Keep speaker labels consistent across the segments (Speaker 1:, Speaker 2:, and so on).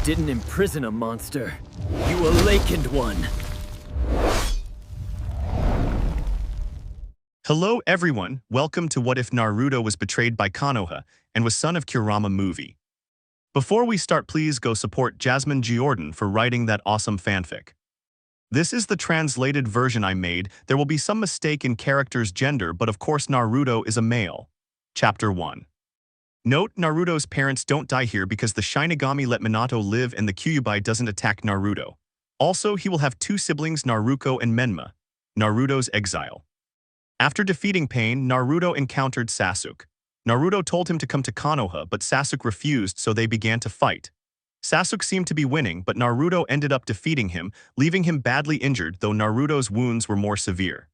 Speaker 1: didn't imprison a monster. You awakened one.
Speaker 2: Hello everyone, welcome to What If Naruto Was Betrayed by Konoha and Was Son of Kurama movie. Before we start, please go support jazmingiordan for writing that awesome fanfic. This is the translated version I made. There will be some mistake in character's gender, but of course Naruto is a male. Chapter 1. Note, Naruto's parents don't die here because the Shinigami let Minato live and the Kyuubi doesn't attack Naruto. Also, he will have two siblings, Naruko and Menma. Naruto's exile. After defeating Pain, Naruto encountered Sasuke. Naruto told him to come to Konoha, but Sasuke refused, so they began to fight. Sasuke seemed to be winning, but Naruto ended up defeating him, leaving him badly injured, though Naruto's wounds were more severe.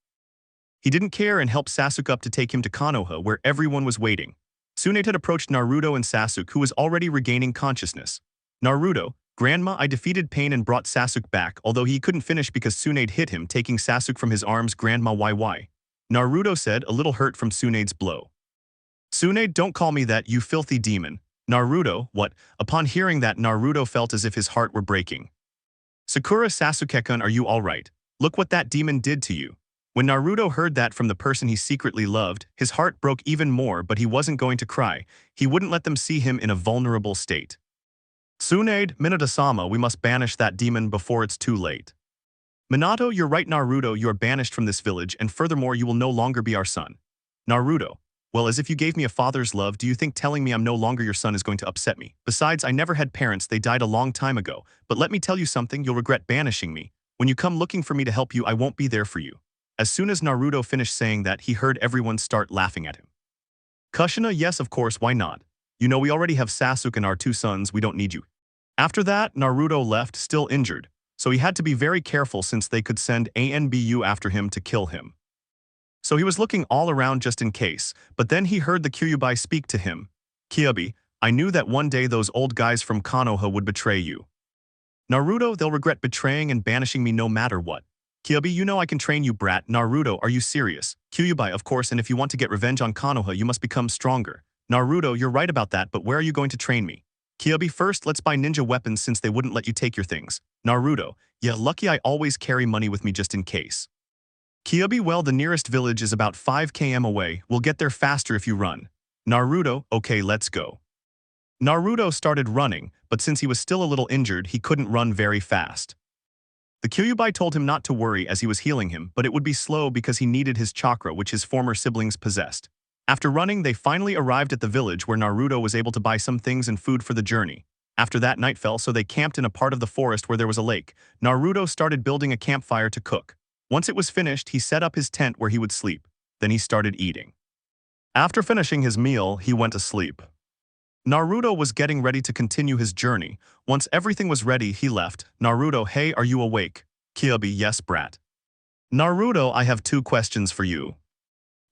Speaker 2: He didn't care and helped Sasuke up to take him to Konoha, where everyone was waiting. Tsunade had approached Naruto and Sasuke, who was already regaining consciousness. Naruto, Grandma, I defeated Pain and brought Sasuke back, although he couldn't finish because Tsunade hit him, taking Sasuke from his arms. Grandma, why? Naruto said, a little hurt from Tsunade's blow. Tsunade, don't call me that, you filthy demon. Naruto, what? Upon hearing that, Naruto felt as if his heart were breaking. Sakura, Sasuke-kun, are you alright? Look what that demon did to you. When Naruto heard that from the person he secretly loved, his heart broke even more, but he wasn't going to cry. He wouldn't let them see him in a vulnerable state. Tsunade, Minato-sama, we must banish that demon before it's too late. Minato, you're right. Naruto, you are banished from this village, and furthermore you will no longer be our son. Naruto, well, as if you gave me a father's love, do you think telling me I'm no longer your son is going to upset me? Besides, I never had parents, they died a long time ago. But let me tell you something, you'll regret banishing me. When you come looking for me to help you, I won't be there for you. As soon as Naruto finished saying that, he heard everyone start laughing at him. Kushina, yes, of course, why not? You know, we already have Sasuke and our two sons, we don't need you. After that, Naruto left, still injured, so he had to be very careful since they could send Anbu after him to kill him. So he was looking all around just in case, but then he heard the Kyuubi speak to him. Kyuubi, I knew that one day those old guys from Konoha would betray you. Naruto, they'll regret betraying and banishing me no matter what. Kyuubi, you know I can train you, brat. Naruto, are you serious? Kyuubi, of course, and if you want to get revenge on Konoha, you must become stronger. Naruto, you're right about that, but where are you going to train me? Kyuubi, first, let's buy ninja weapons since they wouldn't let you take your things. Naruto, yeah, lucky I always carry money with me just in case. Kyuubi, well, the nearest village is about 5 km away. We'll get there faster if you run. Naruto, okay, let's go. Naruto started running, but since he was still a little injured, he couldn't run very fast. The Kyuubi told him not to worry as he was healing him, but it would be slow because he needed his chakra, which his former siblings possessed. After running, they finally arrived at the village where Naruto was able to buy some things and food for the journey. After that, night fell, so they camped in a part of the forest where there was a lake. Naruto started building a campfire to cook. Once it was finished, he set up his tent where he would sleep. Then he started eating. After finishing his meal, he went to sleep. Naruto was getting ready to continue his journey. Once everything was ready, he left. Naruto, hey, are you awake? Kyuubi, yes, brat. Naruto, I have 2 questions for you.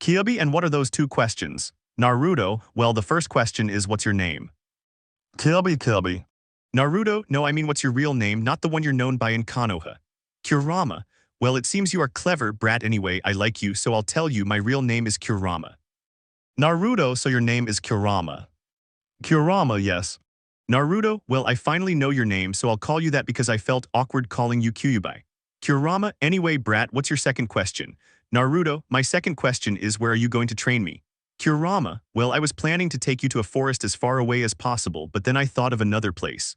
Speaker 2: Kyuubi, and what are those 2 questions? Naruto, well, the first question is, what's your name? Kyuubi. Naruto, no, I mean what's your real name, not the one you're known by in Konoha. Kurama, well, it seems you are clever, brat. Anyway, I like you, so I'll tell you my real name is Kurama. Naruto, so your name is Kurama. Kurama, yes. Naruto, well, I finally know your name, so I'll call you that because I felt awkward calling you Kyuubi. Kurama, anyway, brat, what's your second question? Naruto, my second question is, where are you going to train me? Kurama, well, I was planning to take you to a forest as far away as possible, but then I thought of another place.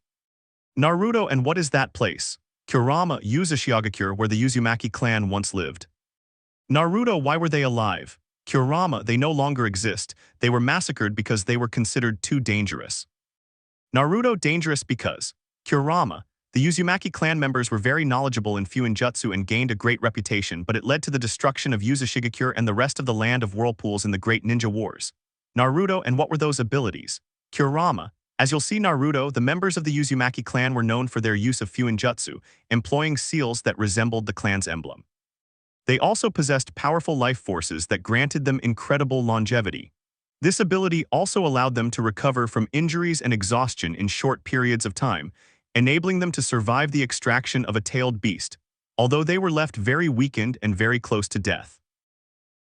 Speaker 2: Naruto, and what is that place? Kurama, Uzumaki, where the Uzumaki clan once lived. Naruto, why were they alive? Kurama, they no longer exist. They were massacred because they were considered too dangerous. Naruto, dangerous because. Kurama, the Uzumaki clan members were very knowledgeable in Fuinjutsu and gained a great reputation, but it led to the destruction of Uzumaki and the rest of the land of whirlpools in the Great Ninja Wars. Naruto, and what were those abilities? Kurama, as you'll see, Naruto, the members of the Uzumaki clan were known for their use of Fuinjutsu, employing seals that resembled the clan's emblem. They also possessed powerful life forces that granted them incredible longevity. This ability also allowed them to recover from injuries and exhaustion in short periods of time, enabling them to survive the extraction of a tailed beast, although they were left very weakened and very close to death.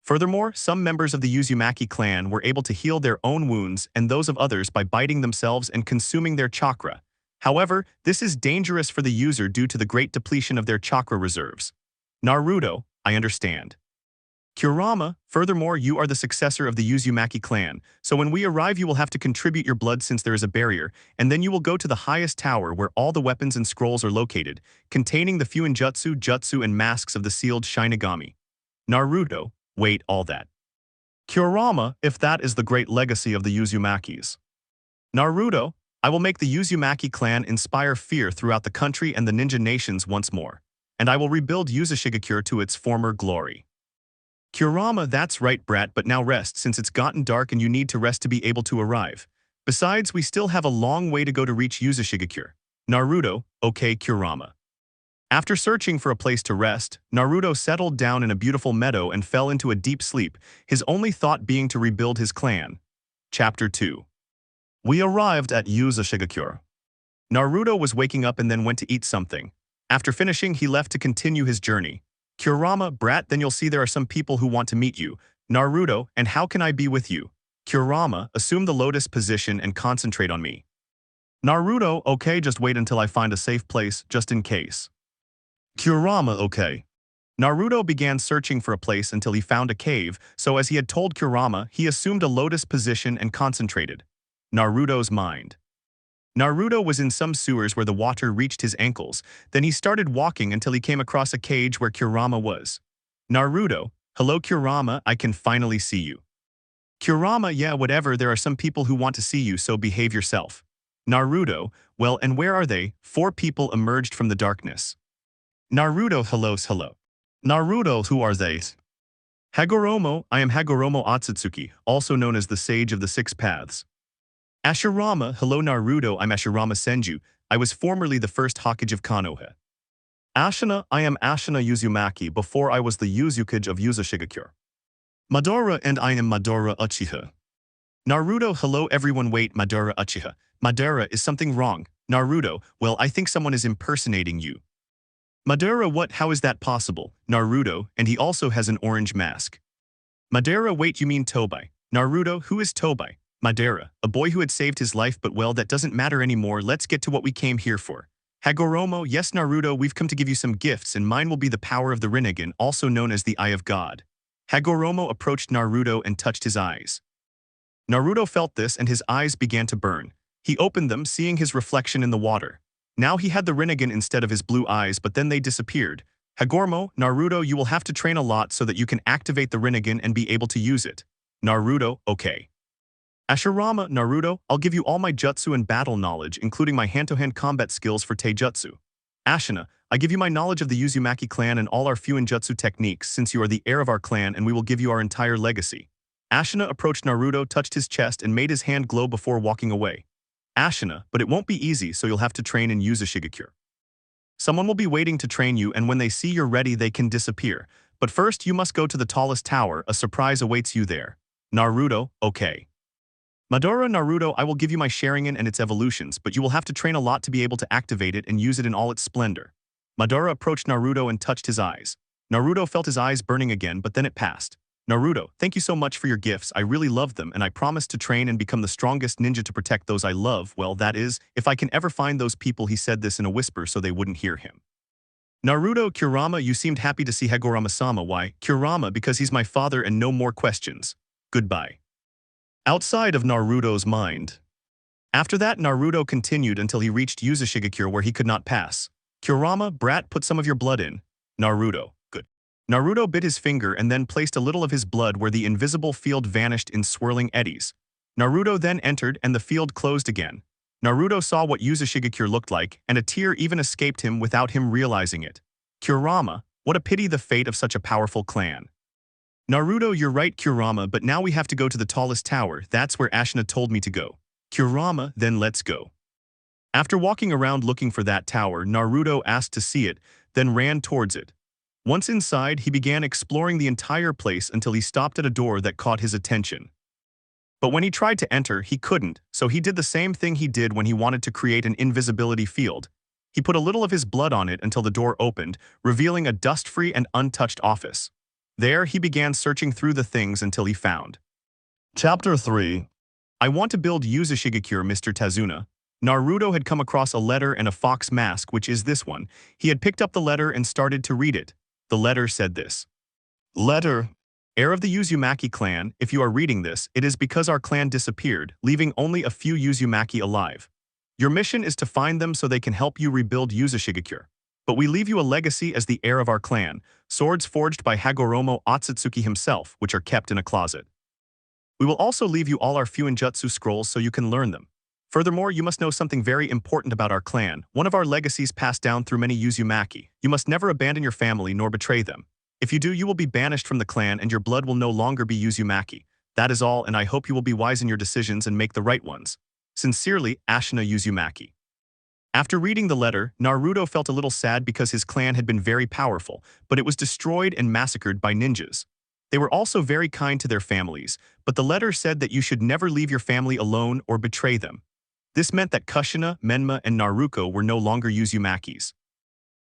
Speaker 2: Furthermore, some members of the Uzumaki clan were able to heal their own wounds and those of others by biting themselves and consuming their chakra. However, this is dangerous for the user due to the great depletion of their chakra reserves. Naruto, I understand. Kurama, furthermore, you are the successor of the Uzumaki clan, so when we arrive you will have to contribute your blood since there is a barrier, and then you will go to the highest tower where all the weapons and scrolls are located, containing the Fuinjutsu, Jutsu, and masks of the sealed Shinigami. Naruto, wait, all that. Kurama, if that is the great legacy of the Uzumakis. Naruto, I will make the Uzumaki clan inspire fear throughout the country and the ninja nations once more, and I will rebuild Uzashigakure to its former glory. Kurama, that's right, brat, but now rest since it's gotten dark and you need to rest to be able to arrive. Besides, we still have a long way to go to reach Uzashigakure. Naruto, okay, Kurama. After searching for a place to rest, Naruto settled down in a beautiful meadow and fell into a deep sleep, his only thought being to rebuild his clan. Chapter 2. We arrived at Uzashigakure. Naruto was waking up and then went to eat something. After finishing, he left to continue his journey. Kurama, brat, then you'll see there are some people who want to meet you. Naruto, and how can I be with you? Kurama, assume the lotus position and concentrate on me. Naruto, okay, just wait until I find a safe place, just in case. Kurama, okay. Naruto began searching for a place until he found a cave, so as he had told Kurama, he assumed a lotus position and concentrated. Naruto's mind. Naruto was in some sewers where the water reached his ankles, then he started walking until he came across a cage where Kurama was. Naruto, hello Kurama, I can finally see you. Kurama, yeah, whatever, there are some people who want to see you, so behave yourself. Naruto, well, and where are they? 4 people emerged from the darkness. Naruto, hello. Naruto, who are they? Hagoromo, I am Hagoromo Otsutsuki, also known as the Sage of the Six Paths. Ashirama, hello Naruto, I'm Ashirama Senju, I was formerly the first Hokage of Konoha. Ashina, I am Ashina Uzumaki, before I was the Uzukage of Uzashigakure. Madara, and I am Madara Uchiha. Naruto, hello everyone, wait, Madara Uchiha. Madara, is something wrong? Naruto, well, I think someone is impersonating you. Madara, what, how is that possible? Naruto, and he also has an orange mask. Madara, wait, you mean Tobai. Naruto, who is Tobai? Madara, a boy who had saved his life, but well, that doesn't matter anymore, let's get to what we came here for. Hagoromo, yes Naruto, we've come to give you some gifts and mine will be the power of the Rinnegan, also known as the Eye of God. Hagoromo approached Naruto and touched his eyes. Naruto felt this and his eyes began to burn. He opened them, seeing his reflection in the water. Now he had the Rinnegan instead of his blue eyes, but then they disappeared. Hagoromo, Naruto, you will have to train a lot so that you can activate the Rinnegan and be able to use it. Naruto, okay. Ashirama, Naruto, I'll give you all my jutsu and battle knowledge, including my hand-to-hand combat skills for taijutsu. Ashina, I give you my knowledge of the Uzumaki clan and all our Fuinjutsu techniques since you are the heir of our clan and we will give you our entire legacy. Ashina approached Naruto, touched his chest and made his hand glow before walking away. Ashina, but it won't be easy, so you'll have to train in Uzashigakure. Someone will be waiting to train you and when they see you're ready they can disappear. But first you must go to the tallest tower, a surprise awaits you there. Naruto, okay. Madara, Naruto, I will give you my Sharigan and its evolutions, but you will have to train a lot to be able to activate it and use it in all its splendor. Madara approached Naruto and touched his eyes. Naruto felt his eyes burning again, but then it passed. Naruto, thank you so much for your gifts, I really love them and I promise to train and become the strongest ninja to protect those I love, well that is, if I can ever find those people. He said this in a whisper so they wouldn't hear him. Naruto, Kurama, you seemed happy to see Hagorama-sama, why? Kurama, because he's my father and no more questions. Goodbye. Outside of Naruto's mind. After that, Naruto continued until he reached Uzashigakure where he could not pass. Kurama, brat, put some of your blood in. Naruto, good. Naruto bit his finger and then placed a little of his blood where the invisible field vanished in swirling eddies. Naruto then entered and the field closed again. Naruto saw what Uzashigakure looked like and a tear even escaped him without him realizing it. Kurama, what a pity the fate of such a powerful clan. Naruto, you're right Kurama, but now we have to go to the tallest tower, that's where Ashina told me to go. Kurama, then let's go. After walking around looking for that tower, Naruto asked to see it, then ran towards it. Once inside, he began exploring the entire place until he stopped at a door that caught his attention. But when he tried to enter, he couldn't, so he did the same thing he did when he wanted to create an invisibility field. He put a little of his blood on it until the door opened, revealing a dust-free and untouched office. There, he began searching through the things until he found. Chapter 3. I want to build Uzashigakure, Mr. Tazuna. Naruto had come across a letter and a fox mask, which is this one. He had picked up the letter and started to read it. The letter said this. Letter. Heir of the Uzumaki clan, if you are reading this, it is because our clan disappeared, leaving only a few Uzumaki alive. Your mission is to find them so they can help you rebuild Uzumaki. But we leave you a legacy as the heir of our clan, swords forged by Hagoromo Otsutsuki himself, which are kept in a closet. We will also leave you all our Fuinjutsu scrolls so you can learn them. Furthermore, you must know something very important about our clan, one of our legacies passed down through many Uzumaki. You must never abandon your family nor betray them. If you do, you will be banished from the clan and your blood will no longer be Uzumaki. That is all, and I hope you will be wise in your decisions and make the right ones. Sincerely, Ashina Uzumaki. After reading the letter, Naruto felt a little sad because his clan had been very powerful, but it was destroyed and massacred by ninjas. They were also very kind to their families, but the letter said that you should never leave your family alone or betray them. This meant that Kushina, Menma, and Naruto were no longer Uzumakis.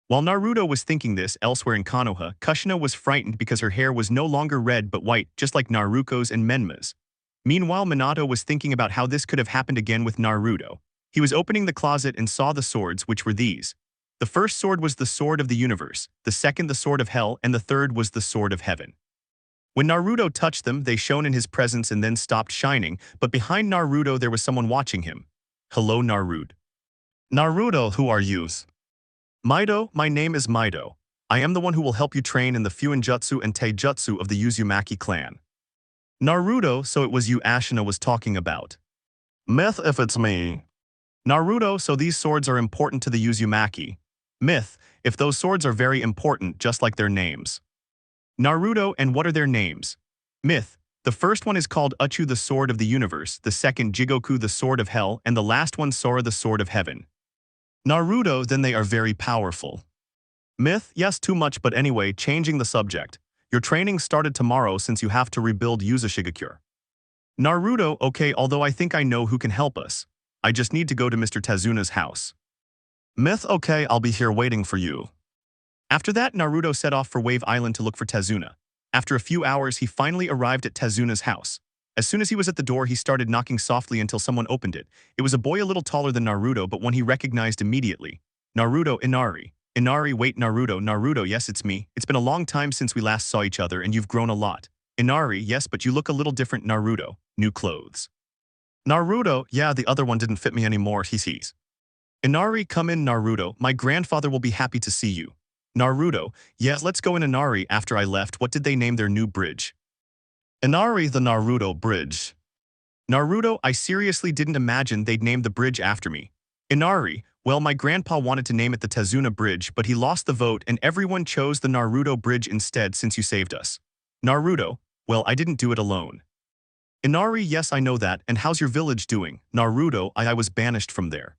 Speaker 2: While Naruto was thinking this, elsewhere in Konoha, Kushina was frightened because her hair was no longer red but white, just like Naruto's and Menma's. Meanwhile, Minato was thinking about how this could have happened again with Naruto. He was opening the closet and saw the swords, which were these. The first sword was the sword of the universe, the second the sword of hell, and the third was the sword of heaven. When Naruto touched them, they shone in his presence and then stopped shining, but behind Naruto there was someone watching him. Hello, Naruto. Naruto, who are you? Mido, my name is Mido. I am the one who will help you train in the Fuinjutsu and Taijutsu of the Uzumaki clan. Naruto, so it was you Ashina was talking about. Myth, if it's me. Naruto, so these swords are important to the Uzumaki. Myth, if those swords are very important, just like their names. Naruto, and what are their names? Myth, the first one is called Uchu, the sword of the universe, the second Jigoku, the sword of hell, and the last one Sora, the sword of heaven. Naruto, then they are very powerful. Myth, yes, too much, but anyway, changing the subject. Your training started tomorrow since you have to rebuild Uzumaki. Naruto, okay, although I think I know who can help us. I just need to go to Mr. Tazuna's house. Myth, okay, I'll be here waiting for you. After that, Naruto set off for Wave Island to look for Tazuna. After a few hours, he finally arrived at Tazuna's house. As soon as he was at the door, he started knocking softly until someone opened it. It was a boy a little taller than Naruto, but one he recognized immediately. Naruto, Inari. Inari, wait, Naruto, Naruto, yes, it's me. It's been a long time since we last saw each other and you've grown a lot. Inari, yes, but you look a little different, Naruto. New clothes. Naruto, yeah, the other one didn't fit me anymore, he sees. Inari, come in, Naruto. My grandfather will be happy to see you. Naruto, yes, let's go in. Inari, after I left, what did they name their new bridge? Inari, the Naruto bridge. Naruto, I seriously didn't imagine they'd name the bridge after me. Inari, well, my grandpa wanted to name it the Tazuna Bridge, but he lost the vote and everyone chose the Naruto Bridge instead since you saved us. Naruto, well, I didn't do it alone. Inari, yes, I know that, and how's your village doing? Naruto, I was banished from there.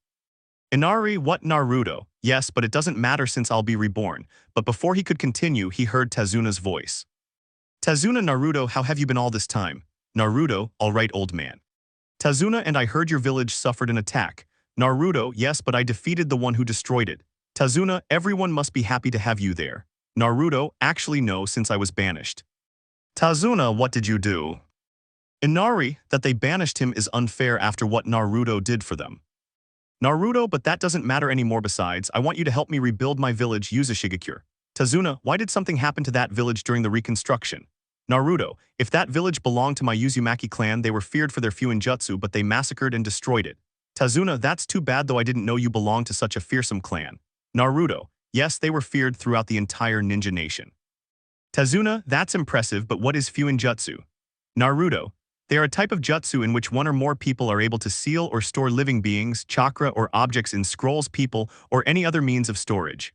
Speaker 2: Inari, what, Naruto? Yes, but it doesn't matter since I'll be reborn. But before he could continue, he heard Tazuna's voice. Tazuna, Naruto, how have you been all this time? Naruto, all right, old man. Tazuna, and I heard your village suffered an attack. Naruto, yes, but I defeated the one who destroyed it. Tazuna, everyone must be happy to have you there. Naruto, actually no, since I was banished. Tazuna, what did you do? Inari, that they banished him is unfair after what Naruto did for them. Naruto, but that doesn't matter anymore. Besides, I want you to help me rebuild my village, Uzumaki. Tazuna, why did something happen to that village during the reconstruction? Naruto, if that village belonged to my Uzumaki clan, they were feared for their Fuinjutsu, but they massacred and destroyed it. Tazuna, that's too bad, though I didn't know you belonged to such a fearsome clan. Naruto, yes, they were feared throughout the entire ninja nation. Tazuna, that's impressive, but what is Fuinjutsu? Naruto, they are a type of jutsu in which one or more people are able to seal or store living beings, chakra, or objects in scrolls, people, or any other means of storage.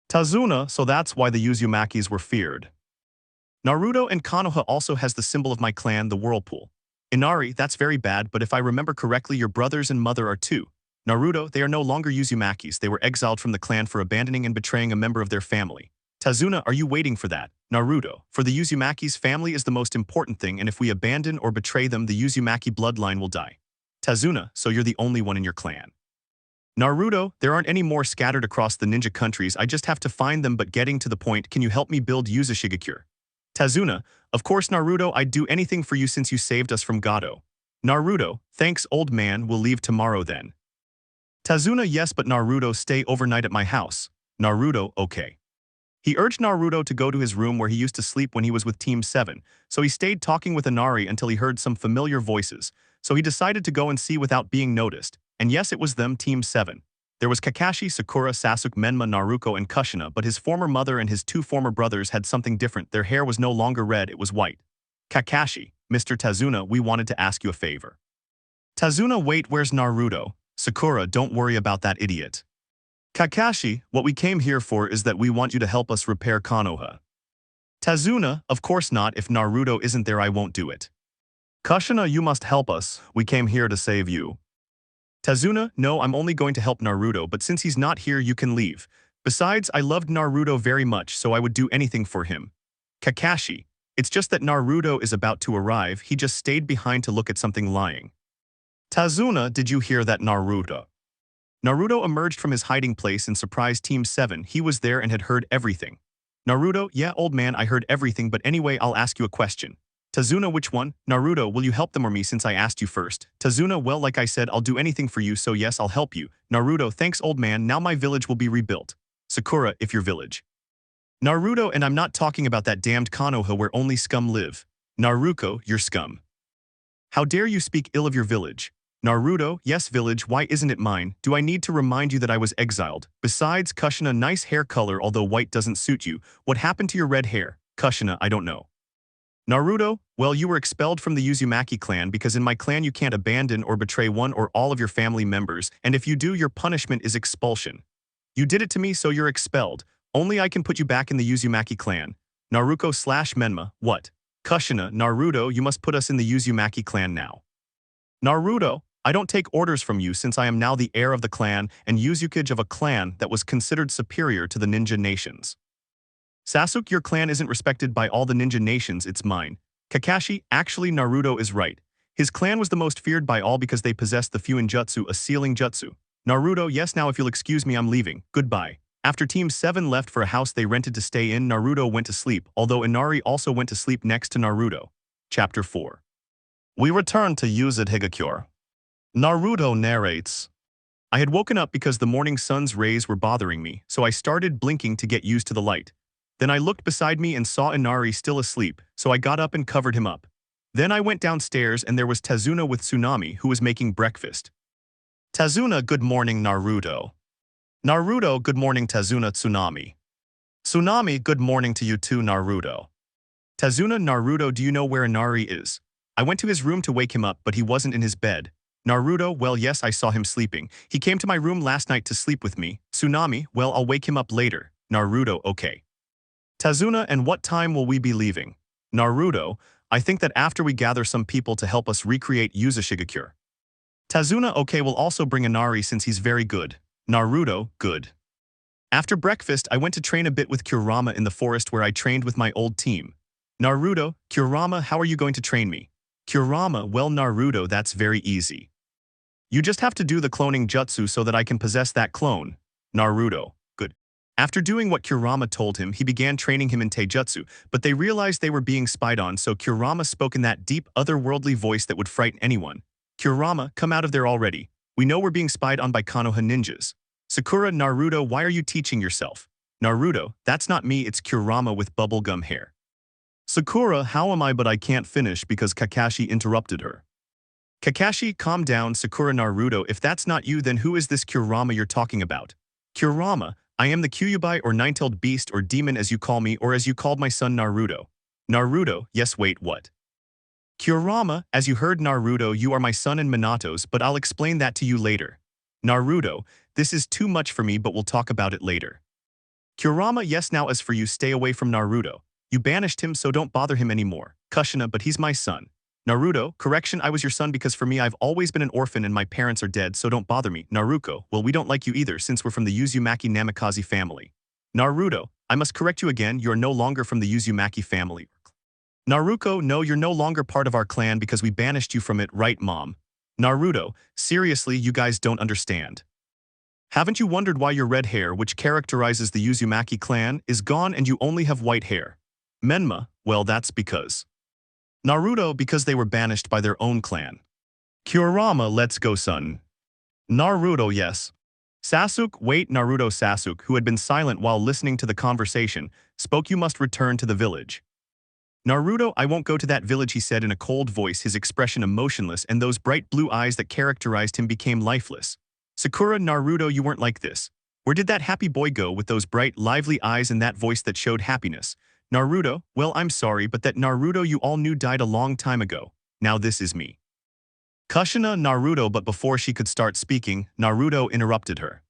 Speaker 2: Tazuna, so that's why the Uzumakis were feared. Naruto, and Konoha also has the symbol of my clan, the whirlpool. Inari, that's very bad, but if I remember correctly, your brothers and mother are too. Naruto, they are no longer Uzumakis, they were exiled from the clan for abandoning and betraying a member of their family. Tazuna, are you waiting for that? Naruto, for the Uzumakis, family is the most important thing, and if we abandon or betray them, the Uzumaki bloodline will die. Tazuna, so you're the only one in your clan. Naruto, there aren't any more scattered across the ninja countries, I just have to find them, but getting to the point, can you help me build Uzumaki? Tazuna, of course Naruto, I'd do anything for you since you saved us from Gojo. Naruto, thanks old man, we'll leave tomorrow then. Tazuna, yes, but Naruto, stay overnight at my house. Naruto, okay. He urged Naruto to go to his room where he used to sleep when he was with Team 7, so he stayed talking with Inari until he heard some familiar voices, so he decided to go and see without being noticed, and yes, it was them, Team 7. There was Kakashi, Sakura, Sasuke, Menma, Naruto, and Kushina, but his former mother and his two former brothers had something different. Their hair was no longer red, it was white. Kakashi, Mr. Tazuna, we wanted to ask you a favor. Tazuna, wait, where's Naruto? Sakura, don't worry about that idiot. Kakashi, what we came here for is that we want you to help us repair Konoha. Tazuna, of course not, if Naruto isn't there I won't do it. Kushina, you must help us, we came here to save you. Tazuna, no, I'm only going to help Naruto, but since he's not here you can leave. Besides, I loved Naruto very much, so I would do anything for him. Kakashi, it's just that Naruto is about to arrive, he just stayed behind to look at something lying. Tazuna, did you hear that, Naruto? Naruto emerged from his hiding place and surprised Team 7, he was there and had heard everything. Naruto, yeah, old man, I heard everything, but anyway, I'll ask you a question. Tazuna, which one? Naruto, will you help them or me since I asked you first? Tazuna, well, like I said, I'll do anything for you, so yes, I'll help you. Naruto, thanks, old man, now my village will be rebuilt. Sakura, if your village. Naruto, and I'm not talking about that damned Konoha where only scum live. Naruto, you're scum. How dare you speak ill of your village? Naruto, yes, village, why isn't it mine? Do I need to remind you that I was exiled? Besides, Kushina, nice hair color, although white doesn't suit you. What happened to your red hair? Kushina, I don't know. Naruto, well, you were expelled from the Uzumaki clan because in my clan you can't abandon or betray one or all of your family members, and if you do, your punishment is expulsion. You did it to me, so you're expelled. Only I can put you back in the Uzumaki clan. Naruto/Menma, what? Kushina, Naruto, you must put us in the Uzumaki clan now. Naruto, I don't take orders from you since I am now the heir of the clan and Uzukage of a clan that was considered superior to the ninja nations. Sasuke, your clan isn't respected by all the ninja nations, it's mine. Kakashi, actually Naruto is right. His clan was the most feared by all because they possessed the Fuinjutsu, a sealing jutsu. Naruto, yes, now if you'll excuse me, I'm leaving. Goodbye. After Team 7 left for a house they rented to stay in, Naruto went to sleep, although Inari also went to sleep next to Naruto. Chapter 4. We return to Uzumaki Higakure. Naruto narrates. I had woken up because the morning sun's rays were bothering me, so I started blinking to get used to the light. Then I looked beside me and saw Inari still asleep, so I got up and covered him up. Then I went downstairs and there was Tazuna with Tsunami who was making breakfast. Tazuna, good morning, Naruto. Naruto, good morning, Tazuna. Tsunami. Tsunami, good morning to you too, Naruto. Tazuna, Naruto, do you know where Inari is? I went to his room to wake him up, but he wasn't in his bed. Naruto, well, yes, I saw him sleeping. He came to my room last night to sleep with me. Tsunami, well, I'll wake him up later. Naruto, okay. Tazuna, and what time will we be leaving? Naruto, I think that after we gather some people to help us recreate Uzumaki Higakure. Tazuna, okay, we'll also bring Inari since he's very good. Naruto, good. After breakfast, I went to train a bit with Kurama in the forest where I trained with my old team. Naruto, Kurama, how are you going to train me? Kurama, well, Naruto, that's very easy. You just have to do the cloning jutsu so that I can possess that clone. Naruto, good. After doing what Kurama told him, he began training him in taijutsu, but they realized they were being spied on, so Kurama spoke in that deep, otherworldly voice that would frighten anyone. Kurama, come out of there already. We know we're being spied on by Konoha ninjas. Sakura, Naruto, why are you teaching yourself? Naruto, that's not me, it's Kurama with bubblegum hair. Sakura, how am I, but I can't finish because Kakashi interrupted her. Kakashi, calm down, Sakura. Naruto, if that's not you, then who is this Kurama you're talking about? Kurama, I am the Kyuubi or nine-tailed beast or demon as you call me or as you called my son Naruto. Naruto, yes, wait, what? Kurama, as you heard, Naruto, you are my son and Minato's, but I'll explain that to you later. Naruto, this is too much for me, but we'll talk about it later. Kurama, yes, now as for you, stay away from Naruto. You banished him, so don't bother him anymore. Kushina, but he's my son. Naruto, correction, I was your son because for me I've always been an orphan and my parents are dead, so don't bother me. Naruto, well, we don't like you either since we're from the Uzumaki Namikaze family. Naruto, I must correct you again, you are no longer from the Uzumaki family. Naruto, no, you're no longer part of our clan because we banished you from it, right, Mom? Naruto, seriously, you guys don't understand. Haven't you wondered why your red hair, which characterizes the Uzumaki clan, is gone and you only have white hair? Menma, well, that's because. Naruto, because they were banished by their own clan. Kurama, let's go, son. Naruto, yes. Sasuke, wait, Naruto. Sasuke, who had been silent while listening to the conversation, spoke. You must return to the village. Naruto, I won't go to that village, he said in a cold voice, his expression emotionless, and those bright blue eyes that characterized him became lifeless. Sakura, Naruto, you weren't like this. Where did that happy boy go with those bright, lively eyes and that voice that showed happiness? Naruto, well, I'm sorry, but that Naruto you all knew died a long time ago. Now this is me. Kushina, Naruto, but before she could start speaking, Naruto interrupted her.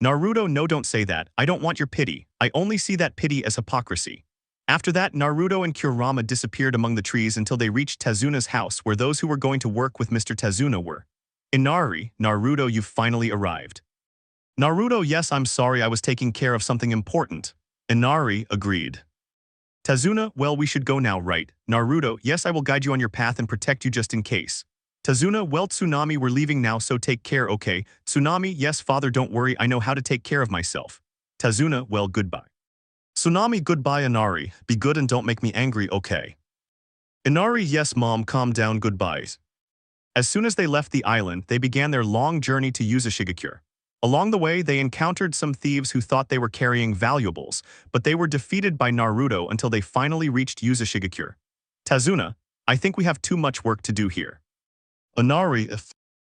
Speaker 2: Naruto, no, don't say that. I don't want your pity. I only see that pity as hypocrisy. After that, Naruto and Kurama disappeared among the trees until they reached Tezuna's house, where those who were going to work with Mr. Tezuna were. Inari, Naruto, you've finally arrived. Naruto, yes, I'm sorry, I was taking care of something important. Inari agreed. Tezuna, well, we should go now, right? Naruto, yes, I will guide you on your path and protect you just in case. Tezuna, well, Tsunami, we're leaving now, so take care, okay? Tsunami, yes, father, don't worry, I know how to take care of myself. Tezuna, well, goodbye. Tsunami, goodbye. Inari, be good and don't make me angry, okay? Inari, yes, mom, calm down, goodbyes. As soon as they left the island, they began their long journey to Uzumaki. Along the way, they encountered some thieves who thought they were carrying valuables, but they were defeated by Naruto until they finally reached Uzumaki. Tezuna, I think we have too much work to do here. Inari,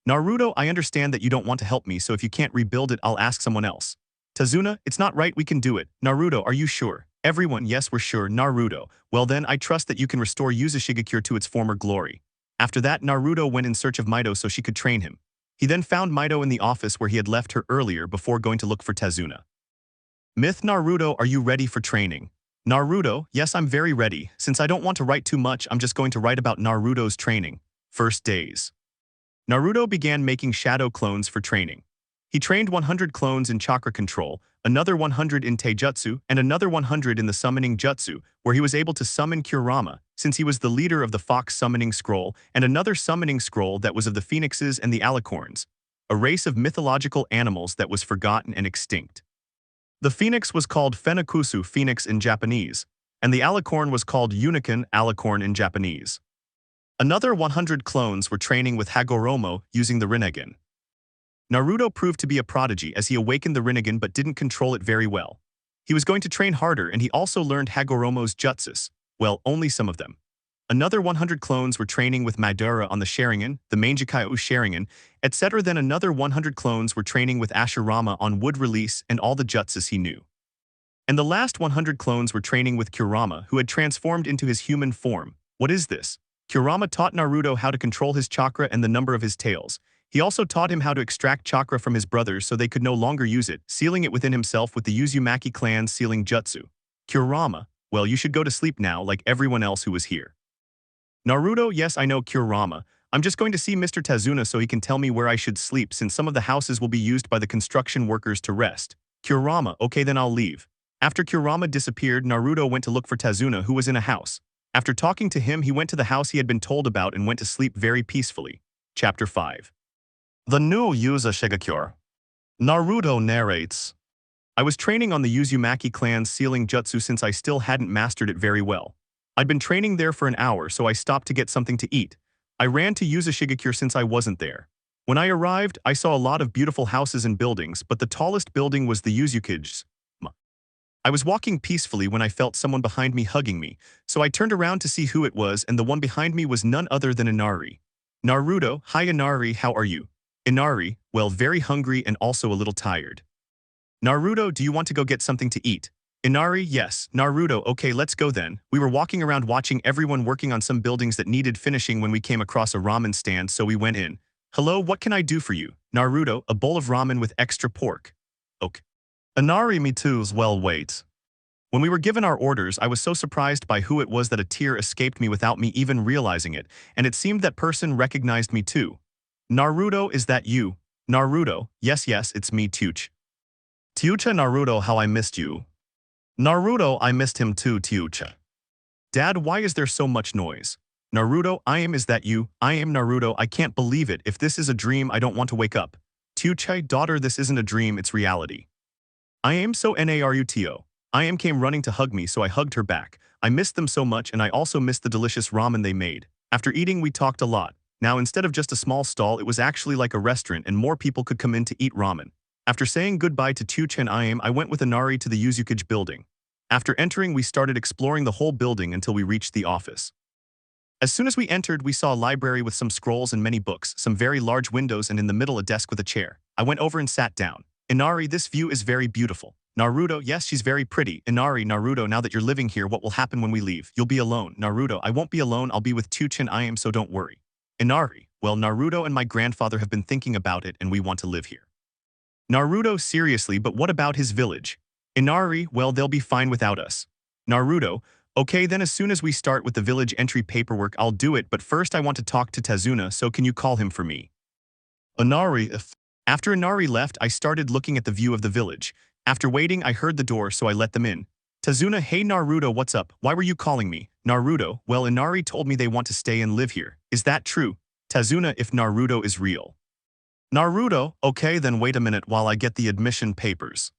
Speaker 2: Naruto, I understand that you don't want to help me, so if you can't rebuild it, I'll ask someone else. Tezuna, it's not right, we can do it. Naruto, are you sure? Everyone, yes, we're sure. Naruto, well then, I trust that you can restore Uzumaki to its former glory. After that, Naruto went in search of Mito so she could train him. He then found Mito in the office where he had left her earlier before going to look for Tezuna. Myth, Naruto, are you ready for training? Naruto, yes, I'm very ready. Since I don't want to write too much, I'm just going to write about Naruto's training. First days. Naruto began making shadow clones for training. He trained 100 clones in chakra control, another 100 in taijutsu, and another 100 in the summoning jutsu, where he was able to summon Kurama, since he was the leader of the fox summoning scroll, and another summoning scroll that was of the phoenixes and the alicorns, a race of mythological animals that was forgotten and extinct. The phoenix was called Phenakusu, phoenix in Japanese, and the alicorn was called unicorn, alicorn in Japanese. Another 100 clones were training with Hagoromo using the Rinnegan. Naruto proved to be a prodigy as he awakened the Rinnegan but didn't control it very well. He was going to train harder, and he also learned Hagoromo's jutsus, well, only some of them. Another 100 clones were training with Madara on the Sharigan, the Mangekyo Sharigan, etc. Then another 100 clones were training with Ashurama on wood release and all the jutsus he knew. And the last 100 clones were training with Kurama, who had transformed into his human form. What is this? Kurama taught Naruto how to control his chakra and the number of his tails. He also taught him how to extract chakra from his brothers so they could no longer use it, sealing it within himself with the Uzumaki clan's sealing jutsu. Kurama, well, you should go to sleep now like everyone else who was here. Naruto, yes, I know, Kurama. I'm just going to see Mr. Tezuna so he can tell me where I should sleep since some of the houses will be used by the construction workers to rest. Kurama, okay, then I'll leave. After Kurama disappeared, Naruto went to look for Tezuna, who was in a house. After talking to him, he went to the house he had been told about and went to sleep very peacefully. Chapter 5. The new Uzumaki. Naruto narrates. I was training on the Uzumaki clan's sealing jutsu since I still hadn't mastered it very well. I'd been training there for an hour, so I stopped to get something to eat. I ran to Uzumaki since I wasn't there. When I arrived, I saw a lot of beautiful houses and buildings, but the tallest building was the Uzukage's. I was walking peacefully when I felt someone behind me hugging me, so I turned around to see who it was, and the one behind me was none other than Inari. Naruto, hi Inari, how are you? Inari, well, very hungry and also a little tired. Naruto, do you want to go get something to eat? Inari, yes. Naruto, okay, let's go then. We were walking around watching everyone working on some buildings that needed finishing when we came across a ramen stand, so we went in. Hello, what can I do for you? Naruto, a bowl of ramen with extra pork. Okay. Inari, me too, well, wait. When we were given our orders, I was so surprised by who it was that a tear escaped me without me even realizing it, and it seemed that person recognized me too. Naruto, is that you? Naruto, yes, it's me, Tuch. Tucha, Naruto, how I missed you. Naruto, I missed him too, Tucha. Dad, why is there so much noise? Naruto, is that you? I am Naruto, I can't believe it. If this is a dream, I don't want to wake up. Tucha, daughter, this isn't a dream, it's reality. I am so Naruto. I came running to hug me, so I hugged her back. I missed them so much, and I also missed the delicious ramen they made. After eating, we talked a lot. Now, instead of just a small stall, it was actually like a restaurant and more people could come in to eat ramen. After saying goodbye to Tuchen I went with Inari to the Uzumaki building. After entering, we started exploring the whole building until we reached the office. As soon as we entered, we saw a library with some scrolls and many books, some very large windows, and in the middle a desk with a chair. I went over and sat down. Inari, this view is very beautiful. Naruto, yes, she's very pretty. Inari, Naruto, now that you're living here, what will happen when we leave? You'll be alone. Naruto, I won't be alone, I'll be with Tuchen so don't worry. Inari, well, Naruto and my grandfather have been thinking about it and we want to live here. Naruto, seriously, but what about his village? Inari, well, they'll be fine without us. Naruto, okay, then as soon as we start with the village entry paperwork, I'll do it, but first I want to talk to Tazuna, so can you call him for me? Inari, After Inari left, I started looking at the view of the village. After waiting, I heard the door, so I let them in. Tazuna, hey Naruto, what's up? Why were you calling me? Naruto, well, Inari told me they want to stay and live here. Is that true? Tazuna, if Naruto is real. Naruto, okay, then wait a minute while I get the admission papers.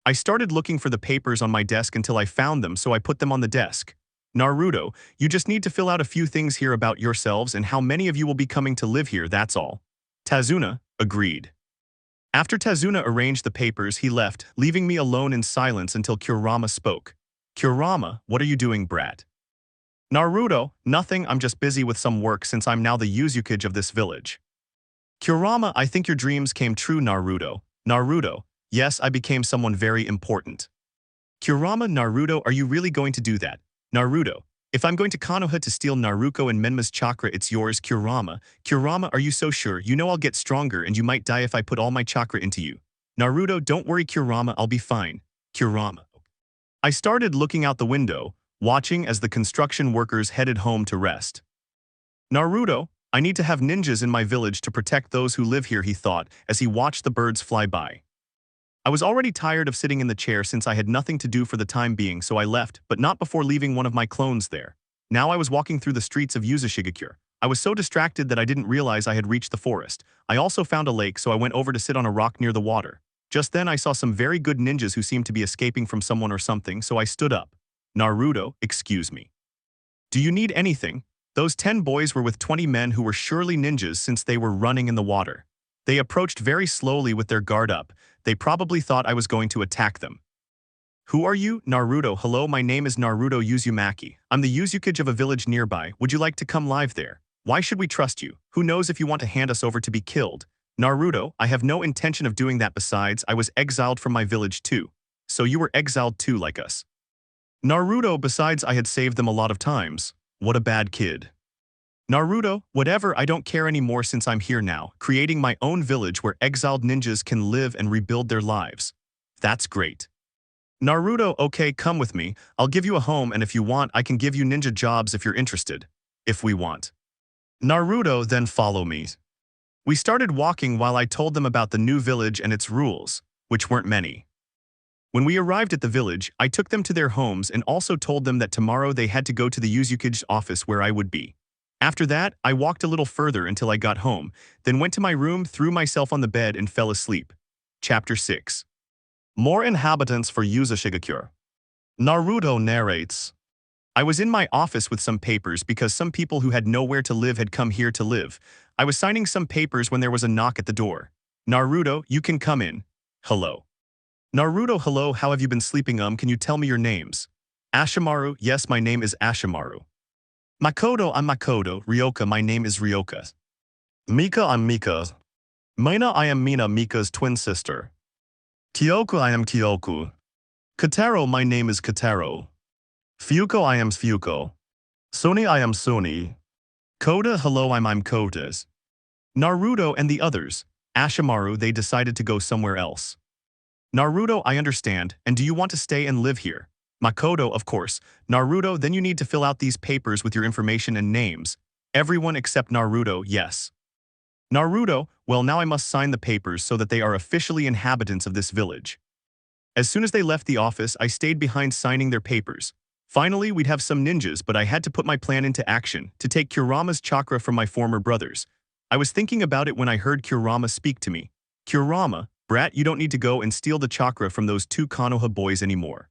Speaker 2: I started looking for the papers on my desk until I found them, so I put them on the desk. Naruto, you just need to fill out a few things here about yourselves and how many of you will be coming to live here, that's all. Tazuna agreed. After Tazuna arranged the papers, he left, leaving me alone in silence until Kurama spoke. Kurama, what are you doing, brat? Naruto, nothing, I'm just busy with some work since I'm now the Uzumaki of this village. Kurama, I think your dreams came true, Naruto. Naruto, yes, I became someone very important. Kurama, Naruto, are you really going to do that? Naruto, if I'm going to Konoha to steal Naruto and Menma's chakra, it's yours, Kurama. Kurama, are you so sure? You know I'll get stronger and you might die if I put all my chakra into you. Naruto, don't worry, Kurama, I'll be fine. Kurama. I started looking out the window, watching as the construction workers headed home to rest. Naruto, I need to have ninjas in my village to protect those who live here, he thought, as he watched the birds fly by. I was already tired of sitting in the chair since I had nothing to do for the time being, so I left, but not before leaving one of my clones there. Now I was walking through the streets of Uzumaki. I was so distracted that I didn't realize I had reached the forest. I also found a lake, so I went over to sit on a rock near the water. Just then I saw some very good ninjas who seemed to be escaping from someone or something, so I stood up. Naruto, excuse me. Do you need anything? Those 10 boys were with 20 men who were surely ninjas since they were running in the water. They approached very slowly with their guard up. They probably thought I was going to attack them. Who are you? Naruto, hello, my name is Naruto Uzumaki. I'm the Uzumaki of a village nearby. Would you like to come live there? Why should we trust you? Who knows if you want to hand us over to be killed? Naruto, I have no intention of doing that, besides, I was exiled from my village too. So you were exiled too, like us. Naruto, besides, I had saved them a lot of times. What a bad kid. Naruto, whatever, I don't care anymore since I'm here now, creating my own village where exiled ninjas can live and rebuild their lives. That's great. Naruto, okay, come with me. I'll give you a home, and if you want, I can give you ninja jobs if you're interested. If we want. Naruto, then follow me. We started walking while I told them about the new village and its rules, which weren't many. When we arrived at the village, I took them to their homes and also told them that tomorrow they had to go to the Uzukagi's office where I would be. After that, I walked a little further until I got home, then went to my room, threw myself on the bed, and fell asleep. Chapter 6. More inhabitants for Uzumaki. Naruto narrates. I was in my office with some papers because some people who had nowhere to live had come here to live. I was signing some papers when there was a knock at the door. Naruto, you can come in. Hello. Naruto, hello, how have you been sleeping? Can you tell me your names? Ashimaru, yes, my name is Ashimaru. Makoto, I'm Makoto. Ryoka, my name is Ryoka. Mika, I'm Mika. Mina, I am Mina, Mika's twin sister. Kyoku, I am Kyoku. Kataro, my name is Kataro. Fuko, I am Fuko. Suni, I am Suni. Koda, hello, I'm Kodas. Naruto and the others. Ashimaru, they decided to go somewhere else. Naruto, I understand, and do you want to stay and live here? Makoto, of course. Naruto, then you need to fill out these papers with your information and names. Everyone except Naruto, yes. Naruto, well, now I must sign the papers so that they are officially inhabitants of this village. As soon as they left the office, I stayed behind signing their papers. Finally, we'd have some ninjas, but I had to put my plan into action, to take Kurama's chakra from my former brothers. I was thinking about it when I heard Kurama speak to me. Kurama, brat, you don't need to go and steal the chakra from those 2 Konoha boys anymore.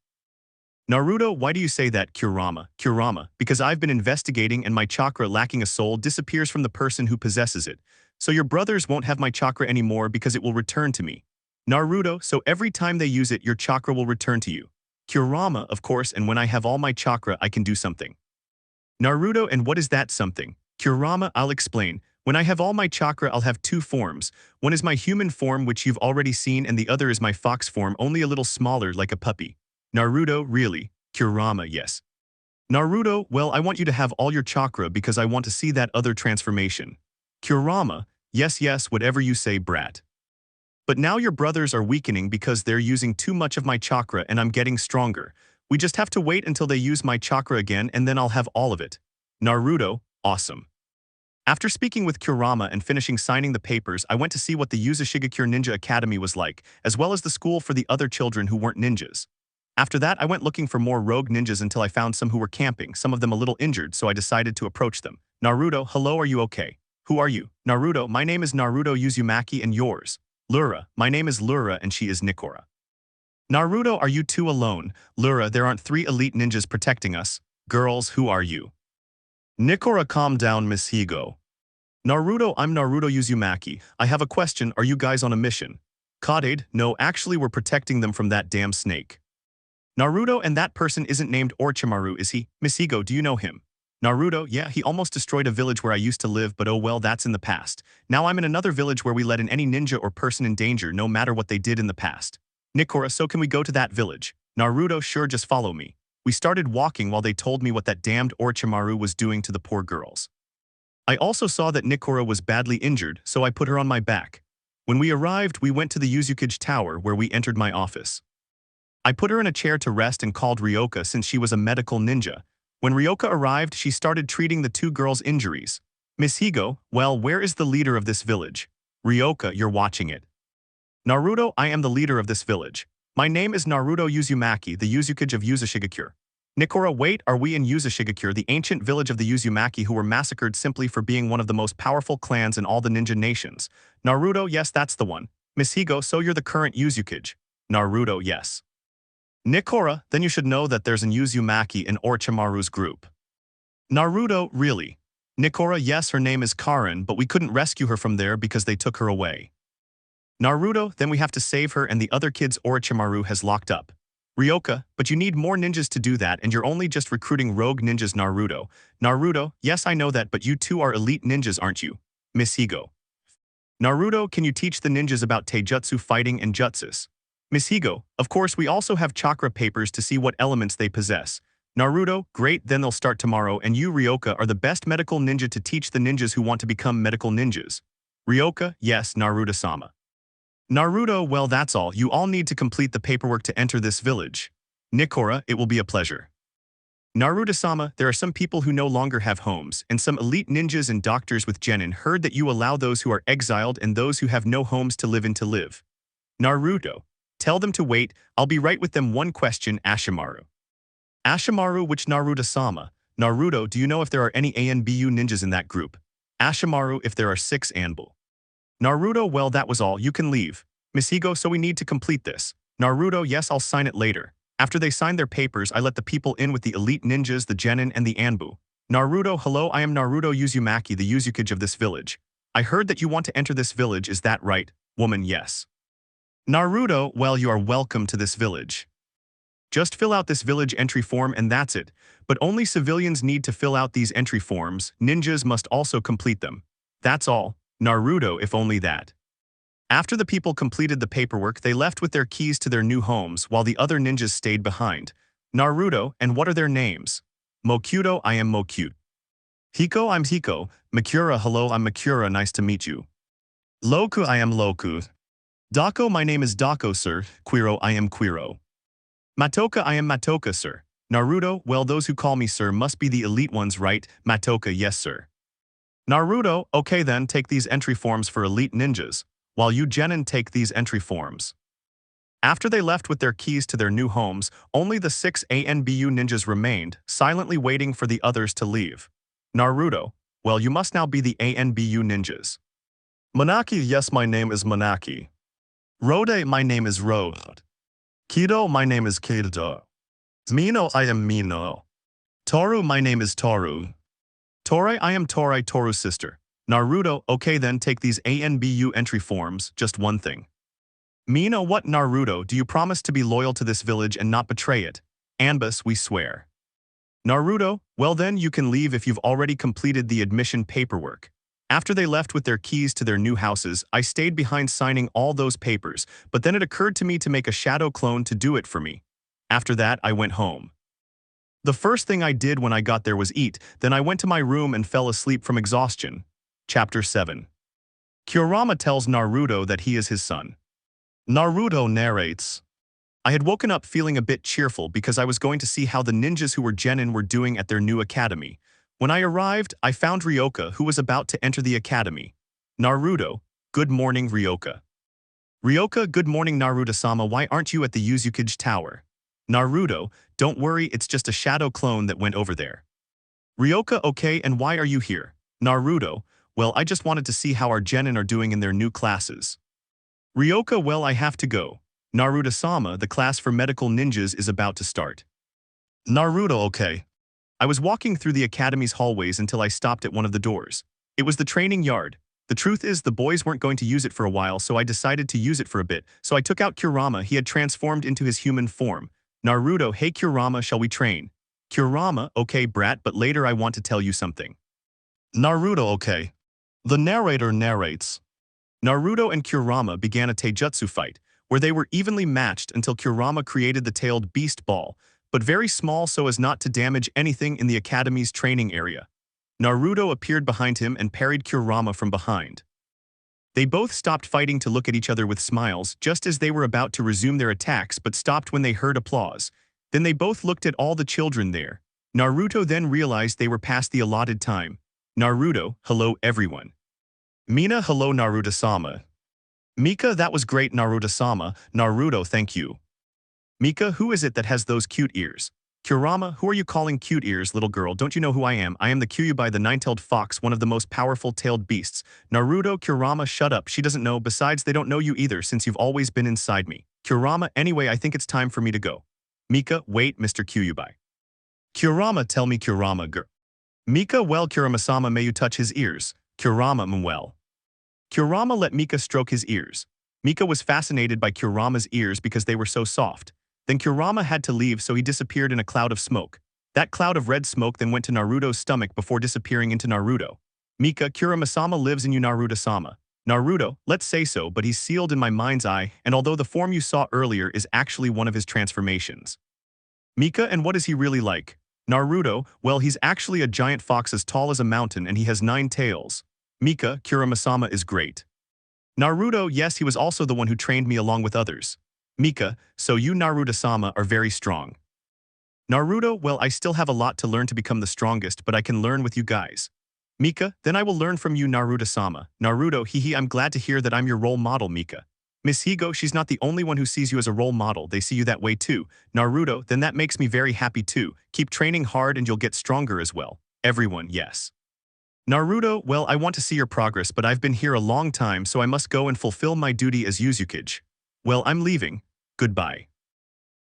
Speaker 2: Naruto, why do you say that, Kurama? Kurama, because I've been investigating and my chakra lacking a soul disappears from the person who possesses it. So your brothers won't have my chakra anymore because it will return to me. Naruto, so every time they use it, your chakra will return to you. Kurama, of course, and when I have all my chakra, I can do something. Naruto, and what is that something? Kurama, I'll explain. When I have all my chakra, I'll have two forms. One is my human form, which you've already seen, and the other is my fox form, only a little smaller, like a puppy. Naruto, really? Kurama, yes. Naruto, well, I want you to have all your chakra because I want to see that other transformation. Kurama, yes, yes, whatever you say, brat. But now your brothers are weakening because they're using too much of my chakra and I'm getting stronger. We just have to wait until they use my chakra again and then I'll have all of it. Naruto, awesome. After speaking with Kurama and finishing signing the papers, I went to see what the Uzumaki Ninja Academy was like, as well as the school for the other children who weren't ninjas. After that, I went looking for more rogue ninjas until I found some who were camping, some of them a little injured, so I decided to approach them. Naruto, hello, are you okay? Who are you? Naruto, my name is Naruto Uzumaki and yours? Lura, my name is Lura and she is Nikora. Naruto, are you two alone? Lura, there aren't 3 elite ninjas protecting us. Girls, who are you? Nikora, calm down, Miss Higo. Naruto, I'm Naruto Uzumaki. I have a question, are you guys on a mission? Kade, no, actually we're protecting them from that damn snake. Naruto, and that person isn't named Orochimaru, is he? Miss Higo, do you know him? Naruto, yeah, he almost destroyed a village where I used to live, but oh well, that's in the past. Now I'm in another village where we let in any ninja or person in danger no matter what they did in the past. Nikora, so can we go to that village? Naruto, sure, just follow me. We started walking while they told me what that damned Orochimaru was doing to the poor girls. I also saw that Nikora was badly injured, so I put her on my back. When we arrived, we went to the Uzumaki Tower where we entered my office. I put her in a chair to rest and called Ryoka since she was a medical ninja. When Ryoka arrived, she started treating the 2 girls' injuries. Miss Higo, well, where is the leader of this village? Ryoka, you're watching it. Naruto, I am the leader of this village. My name is Naruto Uzumaki, the Uzumaki of Uzumaki. Nikora, wait, are we in Uzumaki, the ancient village of the Uzumaki who were massacred simply for being one of the most powerful clans in all the ninja nations? Naruto, yes, that's the one. Miss Higo, so you're the current Uzumaki. Naruto, yes. Nikora, then you should know that there's an Uzumaki in Orochimaru's group. Naruto, really? Nikora, yes, her name is Karin, but we couldn't rescue her from there because they took her away. Naruto, then we have to save her and the other kids Orochimaru has locked up. Ryoka, but you need more ninjas to do that and you're only just recruiting rogue ninjas. Naruto. Naruto, yes, I know that, but you two are elite ninjas, aren't you? Miss Higo. Naruto, can you teach the ninjas about taijutsu fighting and jutsus? Miss Higo, of course, we also have chakra papers to see what elements they possess. Naruto, great, then they'll start tomorrow, and you, Ryoka, are the best medical ninja to teach the ninjas who want to become medical ninjas. Ryoka, yes, Naruto-sama. Naruto, well, that's all. You all need to complete the paperwork to enter this village. Nikora, it will be a pleasure. Naruto-sama, there are some people who no longer have homes, and some elite ninjas and doctors with genin heard that you allow those who are exiled and those who have no homes to live in to live. Naruto, tell them to wait, I'll be right with them. One question, Ashimaru. Ashimaru, which Naruto-sama? Naruto, do you know if there are any Anbu ninjas in that group? Ashimaru, if there are 6 Anbu. Naruto, well, that was all, you can leave. Miss Higo, so we need to complete this. Naruto, yes, I'll sign it later. After they sign their papers, I let the people in with the elite ninjas, the genin, and the Anbu. Naruto, hello, I am Naruto Uzumaki, the Uzumaki of this village. I heard that you want to enter this village, is that right? Woman, yes. Naruto, well, you are welcome to this village. Just fill out this village entry form and that's it. But only civilians need to fill out these entry forms, ninjas must also complete them. That's all. Naruto, if only that. After the people completed the paperwork, they left with their keys to their new homes while the other ninjas stayed behind. Naruto, and what are their names? Mokuto, I am Mokute. Hiko, I'm Hiko. Makura, hello, I'm Makura, nice to meet you. Loku, I am Loku. Dako, my name is Dako, sir. Quiro, I am Quiro. Matoka, I am Matoka, sir. Naruto, well, those who call me sir must be the elite ones, right? Matoka, yes, sir. Naruto, okay then, take these entry forms for elite ninjas, while you genin take these entry forms. After they left with their keys to their new homes, only the 6 Anbu ninjas remained, silently waiting for the others to leave. Naruto, well, you must now be the Anbu ninjas. Manaki, yes, my name is Manaki. Rode, my name is Rode. Kido, my name is Kido. Mino, I am Mino. Toru, my name is Toru. Torai, I am Torai, Toru's sister. Naruto, okay then, take these Anbu entry forms, just one thing. Mina, what Naruto, do you promise to be loyal to this village and not betray it? Anbus, we swear. Naruto, well then you can leave if you've already completed the admission paperwork. After they left with their keys to their new houses, I stayed behind signing all those papers, but then it occurred to me to make a shadow clone to do it for me. After that, I went home. The first thing I did when I got there was eat, then I went to my room and fell asleep from exhaustion. Chapter 7. Kurama tells Naruto that he is his son. Naruto narrates. I had woken up feeling a bit cheerful because I was going to see how the ninjas who were genin were doing at their new academy. When I arrived, I found Ryoka, who was about to enter the academy. Naruto, good morning, Ryoka. Ryoka, good morning, Naruto-sama, why aren't you at the Uzumaki Tower? Naruto, don't worry, it's just a shadow clone that went over there. Ryoka, okay, and why are you here? Naruto, well, I just wanted to see how our genin are doing in their new classes. Ryoka, well, I have to go. Naruto-sama, the class for medical ninjas is about to start. Naruto, okay. I was walking through the academy's hallways until I stopped at one of the doors. It was the training yard. The truth is, the boys weren't going to use it for a while, so I decided to use it for a bit. So I took out Kurama. He had transformed into his human form. Naruto, hey Kurama, shall we train? Kurama, okay brat, but later I want to tell you something. Naruto, okay. The narrator narrates. Naruto and Kurama began a taijutsu fight, where they were evenly matched until Kurama created the tailed beast ball, but very small so as not to damage anything in the academy's training area. Naruto appeared behind him and parried Kurama from behind. They both stopped fighting to look at each other with smiles, just as they were about to resume their attacks but stopped when they heard applause. Then they both looked at all the children there. Naruto then realized they were past the allotted time. Naruto, hello everyone. Mina, hello Naruto-sama. Mika, that was great Naruto-sama. Naruto, thank you. Mika, who is it that has those cute ears? Kurama, who are you calling cute ears, little girl? Don't you know who I am? I am the Kyuubi, the nine-tailed fox, one of the most powerful tailed beasts. Naruto, Kurama, shut up. She doesn't know. Besides, they don't know you either since you've always been inside me. Kurama, anyway, I think it's time for me to go. Mika, wait, Mr. Kyuubi. Kurama, tell me Kurama, girl. Mika, well, Kurama-sama, may you touch his ears? Kurama, well. Kurama let Mika stroke his ears. Mika was fascinated by Kurama's ears because they were so soft. Then Kurama had to leave, so he disappeared in a cloud of smoke. That cloud of red smoke then went to Naruto's stomach before disappearing into Naruto. Mika, Kurama-sama lives in you Naruto-sama. Naruto, let's say so, but he's sealed in my mind's eye, and although the form you saw earlier is actually one of his transformations. Mika, and what is he really like? Naruto, well, he's actually a giant fox as tall as a mountain and he has 9 tails. Mika, Kurama-sama is great. Naruto, yes, he was also the one who trained me along with others. Mika, so you Naruto-sama are very strong. Naruto, well, I still have a lot to learn to become the strongest, but I can learn with you guys. Mika, then I will learn from you Naruto-sama. Naruto, hehe, I'm glad to hear that I'm your role model, Mika. Miss Higo, she's not the only one who sees you as a role model, they see you that way too. Naruto, then that makes me very happy too. Keep training hard and you'll get stronger as well. Everyone, yes. Naruto, well, I want to see your progress, but I've been here a long time, so I must go and fulfill my duty as Uzumaki. Well, I'm leaving. Goodbye.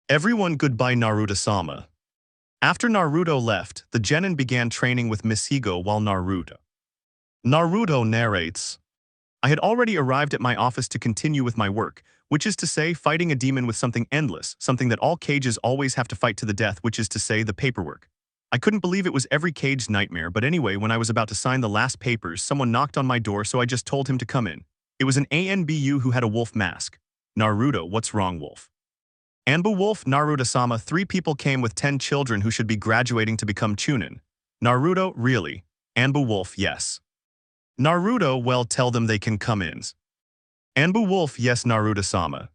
Speaker 2: Everyone, goodbye Naruto-sama. After Naruto left, the genin began training with Miss Higo while Naruto narrates. I had already arrived at my office to continue with my work, which is to say fighting a demon with something endless, something that all cages always have to fight to the death, which is to say the paperwork. I couldn't believe it was every cage's nightmare, but anyway, when I was about to sign the last papers, someone knocked on my door, so I just told him to come in. It was an Anbu who had a wolf mask. Naruto, what's wrong, wolf? Anbu wolf, Naruto-sama, 3 people came with 10 children who should be graduating to become chunin. Naruto, really? Anbu wolf, yes. Naruto, well, tell them they can come in. Anbu wolf, yes Naruto-sama.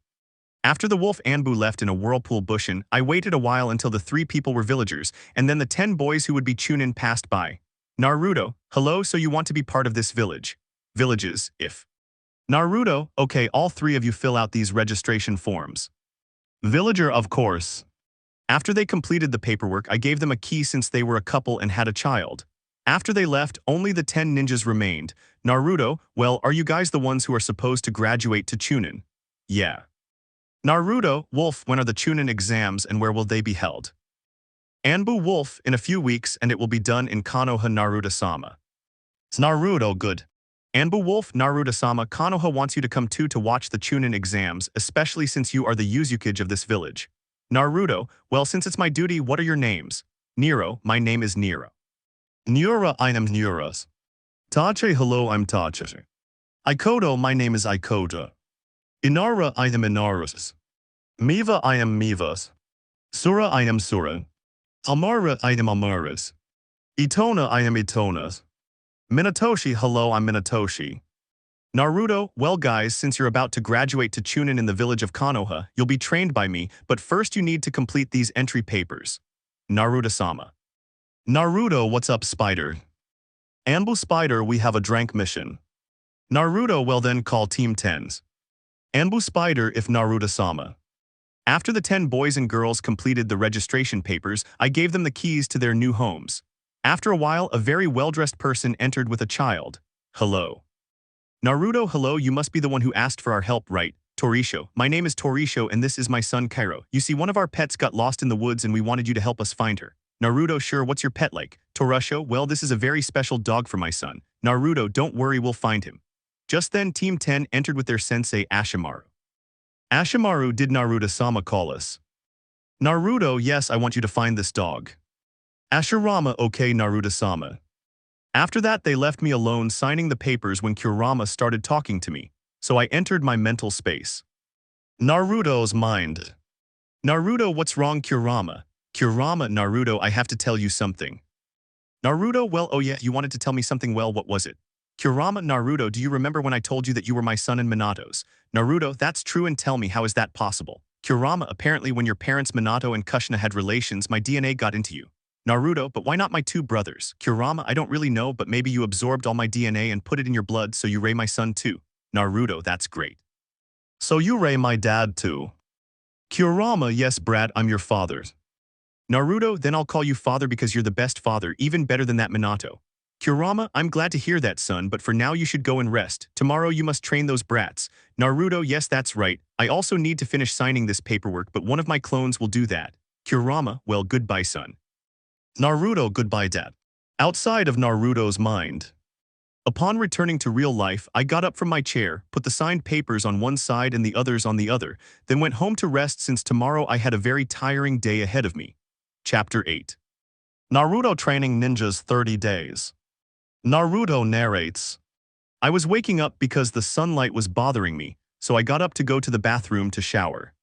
Speaker 2: After the wolf Anbu left in a whirlpool bushin, I waited a while until the 3 people were villagers, and then the 10 boys who would be chunin passed by. Naruto, hello, so you want to be part of this village? Villages, if. Naruto, okay, all 3 of you fill out these registration forms. Villager, of course. After they completed the paperwork, I gave them a key since they were a couple and had a child. After they left, only the 10 ninjas remained. Naruto, well, are you guys the ones who are supposed to graduate to chunin? Yeah. Naruto, wolf, when are the chunin exams and where will they be held? Anbu wolf, in a few weeks, and it will be done in Konoha Naruto-sama. Naruto, good. Anbu Wolf, Naruto-sama, Konoha wants you to come too to watch the Chunin exams, especially since you are the Uzukage of this village. Naruto, well, since it's my duty, what are your names? Nero, my name is Nero. Nura, I am Nuras. Tache, hello, I'm Tache. Ikoto, my name is Ikoto. Inara, I am Inaras. Miva, I am Mivas. Sura, I am Sura. Amara, I am Amaras. Itona, I am Itonas. Minatoshi, hello, I'm Minatoshi. Naruto, well guys, since you're about to graduate to Chunin in the village of Konoha, you'll be trained by me, but first you need to complete these entry papers. Naruto-sama. Naruto, what's up, Spider? Anbu Spider, we have a drank mission. Naruto, well then call Team 10s. Anbu Spider, if Naruto-sama. After the 10 boys and girls completed the registration papers, I gave them the keys to their new homes. After a while, a very well-dressed person entered with a child. Hello. Naruto, hello, you must be the one who asked for our help, right? Torisho, my name is Torisho and this is my son Kairo. You see, one of our pets got lost in the woods and we wanted you to help us find her. Naruto, sure, what's your pet like? Torusho, well, this is a very special dog for my son. Naruto, don't worry, we'll find him. Just then, Team 10 entered with their sensei Ashimaru. Ashimaru, did Naruto-sama call us? Naruto, yes, I want you to find this dog. Ashirama, okay, Naruto-sama. After that, they left me alone signing the papers when Kurama started talking to me, so I entered my mental space. Naruto's mind. Naruto, what's wrong, Kurama? Kurama, Naruto, I have to tell you something. Naruto, well, oh yeah, you wanted to tell me something, well, what was it? Kurama, Naruto, do you remember when I told you that you were my son and Minato's? Naruto, that's true, and tell me, how is that possible? Kurama, apparently when your parents Minato and Kushina had relations, my DNA got into you. Naruto, but why not my two brothers? Kurama, I don't really know, but maybe you absorbed all my DNA and put it in your blood, so you Ray my son too. Naruto, that's great. So you Ray my dad too? Kurama, yes, Brad, I'm your father. Naruto, then I'll call you father because you're the best father, even better than that Minato. Kurama, I'm glad to hear that, son, but for now you should go and rest. Tomorrow you must train those brats. Naruto, yes, that's right. I also need to finish signing this paperwork, but one of my clones will do that. Kurama, well, goodbye, son. Naruto, goodbye, dad. Outside of Naruto's mind. Upon returning to real life, I got up from my chair, put the signed papers on one side and the others on the other, then went home to rest since tomorrow I had a very tiring day ahead of me. Chapter 8. Naruto training ninjas 30 days. Naruto narrates. I was waking up because the sunlight was bothering me, so I got up to go to the bathroom to shower.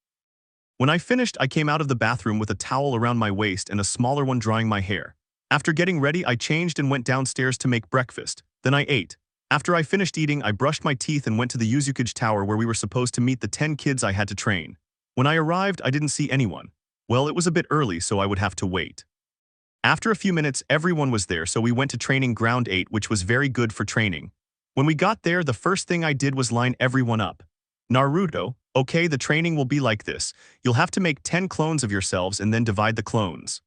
Speaker 2: When I finished, I came out of the bathroom with a towel around my waist and a smaller one drying my hair. After getting ready, I changed and went downstairs to make breakfast. Then I ate. After I finished eating, I brushed my teeth and went to the Uzukage Tower where we were supposed to meet the 10 kids I had to train. When I arrived, I didn't see anyone. Well, it was a bit early, so I would have to wait. After a few minutes, everyone was there, so we went to training ground 8, which was very good for training. When we got there, the first thing I did was line everyone up. Naruto, okay, the training will be like this. You'll have to make 10 clones of yourselves and then divide the clones.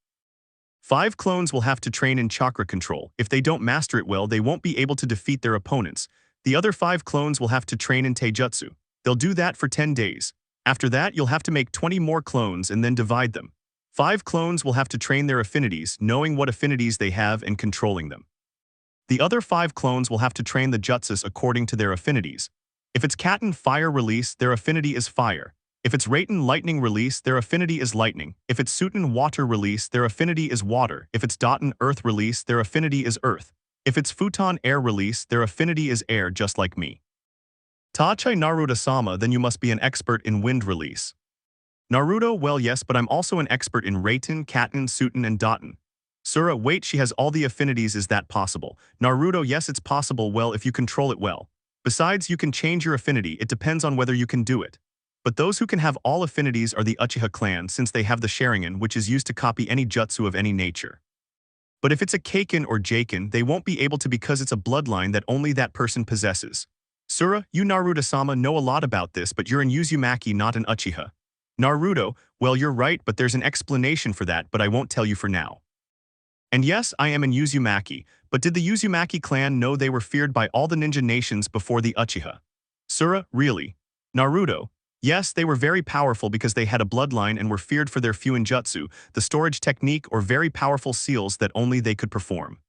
Speaker 2: 5 clones will have to train in chakra control. If they don't master it well, they won't be able to defeat their opponents. The other 5 clones will have to train in taijutsu. They'll do that for 10 days. After that, you'll have to make 20 more clones and then divide them. 5 clones will have to train their affinities, knowing what affinities they have and controlling them. The other 5 clones will have to train the jutsus according to their affinities. If it's Katen fire release, their affinity is fire. If it's Raiten lightning release, their affinity is lightning. If it's Suten water release, their affinity is water. If it's Daten earth release, their affinity is earth. If it's Futon air release, their affinity is air, just like me. Tachi Naruto-sama, then you must be an expert in wind release. Naruto, well yes, but I'm also an expert in Raiten, Katen, Suten, and Daten. Sura, wait, she has all the affinities, is that possible? Naruto, yes, it's possible, well, if you control it well. Besides, you can change your affinity, it depends on whether you can do it. But those who can have all affinities are the Uchiha clan since they have the Sharigan, which is used to copy any jutsu of any nature. But if it's a Kaken or Jaken, they won't be able to because it's a bloodline that only that person possesses. Sura, you Naruto-sama know a lot about this, but you're an Uzumaki, not an Uchiha. Naruto, well, you're right, but there's an explanation for that, but I won't tell you for now. And yes, I am an Uzumaki, but did the Uzumaki clan know they were feared by all the ninja nations before the Uchiha? Sura, really? Naruto, yes, they were very powerful because they had a bloodline and were feared for their fuinjutsu, the storage technique or very powerful seals that only they could perform.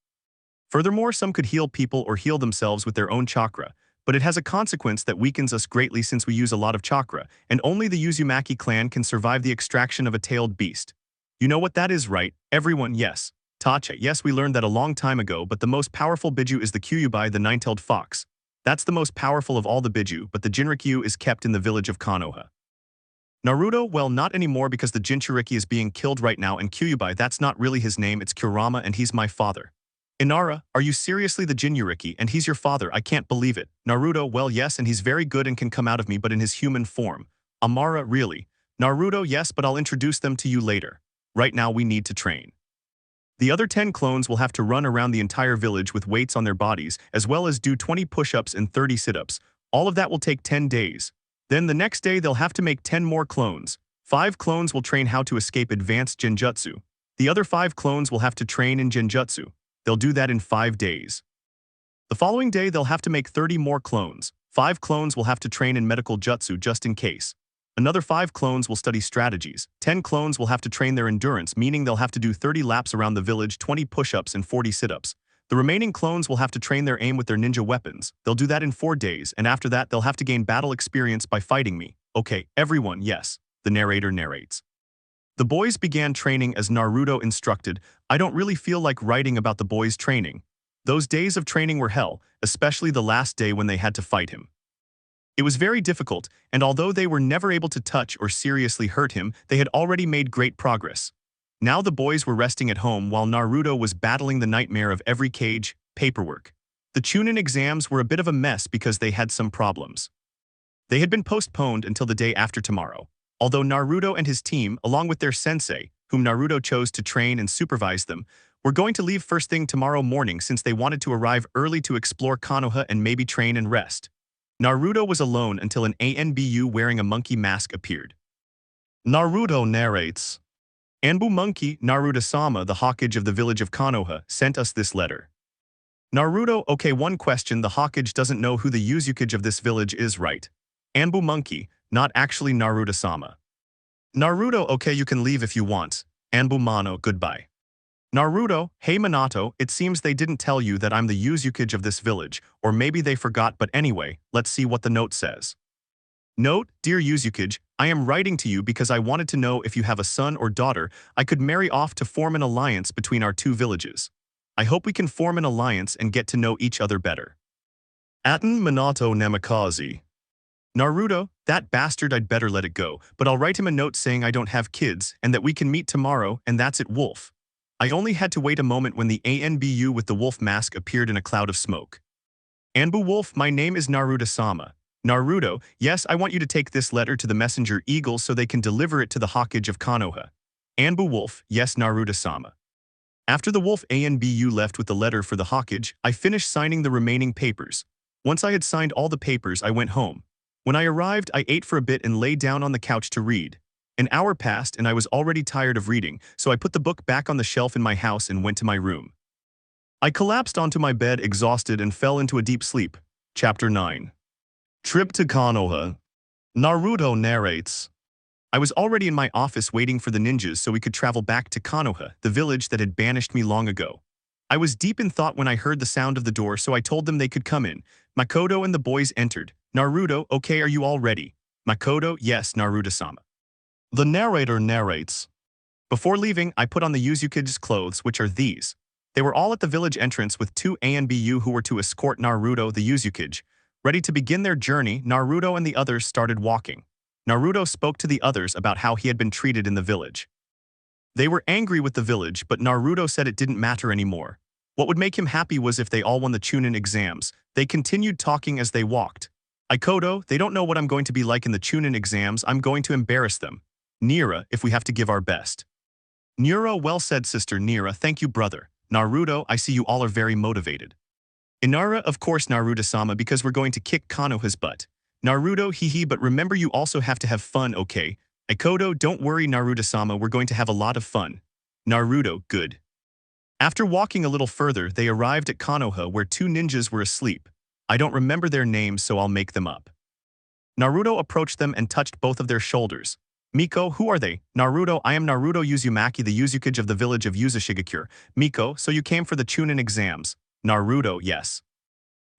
Speaker 2: Furthermore, some could heal people or heal themselves with their own chakra, but it has a consequence that weakens us greatly since we use a lot of chakra, and only the Uzumaki clan can survive the extraction of a tailed beast. You know what that is, right? Everyone, yes. Tacha, yes, we learned that a long time ago, but the most powerful Biju is the Kyuubi, the nine-tailed fox. That's the most powerful of all the Biju, but the Jinrikyu is kept in the village of Konoha. Naruto, well, not anymore because the Jinchuriki is being killed right now, and Kyuubi, that's not really his name, it's Kurama, and he's my father. Inara, are you seriously the Jinchuriki, and he's your father? I can't believe it. Naruto, well, yes, and he's very good and can come out of me, but in his human form. Amara, really? Naruto, yes, but I'll introduce them to you later. Right now we need to train. The other 10 clones will have to run around the entire village with weights on their bodies, as well as do 20 push-ups and 30 sit-ups. All of that will take 10 days. Then the next day they'll have to make 10 more clones. 5 clones will train how to escape advanced genjutsu. The other 5 clones will have to train in genjutsu. They'll do that in 5 days. The following day they'll have to make 30 more clones. 5 clones will have to train in medical jutsu just in case. Another 5 clones will study strategies. 10 clones will have to train their endurance, meaning they'll have to do 30 laps around the village, 20 push-ups, and 40 sit-ups. The remaining clones will have to train their aim with their ninja weapons. They'll do that in 4 days, and after that they'll have to gain battle experience by fighting me. Okay, everyone, yes. The narrator narrates. The boys began training as Naruto instructed. I don't really feel like writing about the boys' training. Those days of training were hell, especially the last day when they had to fight him. It was very difficult, and although they were never able to touch or seriously hurt him, they had already made great progress. Now the boys were resting at home while Naruto was battling the nightmare of every cage, paperwork. The Chunin exams were a bit of a mess because they had some problems. They had been postponed until the day after tomorrow. Although Naruto and his team, along with their sensei, whom Naruto chose to train and supervise them, were going to leave first thing tomorrow morning since they wanted to arrive early to explore Konoha and maybe train and rest. Naruto was alone until an Anbu wearing a monkey mask appeared. Naruto narrates. Anbu monkey, Naruto-sama, the Hokage of the village of Konoha, sent us this letter. Naruto, okay, one question, the Hokage doesn't know who the Uzumaki of this village is, right? Anbu monkey, not actually Naruto-sama. Naruto, okay, you can leave if you want. Anbu mano, goodbye. Naruto, hey Minato, it seems they didn't tell you that I'm the Uzumaki of this village, or maybe they forgot, but anyway, let's see what the note says. Note, dear Uzumaki, I am writing to you because I wanted to know if you have a son or daughter I could marry off to form an alliance between our 2 villages. I hope we can form an alliance and get to know each other better. Aten Minato Namikaze. Naruto, that bastard, I'd better let it go, but I'll write him a note saying I don't have kids and that we can meet tomorrow, and that's it, Wolf. I only had to wait a moment when the Anbu with the wolf mask appeared in a cloud of smoke. Anbu Wolf, my name is Naruto-sama. Naruto, yes, I want you to take this letter to the messenger eagle so they can deliver it to the Hokage of Konoha. Anbu Wolf, yes, Naruto-sama. After the wolf Anbu left with the letter for the Hokage, I finished signing the remaining papers. Once I had signed all the papers, I went home. When I arrived, I ate for a bit and lay down on the couch to read. An hour passed and I was already tired of reading, so I put the book back on the shelf in my house and went to my room. I collapsed onto my bed exhausted and fell into a deep sleep. Chapter 9. Trip to Konoha. Naruto narrates. I was already in my office waiting for the ninjas so we could travel back to Konoha, the village that had banished me long ago. I was deep in thought when I heard the sound of the door, so I told them they could come in. Makoto and the boys entered. Naruto, okay, are you all ready? Makoto, yes, Naruto-sama. The narrator narrates. Before leaving, I put on the Uzukage's clothes, which are these. They were all at the village entrance with 2 Anbu who were to escort Naruto, the Uzukage. Ready to begin their journey, Naruto and the others started walking. Naruto spoke to the others about how he had been treated in the village. They were angry with the village, but Naruto said it didn't matter anymore. What would make him happy was if they all won the Chunin exams. They continued talking as they walked. Ikoto, they don't know what I'm going to be like in the Chunin exams. I'm going to embarrass them. Nira, if we have to give our best. Nira, well said, sister Nira, thank you, brother. Naruto, I see you all are very motivated. Inara, of course, Naruto-sama, because we're going to kick Konoha's butt. Naruto, hee, but remember you also have to have fun, okay? Ikoto, don't worry, Naruto-sama, we're going to have a lot of fun. Naruto, good. After walking a little further, they arrived at Konoha where 2 ninjas were asleep. I don't remember their names, so I'll make them up. Naruto approached them and touched both of their shoulders. Miko, who are they? Naruto, I am Naruto Uzumaki, the Uzukage of the village of Uzashigakure. Miko, so you came for the Chunin exams. Naruto, yes.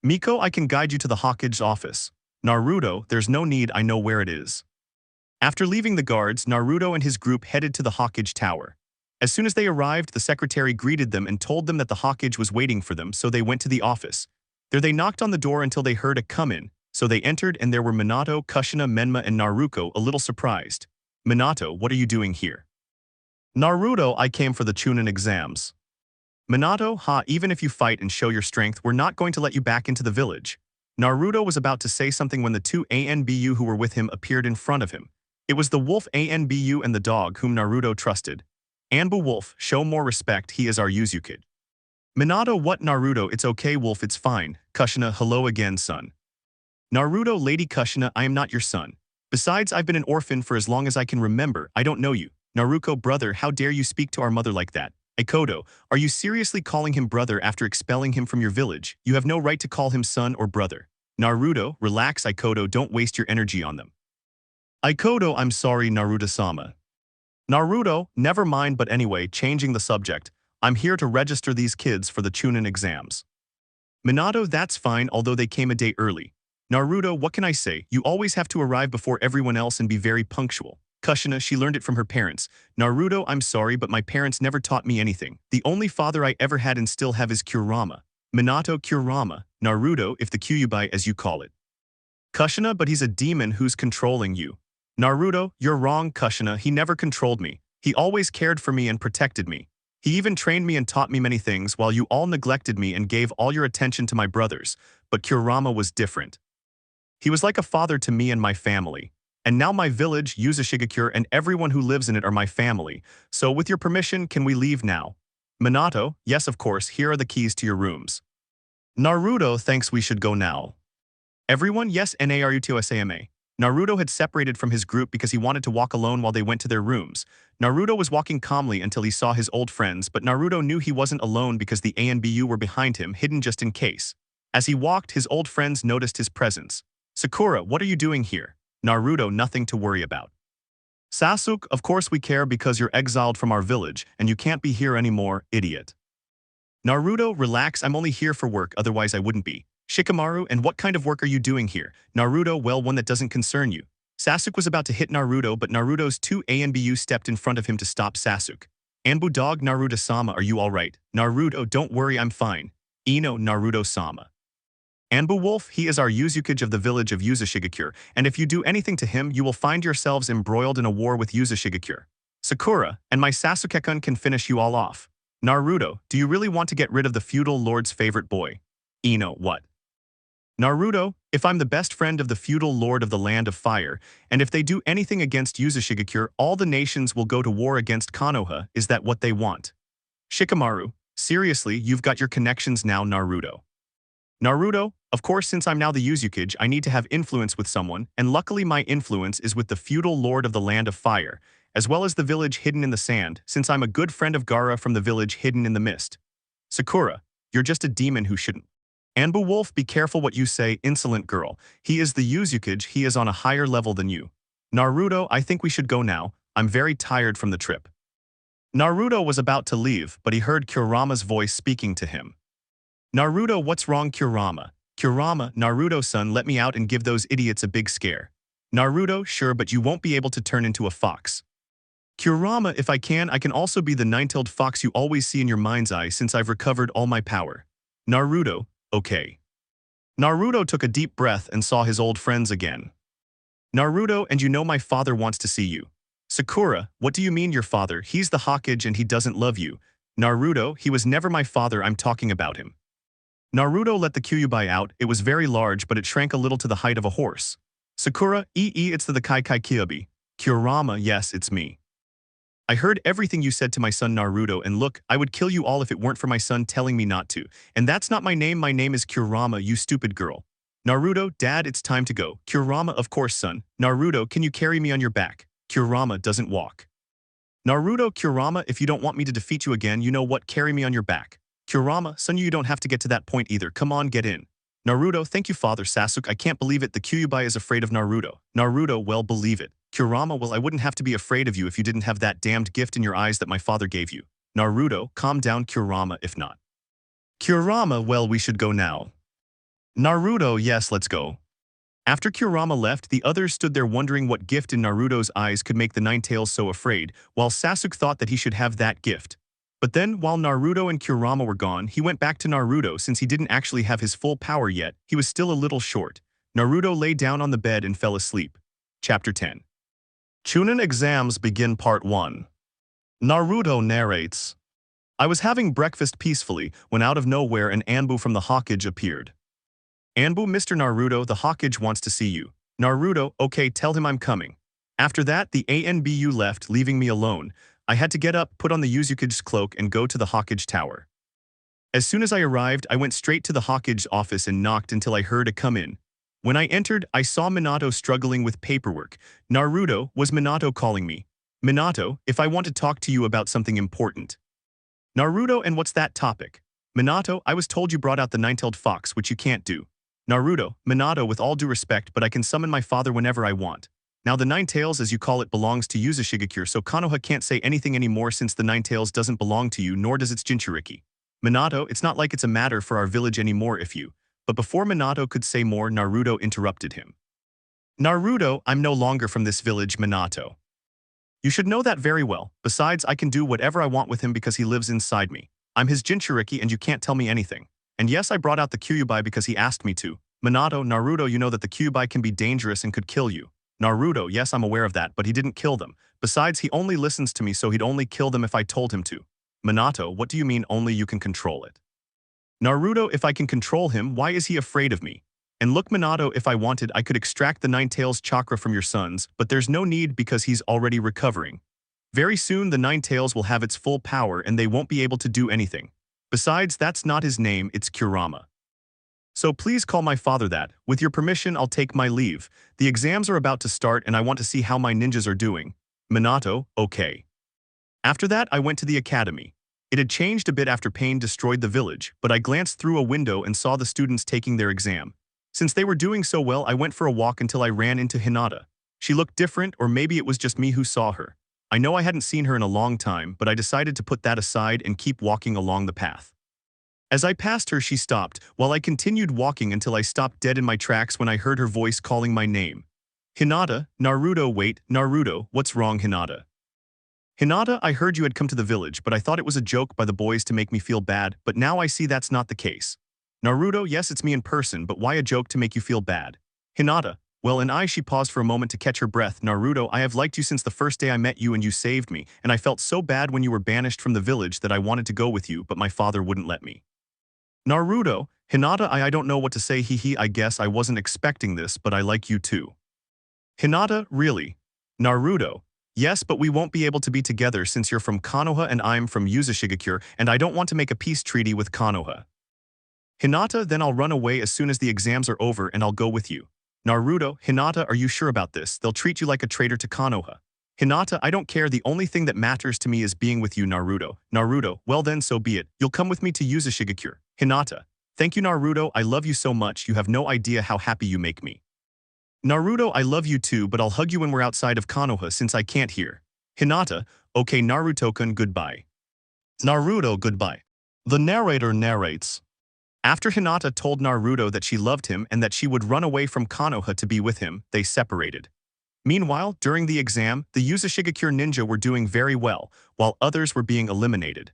Speaker 2: Miko, I can guide you to the Hokage office. Naruto, there's no need, I know where it is. After leaving the guards, Naruto and his group headed to the Hokage Tower. As soon as they arrived, the secretary greeted them and told them that the Hokage was waiting for them, so they went to the office. There they knocked on the door until they heard a come-in, so they entered and there were Minato, Kushina, Menma, and Naruto, a little surprised. Minato, what are you doing here? Naruto, I came for the Chunin exams. Minato, even if you fight and show your strength, we're not going to let you back into the village. Naruto was about to say something when the two Anbu who were with him appeared in front of him. It was the wolf Anbu and the dog whom Naruto trusted. Anbu Wolf, show more respect, he is our Uzumaki. Minato, what Naruto, it's okay Wolf, it's fine. Kushina, hello again son. Naruto, Lady Kushina, I am not your son. Besides, I've been an orphan for as long as I can remember, I don't know you. Naruto, brother, how dare you speak to our mother like that? Aikodo, are you seriously calling him brother after expelling him from your village? You have no right to call him son or brother. Naruto, relax Aikodo, don't waste your energy on them. Aikodo, I'm sorry Naruto-sama. Naruto, never mind, but anyway, changing the subject, I'm here to register these kids for the Chunin exams. Minato, that's fine, although they came a day early. Naruto, what can I say? You always have to arrive before everyone else and be very punctual. Kushina, she learned it from her parents. Naruto, I'm sorry, but my parents never taught me anything. The only father I ever had and still have is Kurama. Minato, Kurama. Naruto, if the Kyuubi as you call it. Kushina, but he's a demon who's controlling you. Naruto, you're wrong Kushina, he never controlled me. He always cared for me and protected me. He even trained me and taught me many things while you all neglected me and gave all your attention to my brothers. But Kurama was different. He was like a father to me and my family. And now my village, Uzumaki, and everyone who lives in it are my family. So with your permission, can we leave now? Minato, yes of course, here are the keys to your rooms. Naruto, thanks, we should go now. Everyone, yes Narutosama. Naruto had separated from his group because he wanted to walk alone while they went to their rooms. Naruto was walking calmly until he saw his old friends, but Naruto knew he wasn't alone because the Anbu were behind him, hidden just in case. As he walked, his old friends noticed his presence. Sakura, what are you doing here? Naruto, nothing to worry about. Sasuke, of course we care because you're exiled from our village and you can't be here anymore, idiot. Naruto, relax, I'm only here for work, otherwise I wouldn't be. Shikamaru, and what kind of work are you doing here? Naruto, well, one that doesn't concern you. Sasuke was about to hit Naruto, but Naruto's two Anbu stepped in front of him to stop Sasuke. Anbu dog, Naruto-sama, are you alright? Naruto, don't worry, I'm fine. Ino, Naruto-sama. Anbu Wolf, he is our Uzumaki of the village of Uzumaki, and if you do anything to him, you will find yourselves embroiled in a war with Uzumaki. Sakura, and my Sasuke-kun can finish you all off. Naruto, do you really want to get rid of the feudal lord's favorite boy? Ino, what? Naruto, if I'm the best friend of the feudal lord of the land of fire, and if they do anything against Uzumaki, all the nations will go to war against Konoha, is that what they want? Shikamaru, seriously, you've got your connections now, Naruto. Naruto, of course, since I'm now the Uzumaki, I need to have influence with someone, and luckily my influence is with the feudal lord of the land of fire, as well as the village hidden in the sand, since I'm a good friend of Gaara from the village hidden in the mist. Sakura, you're just a demon who shouldn't. Anbu Wolf, be careful what you say, insolent girl. He is the Uzumaki, he is on a higher level than you. Naruto, I think we should go now. I'm very tired from the trip. Naruto was about to leave, but he heard Kurama's voice speaking to him. Naruto, what's wrong Kurama? Kurama, Naruto-san, let me out and give those idiots a big scare. Naruto, sure, but you won't be able to turn into a fox. Kurama, if I can also be the nine-tailed fox you always see in your mind's eye since I've recovered all my power. Naruto, okay. Naruto took a deep breath and saw his old friends again. Naruto, and you know my father wants to see you. Sakura, what do you mean your father? He's the Hokage and he doesn't love you. Naruto, he was never my father, I'm talking about him. Naruto let the Kyuubi out, it was very large but it shrank a little to the height of a horse. Sakura, it's the Kai Kyuubi. Kurama, yes, it's me. I heard everything you said to my son Naruto, and look, I would kill you all if it weren't for my son telling me not to. And that's not my name is Kurama, you stupid girl. Naruto, dad, it's time to go. Kurama, of course son. Naruto, can you carry me on your back? Kurama doesn't walk. Naruto, Kurama, if you don't want me to defeat you again, you know what, carry me on your back. Kurama, son, you don't have to get to that point either, come on, get in. Naruto, thank you father. Sasuke, I can't believe it, the Kyuubi is afraid of Naruto. Naruto, well, believe it. Kurama, well, I wouldn't have to be afraid of you if you didn't have that damned gift in your eyes that my father gave you. Naruto, calm down Kurama if not. Kurama, well, we should go now. Naruto, yes, let's go. After Kurama left, the others stood there wondering what gift in Naruto's eyes could make the Nine-Tails so afraid, while Sasuke thought that he should have that gift. But then, while Naruto and Kurama were gone, he went back to Naruto since he didn't actually have his full power yet, he was still a little short. Naruto lay down on the bed and fell asleep. Chapter 10. Chunin Exams Begin Part 1. Naruto narrates. I was having breakfast peacefully when out of nowhere an Anbu from the Hokage appeared. Anbu, Mr. Naruto, the Hokage wants to see you. Naruto, okay, tell him I'm coming. After that, the Anbu left, leaving me alone. I had to get up, put on the Uzukage's cloak, and go to the Hokage tower. As soon as I arrived, I went straight to the Hokage's office and knocked until I heard a come in. When I entered, I saw Minato struggling with paperwork. Naruto, was Minato calling me? Minato, if I want to talk to you about something important. Naruto, and what's that topic? Minato, I was told you brought out the nine-tailed fox, which you can't do. Naruto, Minato, with all due respect, but I can summon my father whenever I want. Now the Nine-Tails, as you call it, belongs to Uzumaki, so Konoha can't say anything anymore since the Nine-Tails doesn't belong to you, nor does its Jinchuriki. Minato, it's not like it's a matter for our village anymore if you... But before Minato could say more, Naruto interrupted him. Naruto, I'm no longer from this village, Minato. You should know that very well. Besides, I can do whatever I want with him because he lives inside me. I'm his Jinchuriki and you can't tell me anything. And yes, I brought out the Kyuubi because he asked me to. Minato, Naruto, you know that the Kyuubi can be dangerous and could kill you. Naruto, yes, I'm aware of that, but he didn't kill them. Besides, he only listens to me, so he'd only kill them if I told him to. Minato, what do you mean only you can control it? Naruto, if I can control him, why is he afraid of me? And look, Minato, if I wanted, I could extract the Nine-Tails chakra from your sons, but there's no need because he's already recovering. Very soon, the Nine-Tails will have its full power and they won't be able to do anything. Besides, that's not his name, it's Kurama. So please call my father that. With your permission, I'll take my leave. The exams are about to start and I want to see how my ninjas are doing. Minato, okay. After that, I went to the academy. It had changed a bit after Pain destroyed the village, but I glanced through a window and saw the students taking their exam. Since they were doing so well, I went for a walk until I ran into Hinata. She looked different, or maybe it was just me who saw her. I know I hadn't seen her in a long time, but I decided to put that aside and keep walking along the path. As I passed her, she stopped, while I continued walking until I stopped dead in my tracks when I heard her voice calling my name. Hinata, Naruto, wait, Naruto, what's wrong, Hinata? Hinata, I heard you had come to the village, but I thought it was a joke by the boys to make me feel bad, but now I see that's not the case. Naruto, yes, it's me in person, but why a joke to make you feel bad? Hinata, well, she paused for a moment to catch her breath. Naruto, I have liked you since the first day I met you and you saved me, and I felt so bad when you were banished from the village that I wanted to go with you, but my father wouldn't let me. Naruto, Hinata, I don't know what to say, I guess I wasn't expecting this, but I like you too. Hinata, really? Naruto, yes, but we won't be able to be together since you're from Konoha and I'm from Uzumaki, and I don't want to make a peace treaty with Konoha. Hinata, then I'll run away as soon as the exams are over and I'll go with you. Naruto, Hinata, are you sure about this? They'll treat you like a traitor to Konoha. Hinata, I don't care, the only thing that matters to me is being with you, Naruto. Naruto, well then so be it, you'll come with me to Uzumaki. Hinata, thank you, Naruto, I love you so much, you have no idea how happy you make me. Naruto, I love you too, but I'll hug you when we're outside of Konoha since I can't hear. Hinata, okay, Naruto-kun, goodbye. Naruto, goodbye. The narrator narrates. After Hinata told Naruto that she loved him and that she would run away from Konoha to be with him, they separated. Meanwhile, during the exam, the Uzumaki ninja were doing very well, while others were being eliminated.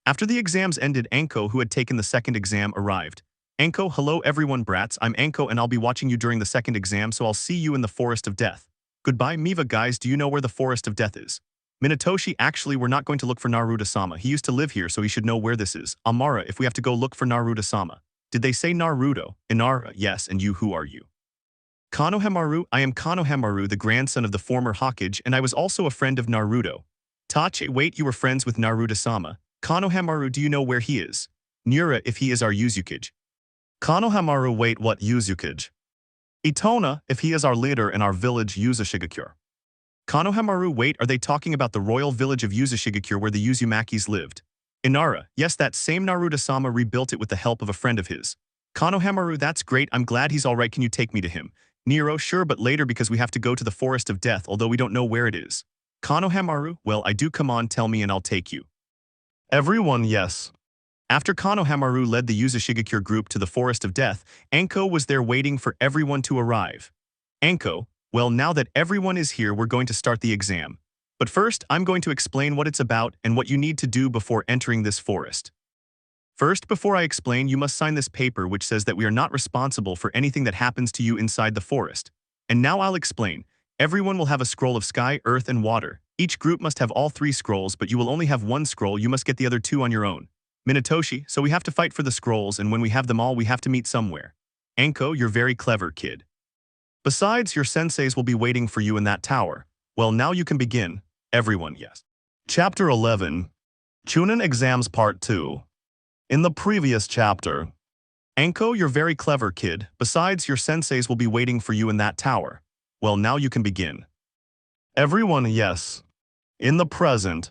Speaker 2: After the exams ended, Anko, who had taken the second exam, arrived. Anko, hello everyone brats, I'm Anko and I'll be watching you during the second exam, so I'll see you in the Forest of Death. Goodbye, Miva guys, do you know where the Forest of Death is? Minatoshi, actually we're not going to look for Naruto-sama, he used to live here so he should know where this is. Amara, if we have to go look for Naruto-sama. Did they say Naruto? Inara, yes, and you, who are you? Konohamaru, I am Konohamaru, the grandson of the former Hokage, and I was also a friend of Naruto. Tachi, wait, you were friends with Naruto-sama. Konohamaru, do you know where he is? Nura, if he is our Uzukage. Konohamaru, wait, what Uzukage? Itona, if he is our leader in our village Uzumaki. Konohamaru, wait, are they talking about the royal village of Uzumaki where the Uzumakis lived? Inara, yes, that same Naruto-sama rebuilt it with the help of a friend of his. Konohamaru, that's great, I'm glad he's alright, can you take me to him? Nero, sure, but later because we have to go to the Forest of Death, although we don't know where it is. Konohamaru, well, I do, come on, tell me and I'll take you. Everyone, yes. After Konohamaru led the Uzumaki group to the Forest of Death, Anko was there waiting for everyone to arrive. Anko, well, now that everyone is here, we're going to start the exam. But first, I'm going to explain what it's about and what you need to do before entering this forest. First, before I explain, you must sign this paper which says that we are not responsible for anything that happens to you inside the forest. And now I'll explain. Everyone will have a scroll of sky, earth, and water. Each group must have all 3 scrolls, but you will only have 1 scroll. You must get the other 2 on your own. Minatoshi, so we have to fight for the scrolls, and when we have them all, we have to meet somewhere. Anko, you're very clever, kid. Besides, your senseis will be waiting for you in that tower. Well, now you can begin. Everyone, yes. Chapter 11. Chunin Exams Part 2. In the previous chapter. Anko, you're very clever, kid. Besides, your senseis will be waiting for you in that tower. Well, now you can begin. Everyone, yes. In the present.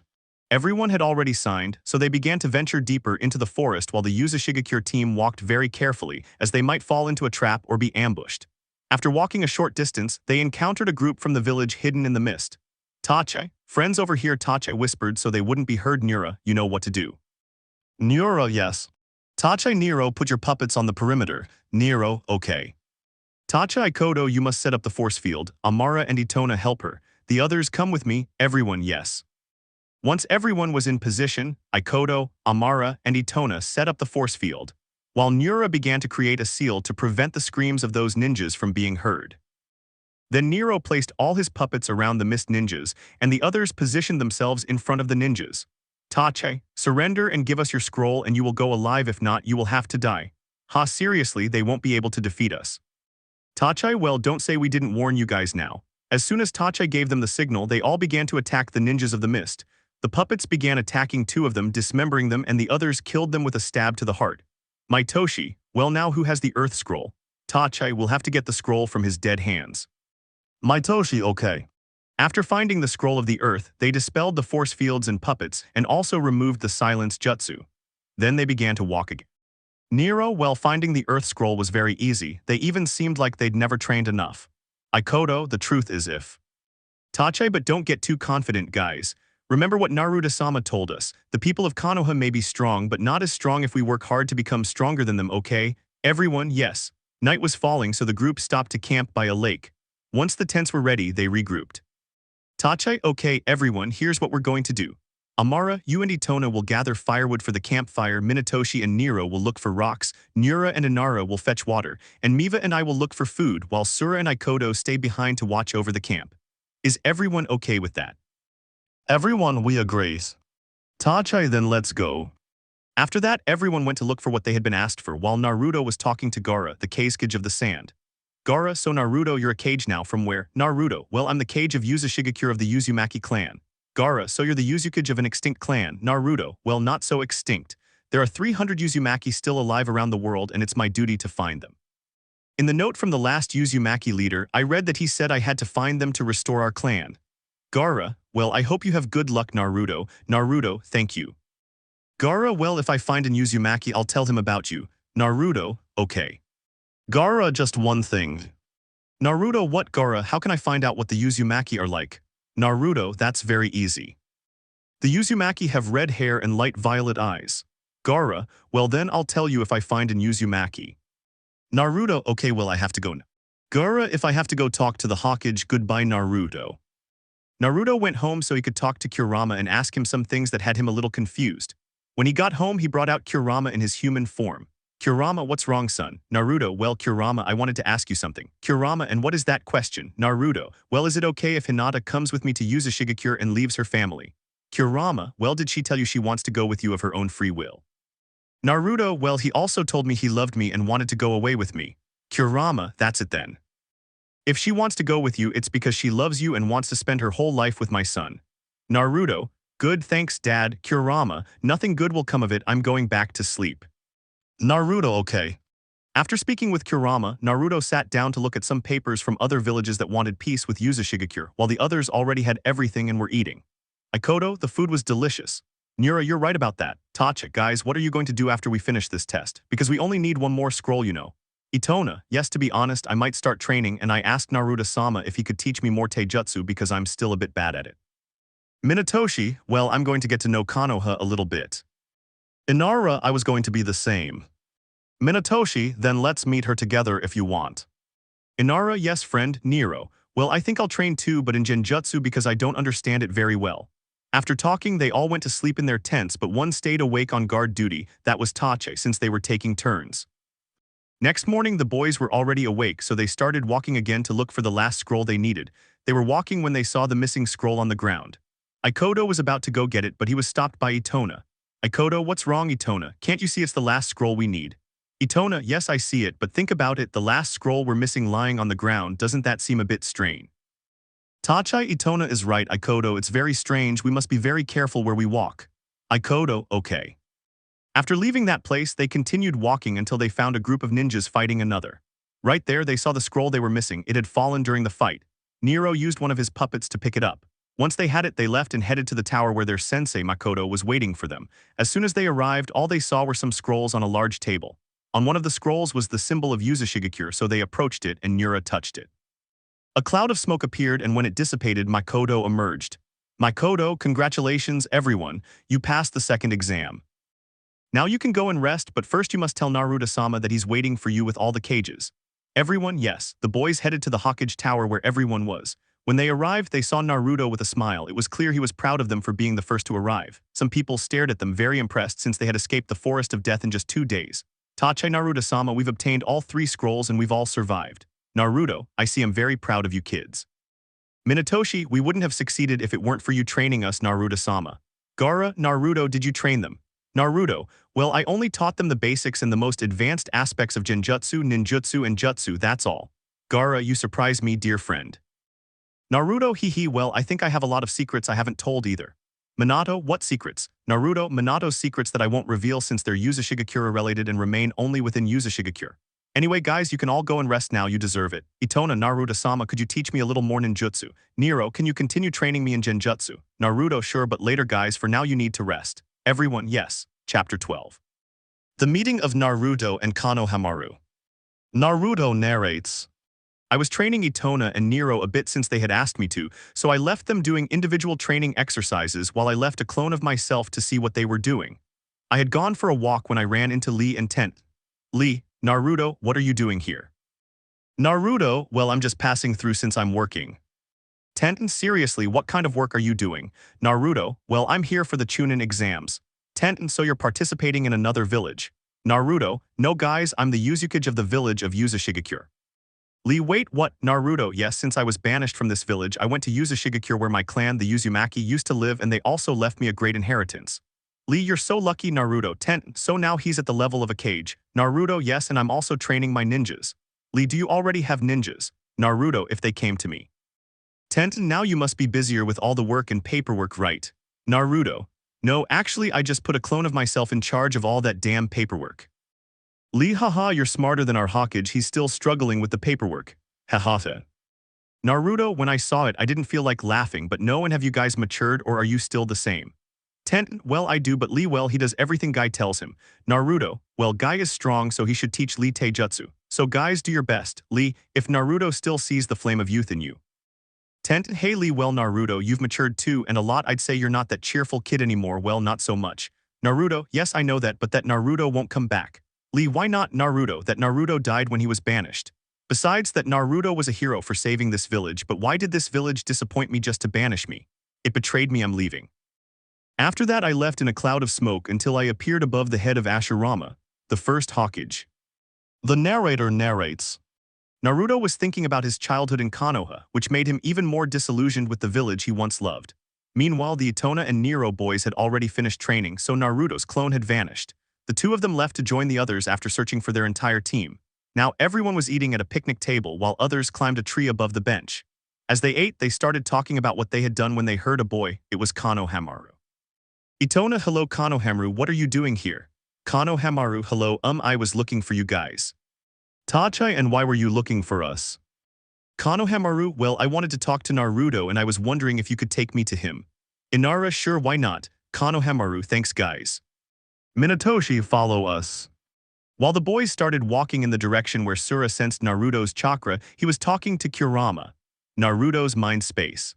Speaker 2: Everyone had already signed, so they began to venture deeper into the forest while the Uzumaki team walked very carefully, as they might fall into a trap or be ambushed. After walking a short distance, they encountered a group from the village hidden in the mist. Tache, friends over here, Tache whispered so they wouldn't be heard. Nura, you know what to do. Nura, yes. Tache, Nero, put your puppets on the perimeter. Nero, okay. Tache, Ikoto, you must set up the force field. Amara and Itona help her. The others come with me. Everyone, yes. Once everyone was in position, Ikoto, Amara, and Itona set up the force field, while Nura began to create a seal to prevent the screams of those ninjas from being heard. Then Nero placed all his puppets around the mist ninjas, and the others positioned themselves in front of the ninjas. Tache, surrender and give us your scroll and you will go alive, if not, you will have to die. Ha, seriously, they won't be able to defeat us. Tache, well, don't say we didn't warn you guys now. As soon as Tache gave them the signal, they all began to attack the ninjas of the mist. The puppets began attacking 2 of them, dismembering them, and the others killed them with a stab to the heart. Maitoshi, well, now who has the earth scroll? Tache will have to get the scroll from his dead hands. Maitoshi, okay. After finding the scroll of the earth, they dispelled the force fields and puppets and also removed the silence jutsu. Then they began to walk again. Nero, well, finding the earth scroll was very easy. They even seemed like they'd never trained enough. Ikoto, the truth is if. Tache, but don't get too confident, guys. Remember what Naruto-sama told us. The people of Konoha may be strong, but not as strong if we work hard to become stronger than them, okay? Everyone, yes. Night was falling, so the group stopped to camp by a lake. Once the tents were ready, they regrouped. Tache, okay, everyone, here's what we're going to do. Amara, you and Itona will gather firewood for the campfire. Minatoshi and Nero will look for rocks. Nura and Inara will fetch water. And Miva and I will look for food, while Sura and Ikoto stay behind to watch over the camp. Is everyone okay with that? Everyone, we agrees. Tache, then let's go. After that, everyone went to look for what they had been asked for, while Naruto was talking to Gaara, the Kage of the sand. Gaara, so Naruto, you're a Kage now. From where? Naruto, well, I'm the Kage of Uzumaki of the Uzumaki clan. Gaara, so you're the Uzukage of an extinct clan. Naruto, well, not so extinct. There are 300 Uzumaki still alive around the world, and it's my duty to find them. In the note from the last Uzumaki leader, I read that he said I had to find them to restore our clan. Gaara, well, I hope you have good luck, Naruto. Naruto, thank you. Gaara, well, if I find an Uzumaki, I'll tell him about you. Naruto, okay. Gaara, just one thing. Naruto, what? Gaara, how can I find out what the Uzumaki are like? Naruto, that's very easy. The Uzumaki have red hair and light violet eyes. Gaara, well then I'll tell you if I find an Uzumaki. Naruto, okay, well I have to go now. Gaara, if I have to go talk to the Hokage, goodbye Naruto. Naruto went home so he could talk to Kurama and ask him some things that had him a little confused. When he got home, he brought out Kurama in his human form. Kurama, what's wrong, son? Naruto, well, Kurama, I wanted to ask you something. Kurama, and what is that question? Naruto, well, is it okay if Hinata comes with me to Uzumaki and leaves her family? Kurama, well, did she tell you she wants to go with you of her own free will? Naruto, well, he also told me he loved me and wanted to go away with me. Kurama, that's it then. If she wants to go with you, it's because she loves you and wants to spend her whole life with my son. Naruto, good, thanks, Dad. Kurama, nothing good will come of it. I'm going back to sleep. Naruto, okay. After speaking with Kurama, Naruto sat down to look at some papers from other villages that wanted peace with Uzumaki, while the others already had everything and were eating. Ikoto, the food was delicious. Nura, you're right about that. Tache, guys, what are you going to do after we finish this test? Because we only need one more scroll, you know. Itona, yes, to be honest, I might start training, and I asked Naruto-sama if he could teach me more taijutsu because I'm still a bit bad at it. Minatoshi, well, I'm going to get to know Konoha a little bit. Inara, I was going to be the same. Minatoshi, then let's meet her together if you want. Inara, yes friend, Nero. Well, I think I'll train too, but in Genjutsu because I don't understand it very well. After talking, they all went to sleep in their tents, but one stayed awake on guard duty, that was Tache, since they were taking turns. Next morning, the boys were already awake, so they started walking again to look for the last scroll they needed. They were walking when they saw the missing scroll on the ground. Ikoto was about to go get it, but he was stopped by Itona. Ikoto, what's wrong, Itona? Can't you see it's the last scroll we need? Itona, yes, I see it, but think about it, the last scroll we're missing lying on the ground, doesn't that seem a bit strange? Tachi, Itona is right, Ikoto, it's very strange, we must be very careful where we walk. Ikoto, okay. After leaving that place, they continued walking until they found a group of ninjas fighting another. Right there, they saw the scroll they were missing, it had fallen during the fight. Nero used one of his puppets to pick it up. Once they had it, they left and headed to the tower where their sensei, Makoto, was waiting for them. As soon as they arrived, all they saw were some scrolls on a large table. On one of the scrolls was the symbol of Uzumaki, so they approached it and Nura touched it. A cloud of smoke appeared, and when it dissipated, Makoto emerged. Makoto, congratulations everyone, you passed the second exam. Now you can go and rest, but first you must tell Naruto-sama that he's waiting for you with all the cages. Everyone, yes, the boys headed to the Hokage Tower where everyone was. When they arrived, they saw Naruto with a smile. It was clear he was proud of them for being the first to arrive. Some people stared at them, very impressed since they had escaped the forest of death in just 2 days. Tache, Naruto-sama, we've obtained all 3 scrolls and we've all survived. Naruto, I see I'm very proud of you kids. Minatoshi, we wouldn't have succeeded if it weren't for you training us, Naruto-sama. Gaara, Naruto, did you train them? Naruto, well, I only taught them the basics and the most advanced aspects of Genjutsu, Ninjutsu, and Jutsu, that's all. Gaara, you surprise me, dear friend. Naruto, hee, well, I think I have a lot of secrets I haven't told either. Minato, what secrets? Naruto, Minato's secrets that I won't reveal since they're Uzumaki related and remain only within Uzumaki. Anyway, guys, you can all go and rest now, you deserve it. Itona, Naruto-sama, could you teach me a little more ninjutsu? Nero, can you continue training me in Genjutsu? Naruto, sure, but later, guys, for now you need to rest. Everyone, yes. Chapter 12. The meeting of Naruto and Konohamaru. Naruto narrates, I was training Itona and Nero a bit since they had asked me to, so I left them doing individual training exercises while I left a clone of myself to see what they were doing. I had gone for a walk when I ran into Lee and Tent. Lee, Naruto, what are you doing here? Naruto, well, I'm just passing through since I'm working. Tenten, seriously, what kind of work are you doing? Naruto, well, I'm here for the Chunin exams. Tenten, so you're participating in another village. Naruto, no guys, I'm the Uzukage of the village of Uzumaki. Lee, wait, what? Naruto, yes, since I was banished from this village, I went to Uzumaki where my clan, the Uzumaki, used to live and they also left me a great inheritance. Lee, you're so lucky, Naruto. Tenten, so now he's at the level of a cage. Naruto, yes, and I'm also training my ninjas. Lee, do you already have ninjas? Naruto, if they came to me. Tenten, now you must be busier with all the work and paperwork, right? Naruto, no, actually I just put a clone of myself in charge of all that damn paperwork. Lee, haha, you're smarter than our Hokage, he's still struggling with the paperwork. Haha. Naruto, when I saw it, I didn't feel like laughing, but no, and have you guys matured or are you still the same? Tenten, well, I do, but Lee, well, he does everything Guy tells him. Naruto, well, Guy is strong, so he should teach Lee Taijutsu. So guys, do your best. Lee, if Naruto still sees the flame of youth in you. Tenten, hey Lee, well, Naruto, you've matured too, and a lot. I'd say you're not that cheerful kid anymore, well, not so much. Naruto, yes, I know that, but that Naruto won't come back. Lee, why not Naruto? That Naruto died when he was banished. Besides that, Naruto was a hero for saving this village, but why did this village disappoint me just to banish me? It betrayed me, I'm leaving. After that, I left in a cloud of smoke until I appeared above the head of Ashurama, the first Hokage. The narrator narrates, Naruto was thinking about his childhood in Konoha, which made him even more disillusioned with the village he once loved. Meanwhile, the Itona and Nero boys had already finished training, so Naruto's clone had vanished. The two of them left to join the others after searching for their entire team. Now everyone was eating at a picnic table while others climbed a tree above the bench. As they ate, they started talking about what they had done when they heard a boy. It was Konohamaru. Itona, hello Konohamaru, what are you doing here? Konohamaru, hello, I was looking for you guys. Tachi, and why were you looking for us? Konohamaru, well, I wanted to talk to Naruto and I was wondering if you could take me to him. Inara, sure, why not? Konohamaru, thanks guys. Minatoshi, follow us. While the boys started walking in the direction where Sura sensed Naruto's chakra, he was talking to Kurama, Naruto's mind space.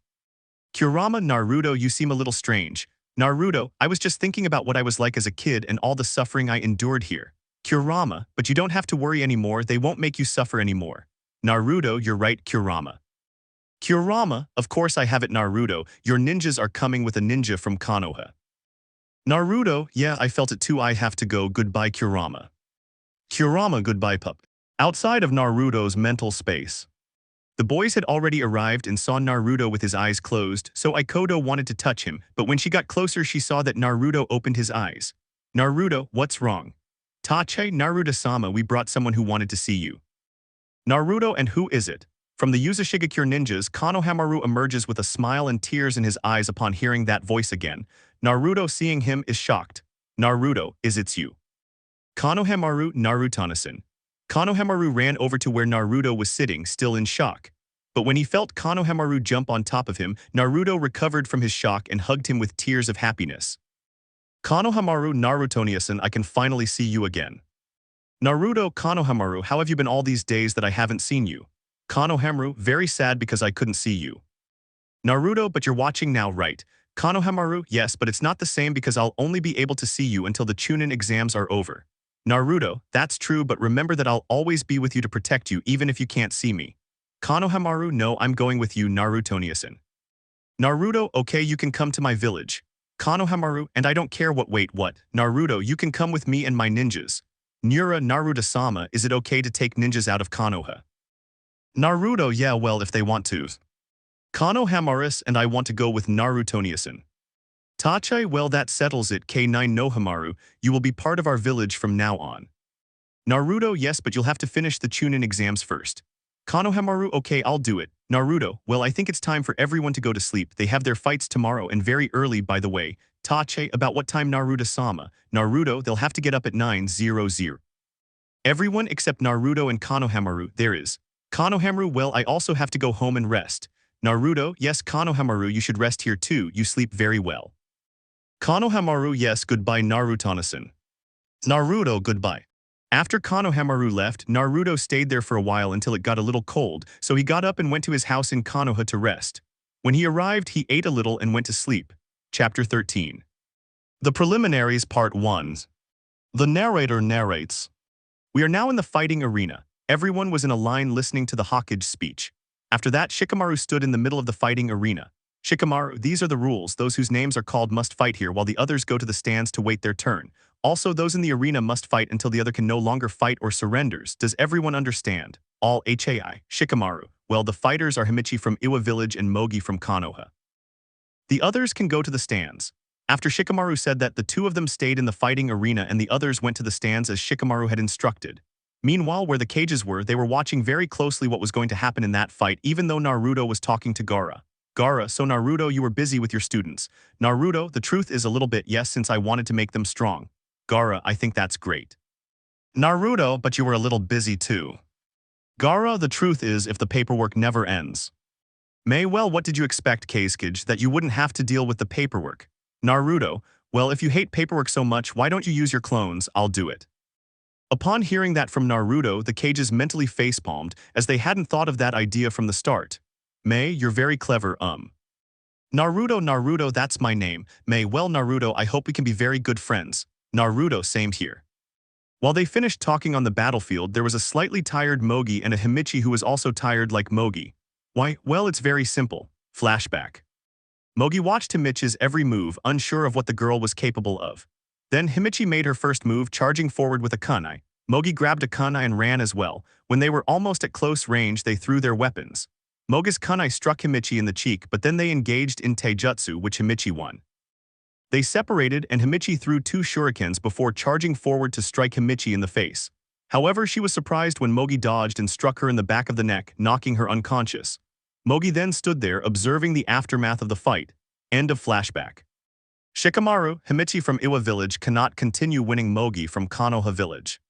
Speaker 2: Kurama, Naruto, you seem a little strange. Naruto, I was just thinking about what I was like as a kid and all the suffering I endured here. Kurama, but you don't have to worry anymore, they won't make you suffer anymore. Naruto, you're right, Kurama. Kurama, of course I have it, Naruto, your ninjas are coming with a ninja from Konoha. Naruto, yeah, I felt it too, I have to go, goodbye Kurama. Kurama, goodbye pup. Outside of Naruto's mental space. The boys had already arrived and saw Naruto with his eyes closed, so Ikoto wanted to touch him, but when she got closer she saw that Naruto opened his eyes. Naruto, what's wrong? Tache, Naruto-sama, we brought someone who wanted to see you. Naruto, and who is it? From the Uzumaki ninjas, Konohamaru emerges with a smile and tears in his eyes upon hearing that voice again. Naruto, seeing him, is shocked. Naruto, is it you? Konohamaru, Naruto-san. Konohamaru ran over to where Naruto was sitting, still in shock. But when he felt Konohamaru jump on top of him, Naruto recovered from his shock and hugged him with tears of happiness. Konohamaru, Naruto-san, I can finally see you again. Naruto, Konohamaru, how have you been all these days that I haven't seen you? Konohamaru, very sad because I couldn't see you. Naruto, but you're watching now, right? Konohamaru, yes, but it's not the same because I'll only be able to see you until the Chunin exams are over. Naruto, that's true, but remember that I'll always be with you to protect you even if you can't see me. Konohamaru, no, I'm going with you, Naruto-san. Naruto, okay, you can come to my village. Konohamaru, and I don't care what, wait, what? Naruto, you can come with me and my ninjas. Nura, Naruto-sama, is it okay to take ninjas out of Konoha? Naruto, yeah, well, if they want to. Konohamaru, and I want to go with Naruto-san. Tache, well, that settles it, K9 no Hamaru, you will be part of our village from now on. Naruto, yes, but you'll have to finish the Chunin exams first. Konohamaru, okay, I'll do it. Naruto, well, I think it's time for everyone to go to sleep, they have their fights tomorrow and very early, by the way. Tache, about what time Naruto-sama? Naruto, they'll have to get up at 9:00. Everyone except Naruto and Konohamaru, there is. Konohamaru, well, I also have to go home and rest. Naruto, yes, Konohamaru, you should rest here too, you sleep very well. Konohamaru, yes, goodbye Naruto-san. Naruto, goodbye. After Konohamaru left, Naruto stayed there for a while until it got a little cold, so he got up and went to his house in Konoha to rest. When he arrived, he ate a little and went to sleep. Chapter 13. The Preliminaries, Part 1. The narrator narrates. We are now in the fighting arena. Everyone was in a line listening to the Hokage speech. After that, Shikamaru stood in the middle of the fighting arena. Shikamaru, these are the rules. Those whose names are called must fight here while the others go to the stands to wait their turn. Also, those in the arena must fight until the other can no longer fight or surrenders. Does everyone understand? All HAI. Shikamaru. Well, the fighters are Himichi from Iwa village and Mogi from Konoha. The others can go to the stands. After Shikamaru said that, the two of them stayed in the fighting arena and the others went to the stands as Shikamaru had instructed. Meanwhile, where the cages were, they were watching very closely what was going to happen in that fight, even though Naruto was talking to Gaara. Gaara, so Naruto, you were busy with your students. Naruto, the truth is a little bit, yes, since I wanted to make them strong. Gaara, I think that's great. Naruto, but you were a little busy too. Gaara, the truth is, if the paperwork never ends. May, well, what did you expect, Keisuke, that you wouldn't have to deal with the paperwork? Naruto, well, if you hate paperwork so much, why don't you use your clones? I'll do it. Upon hearing that from Naruto, the cages mentally facepalmed, as they hadn't thought of that idea from the start. May, you're very clever, Naruto, that's my name. May, well, Naruto, I hope we can be very good friends. Naruto, same here. While they finished talking on the battlefield, there was a slightly tired Mogi and a Himichi who was also tired like Mogi. Why, well, it's very simple. Flashback. Mogi watched Himichi's every move, unsure of what the girl was capable of. Then Himichi made her first move, charging forward with a kunai. Mogi grabbed a kunai and ran as well. When they were almost at close range, they threw their weapons. Mogi's kunai struck Himichi in the cheek, but then they engaged in taijutsu, which Himichi won. They separated and Himichi threw two shurikens before charging forward to strike Himichi in the face. However, she was surprised when Mogi dodged and struck her in the back of the neck, knocking her unconscious. Mogi then stood there, observing the aftermath of the fight. End of flashback. Shikamaru, Himichi from Iwa village, cannot continue winning Mogi from Konoha village.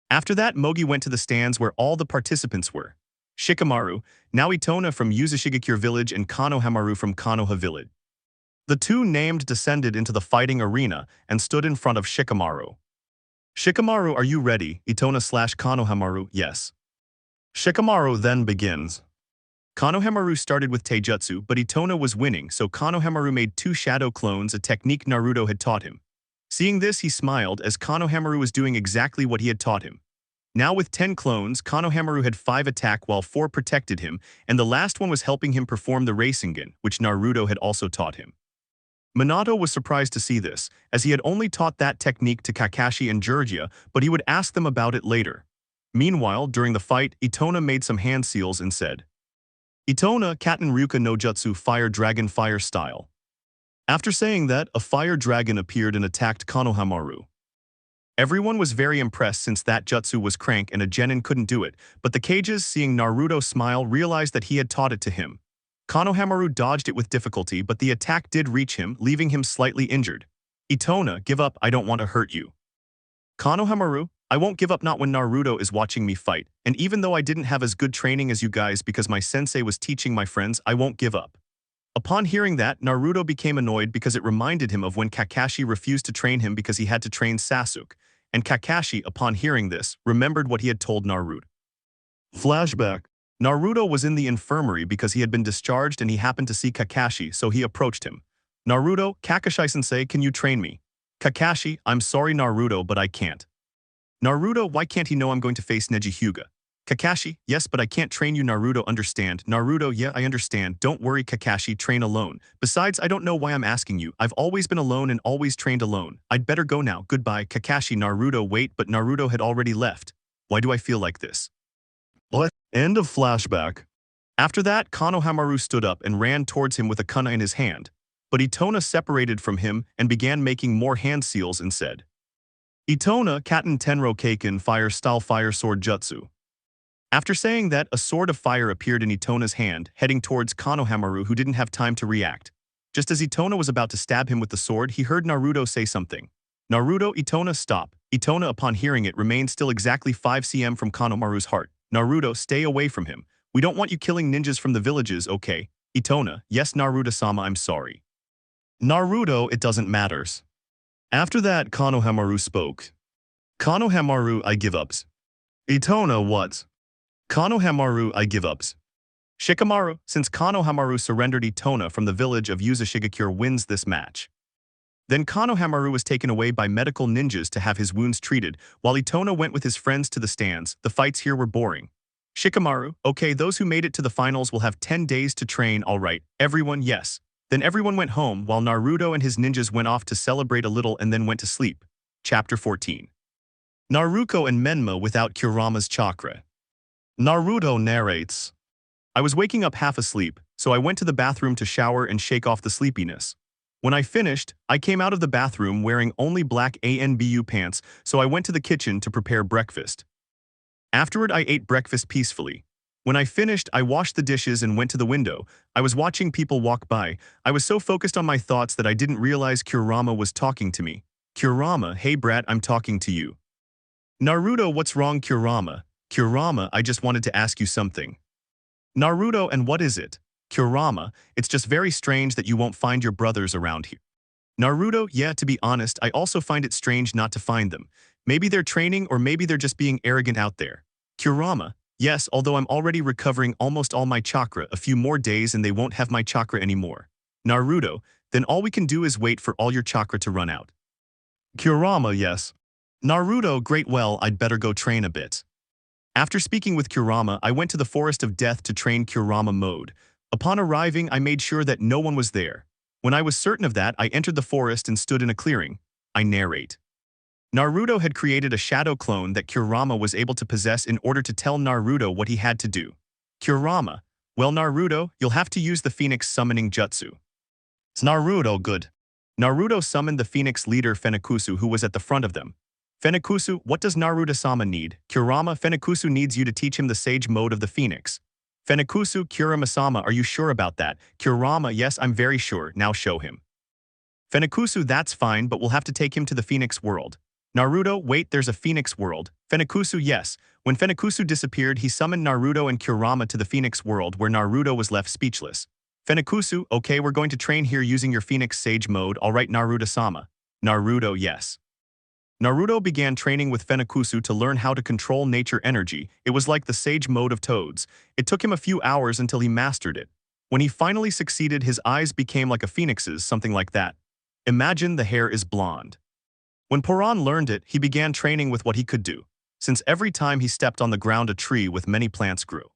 Speaker 2: After that, Mogi went to the stands where all the participants were. Shikamaru, now Itona from Uzumaki village and Konohamaru from Konoha village. The two named descended into the fighting arena and stood in front of Shikamaru. Shikamaru, are you ready? Itona/Konohamaru, yes. Shikamaru then begins. Konohamaru started with Taijutsu, but Itona was winning, so Konohamaru made 2 shadow clones, a technique Naruto had taught him. Seeing this, he smiled as Konohamaru was doing exactly what he had taught him. Now with 10 clones, Konohamaru had 5 attack while 4 protected him, and the last one was helping him perform the Rasengan, which Naruto had also taught him. Minato was surprised to see this, as he had only taught that technique to Kakashi and Jiraiya, but he would ask them about it later. Meanwhile, during the fight, Itona made some hand seals and said, Itona Katen Ryuka no Jutsu Fire Dragon Fire Style. After saying that, a fire dragon appeared and attacked Konohamaru. Everyone was very impressed since that jutsu was crank and a genin couldn't do it, but the cages, seeing Naruto smile, realized that he had taught it to him. Konohamaru dodged it with difficulty, but the attack did reach him, leaving him slightly injured. Itona, give up, I don't want to hurt you. Konohamaru, I won't give up, not when Naruto is watching me fight, and even though I didn't have as good training as you guys because my sensei was teaching my friends, I won't give up. Upon hearing that, Naruto became annoyed because it reminded him of when Kakashi refused to train him because he had to train Sasuke, and Kakashi, upon hearing this, remembered what he had told Naruto. Flashback. Naruto was in the infirmary because he had been discharged and he happened to see Kakashi, so he approached him. Naruto, Kakashi-sensei, can you train me? Kakashi, I'm sorry Naruto, but I can't. Naruto, why can't he know I'm going to face Neji Hyuga? Kakashi, yes, but I can't train you. Naruto, understand. Naruto, yeah, I understand. Don't worry Kakashi, train alone. Besides, I don't know why I'm asking you. I've always been alone and always trained alone. I'd better go now. Goodbye, Kakashi. Naruto, wait, but Naruto had already left. Why do I feel like this? What? End of flashback. After that, Konohamaru stood up and ran towards him with a kunai in his hand. But Itona separated from him and began making more hand seals and said, Itona Katen Tenro Kaiken Fire Style Fire Sword Jutsu. After saying that, a sword of fire appeared in Itona's hand, heading towards Konohamaru, who didn't have time to react. Just as Itona was about to stab him with the sword, he heard Naruto say something. Naruto, Itona, stop. Itona, upon hearing it, remained still exactly 5 cm from Konohamaru's heart. Naruto, stay away from him. We don't want you killing ninjas from the villages, okay? Itona, yes Naruto-sama, I'm sorry. Naruto, it doesn't matters. After that, Konohamaru spoke. Konohamaru, I give ups. Itona, what? Konohamaru, I give ups. Shikamaru, since Konohamaru surrendered Itona from the village of Uzumaki, wins this match. Then Konohamaru was taken away by medical ninjas to have his wounds treated, while Itona went with his friends to the stands. The fights here were boring. Shikamaru, okay, those who made it to the finals will have 10 days to train, alright. Everyone, yes. Then everyone went home, while Naruto and his ninjas went off to celebrate a little and then went to sleep. Chapter 14. Naruto and Menma without Kurama's chakra. Naruto narrates. I was waking up half asleep, so I went to the bathroom to shower and shake off the sleepiness. When I finished, I came out of the bathroom wearing only black ANBU pants, so I went to the kitchen to prepare breakfast. Afterward, I ate breakfast peacefully. When I finished, I washed the dishes and went to the window. I was watching people walk by. I was so focused on my thoughts that I didn't realize Kurama was talking to me. Kurama, hey brat, I'm talking to you. Naruto, what's wrong Kurama? Kurama, I just wanted to ask you something. Naruto, and what is it? Kurama, it's just very strange that you won't find your brothers around here. Naruto, yeah, to be honest, I also find it strange not to find them. Maybe they're training or maybe they're just being arrogant out there. Kurama, yes, although I'm already recovering almost all my chakra, a few more days and they won't have my chakra anymore. Naruto, then all we can do is wait for all your chakra to run out. Kurama, yes. Naruto, great, well, I'd better go train a bit. After speaking with Kurama, I went to the Forest of Death to train Kurama mode. Upon arriving, I made sure that no one was there. When I was certain of that, I entered the forest and stood in a clearing. I narrate. Naruto had created a shadow clone that Kurama was able to possess in order to tell Naruto what he had to do. Kurama, well Naruto, you'll have to use the Phoenix summoning jutsu. It's Naruto, good. Naruto summoned the Phoenix leader Fenikusu, who was at the front of them. Fenikusu, what does Naruto-sama need? Kurama, Fenikusu needs you to teach him the sage mode of the Phoenix. Fenikusu, Kurama-sama, are you sure about that? Kurama, yes, I'm very sure, now show him. Fenikusu, that's fine, but we'll have to take him to the Phoenix world. Naruto, wait, there's a Phoenix world. Fenikusu, yes. When Fenikusu disappeared, he summoned Naruto and Kurama to the Phoenix world, where Naruto was left speechless. Fenikusu, okay, we're going to train here using your Phoenix sage mode, alright Naruto-sama. Naruto, yes. Naruto began training with Fenikusu to learn how to control nature energy. It was like the sage mode of toads. It took him a few hours until he mastered it. When he finally succeeded, his eyes became like a phoenix's, something like that. Imagine the hair is blonde. When Poran learned it, he began training with what he could do, since every time he stepped on the ground a tree with many plants grew.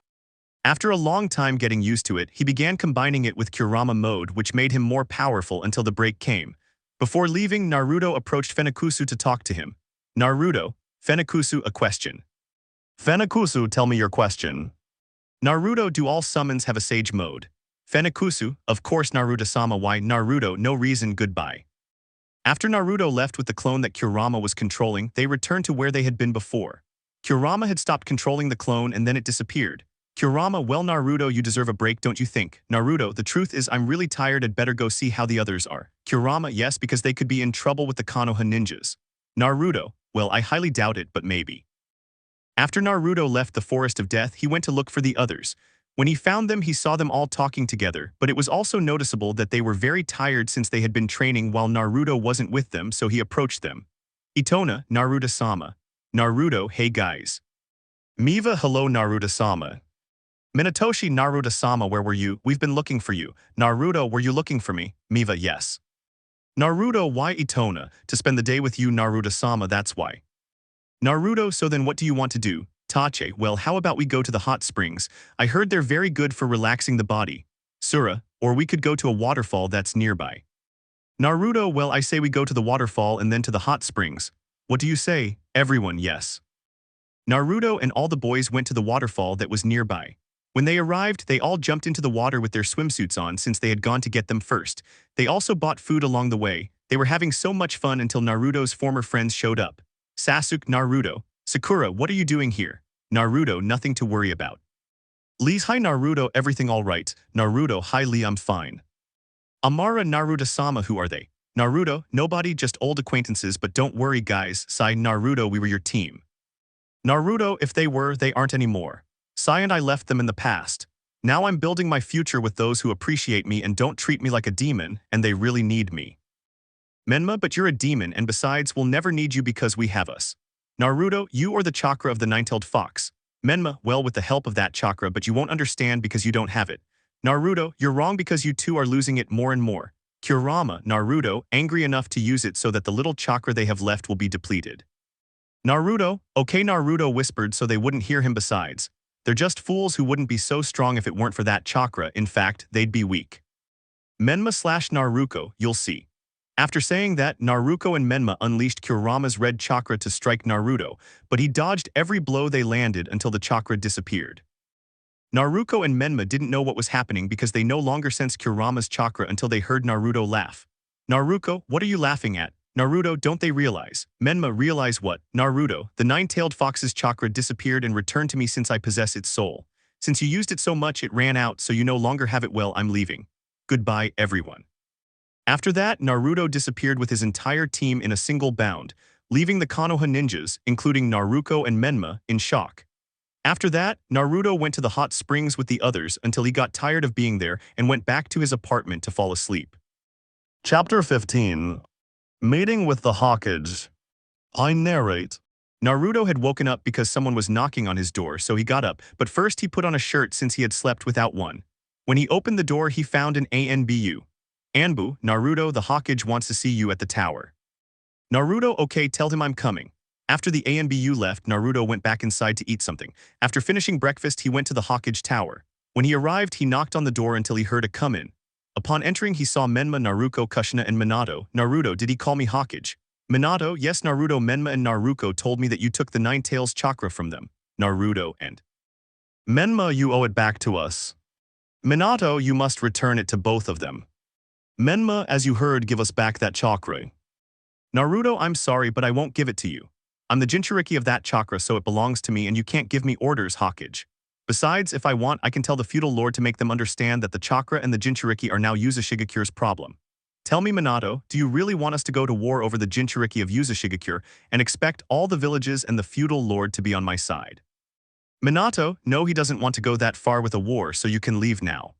Speaker 2: After a long time getting used to it, he began combining it with Kurama mode, which made him more powerful until the break came. Before leaving, Naruto approached Fenikusu to talk to him. Naruto, Fenikusu, a question. Fenikusu, tell me your question. Naruto, do all summons have a sage mode? Fenikusu, of course Naruto-sama. Why? Naruto, no reason. Goodbye. After Naruto left with the clone that Kurama was controlling, they returned to where they had been before. Kurama had stopped controlling the clone and then it disappeared. Kurama, well Naruto, you deserve a break, don't you think? Naruto, the truth is I'm really tired, I'd better go see how the others are. Kurama, yes, because they could be in trouble with the Konoha ninjas. Naruto, well I highly doubt it, but maybe. After Naruto left the Forest of Death, he went to look for the others. When he found them, he saw them all talking together, but it was also noticeable that they were very tired since they had been training while Naruto wasn't with them, so he approached them. Itona, Naruto-sama. Naruto, hey guys. Miva, hello Naruto-sama. Minatoshi, Naruto-sama, where were you? We've been looking for you. Naruto, were you looking for me? Miva, yes. Naruto, why Itona? To spend the day with you Naruto-sama, that's why. Naruto, so then what do you want to do? Tache, well how about we go to the hot springs? I heard they're very good for relaxing the body. Sura, or we could go to a waterfall that's nearby. Naruto, well I say we go to the waterfall and then to the hot springs. What do you say? Everyone, yes. Naruto and all the boys went to the waterfall that was nearby. When they arrived, they all jumped into the water with their swimsuits on since they had gone to get them first. They also bought food along the way. They were having so much fun until Naruto's former friends showed up. Sasuke, Naruto. Sakura, what are you doing here? Naruto, nothing to worry about. Lee's, hi Naruto, everything alright? Naruto, hi Lee, I'm fine. Amara, Naruto-sama, who are they? Naruto, nobody, just old acquaintances, but don't worry guys, sighed Naruto, we were your team. Naruto, if they were, they aren't anymore. Sai and I left them in the past. Now I'm building my future with those who appreciate me and don't treat me like a demon, and they really need me. Menma, but you're a demon, and besides, we'll never need you because we have us. Naruto, you or the chakra of the nine-tailed fox. Menma, well with the help of that chakra, but you won't understand because you don't have it. Naruto, you're wrong because you two are losing it more and more. Kurama, Naruto, angry enough to use it so that the little chakra they have left will be depleted. Naruto, okay Naruto whispered so they wouldn't hear him. Besides, they're just fools who wouldn't be so strong if it weren't for that chakra. In fact, they'd be weak. Menma / Naruto, you'll see. After saying that, Naruto and Menma unleashed Kurama's red chakra to strike Naruto, but he dodged every blow they landed until the chakra disappeared. Naruto and Menma didn't know what was happening because they no longer sensed Kurama's chakra until they heard Naruto laugh. Naruto, what are you laughing at? Naruto, don't they realize? Menma, realize what? Naruto, the nine-tailed fox's chakra disappeared and returned to me since I possess its soul. Since you used it so much it ran out, so you no longer have it. Well, I'm leaving. Goodbye, everyone. After that, Naruto disappeared with his entire team in a single bound, leaving the Konoha ninjas, including Naruto and Menma, in shock. After that, Naruto went to the hot springs with the others until he got tired of being there and went back to his apartment to fall asleep. Chapter 15. Meeting with the Hokage. I narrate. Naruto had woken up because someone was knocking on his door, so he got up, but first he put on a shirt since he had slept without one. When he opened the door, he found an Anbu. Anbu, Naruto, the Hokage wants to see you at the tower. Naruto, okay, tell him I'm coming. After the Anbu left, Naruto went back inside to eat something. After finishing breakfast, he went to the Hokage tower. When he arrived, he knocked on the door until he heard a come in. Upon entering, he saw Menma, Naruto, Kushina, and Minato. Naruto, did he call me Hokage? Minato, yes Naruto, Menma and Naruto told me that you took the Nine Tails chakra from them. Naruto and Menma, you owe it back to us. Minato, you must return it to both of them. Menma, as you heard, give us back that chakra. Naruto, I'm sorry, but I won't give it to you. I'm the Jinchuriki of that chakra, so it belongs to me and you can't give me orders, Hokage. Besides, if I want, I can tell the feudal lord to make them understand that the chakra and the Jinchuriki are now Uzushigakure's problem. Tell me, Minato, do you really want us to go to war over the Jinchuriki of Uzushigaku and expect all the villages and the feudal lord to be on my side? Minato, no, he doesn't want to go that far with a war, so you can leave now.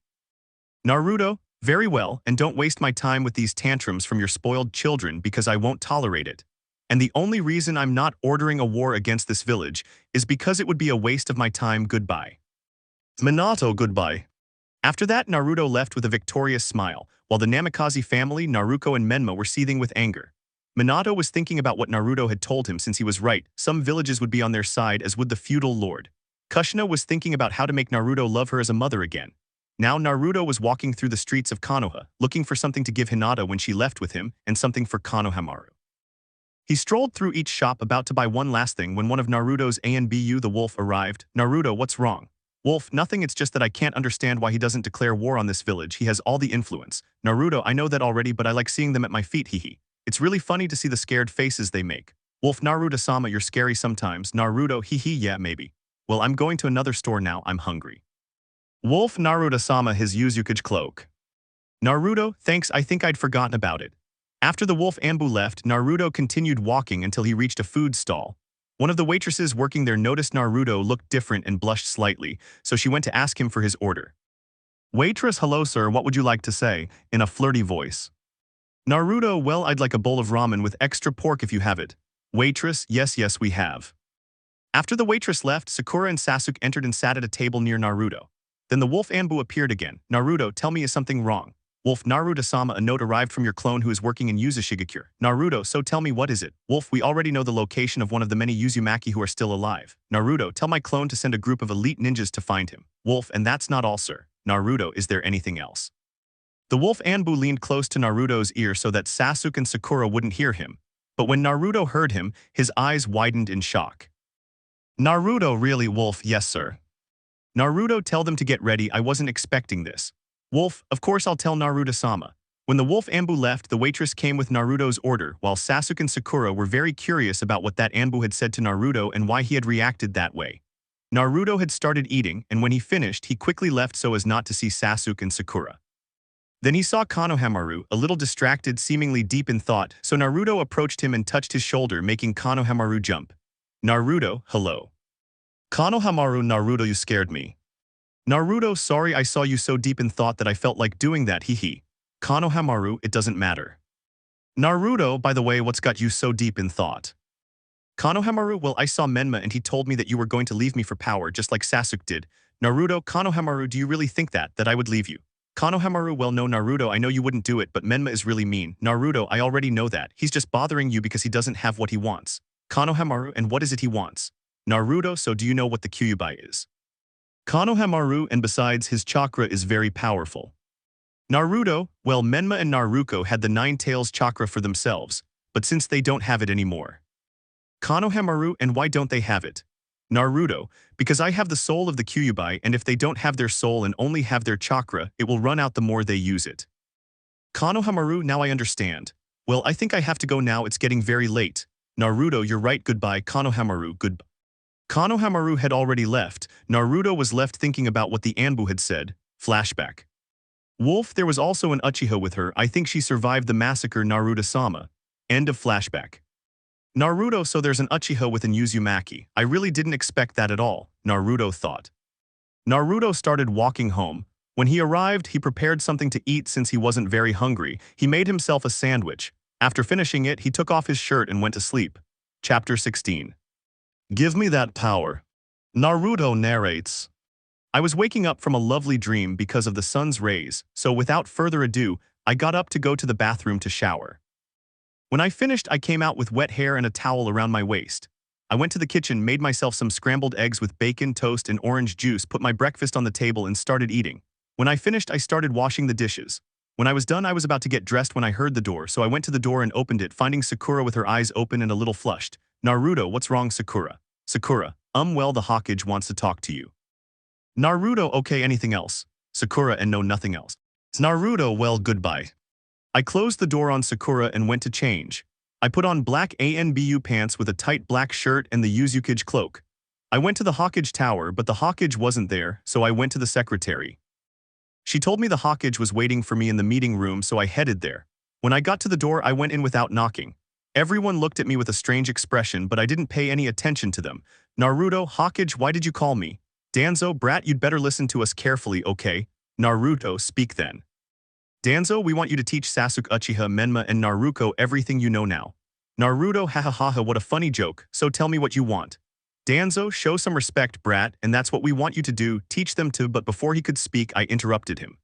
Speaker 2: Naruto, very well, and don't waste my time with these tantrums from your spoiled children because I won't tolerate it. And the only reason I'm not ordering a war against this village is because it would be a waste of my time. Goodbye. Minato, goodbye. After that, Naruto left with a victorious smile, while the Namikaze family, Naruto and Menma, were seething with anger. Minato was thinking about what Naruto had told him since he was right. Some villages would be on their side, as would the feudal lord. Kushina was thinking about how to make Naruto love her as a mother again. Now Naruto was walking through the streets of Konoha, looking for something to give Hinata when she left with him, and something for Konohamaru. He strolled through each shop about to buy one last thing when one of Naruto's Anbu the wolf arrived. Naruto, what's wrong? Wolf, nothing, it's just that I can't understand why he doesn't declare war on this village. He has all the influence. Naruto, I know that already, but I like seeing them at my feet, hehe. It's really funny to see the scared faces they make. Wolf, Naruto-sama, you're scary sometimes. Naruto, hehe, yeah, maybe. Well, I'm going to another store now, I'm hungry. Wolf, Naruto-sama, his Uzumaki cloak. Naruto, thanks, I think I'd forgotten about it. After the wolf Anbu left, Naruto continued walking until he reached a food stall. One of the waitresses working there noticed Naruto looked different and blushed slightly, so she went to ask him for his order. Waitress, hello sir, what would you like to say? In a flirty voice. Naruto, well, I'd like a bowl of ramen with extra pork if you have it. Waitress, yes, we have. After the waitress left, Sakura and Sasuke entered and sat at a table near Naruto. Then the wolf Anbu appeared again. Naruto, tell me, is something wrong? Wolf, Naruto-sama, a note arrived from your clone who is working in Uzumaki. Naruto, so tell me, what is it? Wolf, we already know the location of one of the many Uzumaki who are still alive. Naruto, tell my clone to send a group of elite ninjas to find him. Wolf, and that's not all, sir. Naruto, is there anything else? The wolf Anbu leaned close to Naruto's ear so that Sasuke and Sakura wouldn't hear him. But when Naruto heard him, his eyes widened in shock. Naruto, really, Wolf? Yes, sir. Naruto, tell them to get ready, I wasn't expecting this. Wolf, of course I'll tell Naruto-sama. When the wolf Anbu left, the waitress came with Naruto's order, while Sasuke and Sakura were very curious about what that Anbu had said to Naruto and why he had reacted that way. Naruto had started eating, and when he finished, he quickly left so as not to see Sasuke and Sakura. Then he saw Konohamaru, a little distracted, seemingly deep in thought, so Naruto approached him and touched his shoulder, making Konohamaru jump. Naruto, hello. Konohamaru, Naruto, you scared me. Naruto, sorry, I saw you so deep in thought that I felt like doing that, hehe. Konohamaru, it doesn't matter. Naruto, by the way, what's got you so deep in thought? Konohamaru, well, I saw Menma and he told me that you were going to leave me for power just like Sasuke did. Naruto, Konohamaru, do you really think that I would leave you? Konohamaru, well, no, Naruto, I know you wouldn't do it, but Menma is really mean. Naruto, I already know that. He's just bothering you because he doesn't have what he wants. Konohamaru, and what is it he wants? Naruto, so do you know what the Kyuubi is? Konohamaru, and besides, his chakra is very powerful. Naruto, well, Menma and Naruto had the Nine Tails chakra for themselves, but since they don't have it anymore. Konohamaru, and why don't they have it? Naruto, because I have the soul of the Kyuubi, and if they don't have their soul and only have their chakra, it will run out the more they use it. Konohamaru, now I understand. Well, I think I have to go now, it's getting very late. Naruto, you're right, goodbye. Konohamaru, goodbye. Konohamaru had already left. Naruto was left thinking about what the Anbu had said. Flashback. Wolf, there was also an Uchiha with her. I think she survived the massacre. Naruto-sama. End of flashback. Naruto, so there's an Uchiha with an Uzumaki. I really didn't expect that at all, Naruto thought. Naruto started walking home. When he arrived, he prepared something to eat since he wasn't very hungry. He made himself a sandwich. After finishing it, he took off his shirt and went to sleep. Chapter 16. Give me that power. Naruto narrates. I was waking up from a lovely dream because of the sun's rays, so without further ado, I got up to go to the bathroom to shower. When I finished, I came out with wet hair and a towel around my waist. I went to the kitchen, made myself some scrambled eggs with bacon, toast, and orange juice, put my breakfast on the table, and started eating. When I finished, I started washing the dishes. When I was done, I was about to get dressed when I heard the door, so I went to the door and opened it, finding Sakura with her eyes open and a little flushed. Naruto, what's wrong, Sakura? Sakura, well, the Hokage wants to talk to you. Naruto, okay, anything else? Sakura, and no, nothing else. Naruto, well, goodbye. I closed the door on Sakura and went to change. I put on black Anbu pants with a tight black shirt and the Uzumaki cloak. I went to the Hokage tower, but the Hokage wasn't there, so I went to the secretary. She told me the Hokage was waiting for me in the meeting room, so I headed there. When I got to the door, I went in without knocking. Everyone looked at me with a strange expression, but I didn't pay any attention to them. Naruto, Hokage, why did you call me? Danzo, brat, you'd better listen to us carefully, okay? Naruto, speak then. Danzo, we want you to teach Sasuke, Uchiha, Menma, and Naruto everything you know now. Naruto hahaha what a funny joke, so tell me what you want. Danzo, show some respect, brat, and that's what we want you to do, teach them to, but before he could speak I interrupted him.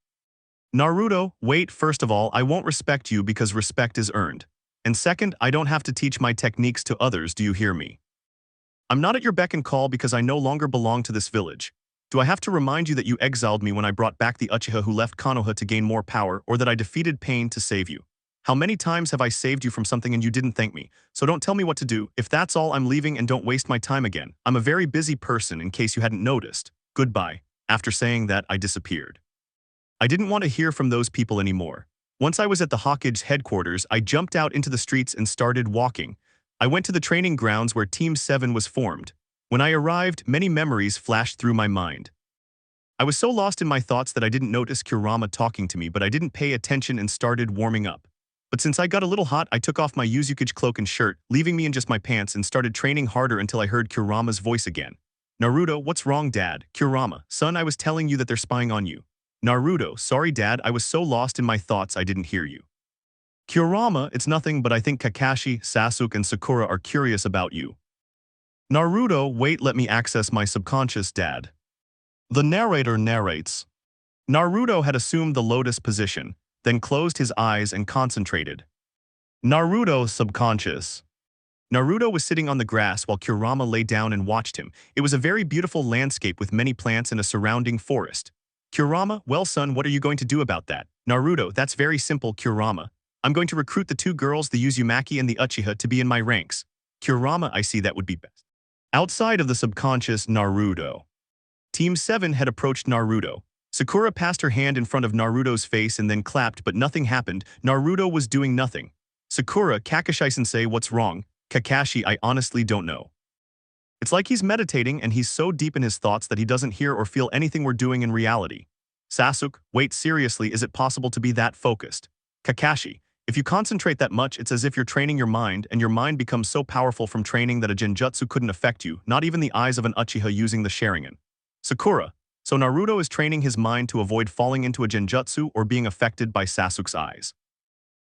Speaker 2: Naruto, wait, first of all, I won't respect you because respect is earned. And second, I don't have to teach my techniques to others, do you hear me? I'm not at your beck and call because I no longer belong to this village. Do I have to remind you that you exiled me when I brought back the Uchiha who left Konoha to gain more power, or that I defeated pain to save you? How many times have I saved you from something and you didn't thank me? So don't tell me what to do. If that's all, I'm leaving and don't waste my time again. I'm a very busy person in case you hadn't noticed. Goodbye. After saying that, I disappeared. I didn't want to hear from those people anymore. Once I was at the Hawkage headquarters, I jumped out into the streets and started walking. I went to the training grounds where Team 7 was formed. When I arrived, many memories flashed through my mind. I was so lost in my thoughts that I didn't notice Kurama talking to me, but I didn't pay attention and started warming up. But since I got a little hot, I took off my Uzumaki cloak and shirt, leaving me in just my pants, and started training harder until I heard Kurama's voice again. Naruto, what's wrong, Dad? Kurama, son, I was telling you that they're spying on you. Naruto, sorry, Dad, I was so lost in my thoughts I didn't hear you. Kurama, it's nothing, but I think Kakashi, Sasuke, and Sakura are curious about you. Naruto, wait, let me access my subconscious, Dad. The narrator narrates. Naruto had assumed the lotus position, then closed his eyes and concentrated. Naruto subconscious. Naruto was sitting on the grass while Kurama lay down and watched him. It was a very beautiful landscape with many plants and a surrounding forest. Kurama, well son, what are you going to do about that? Naruto, that's very simple, Kurama. I'm going to recruit the two girls, the Uzumaki and the Uchiha, to be in my ranks. Kurama, I see that would be best. Outside of the subconscious, Naruto. Team 7 had approached Naruto. Sakura passed her hand in front of Naruto's face and then clapped, but nothing happened. Naruto was doing nothing. Sakura, Kakashi-sensei, what's wrong? Kakashi, I honestly don't know. It's like he's meditating and he's so deep in his thoughts that he doesn't hear or feel anything we're doing in reality. Sasuke, wait, seriously, is it possible to be that focused? Kakashi, if you concentrate that much, it's as if you're training your mind, and your mind becomes so powerful from training that a genjutsu couldn't affect you, not even the eyes of an Uchiha using the Sharigan. Sakura, so Naruto is training his mind to avoid falling into a genjutsu or being affected by Sasuke's eyes.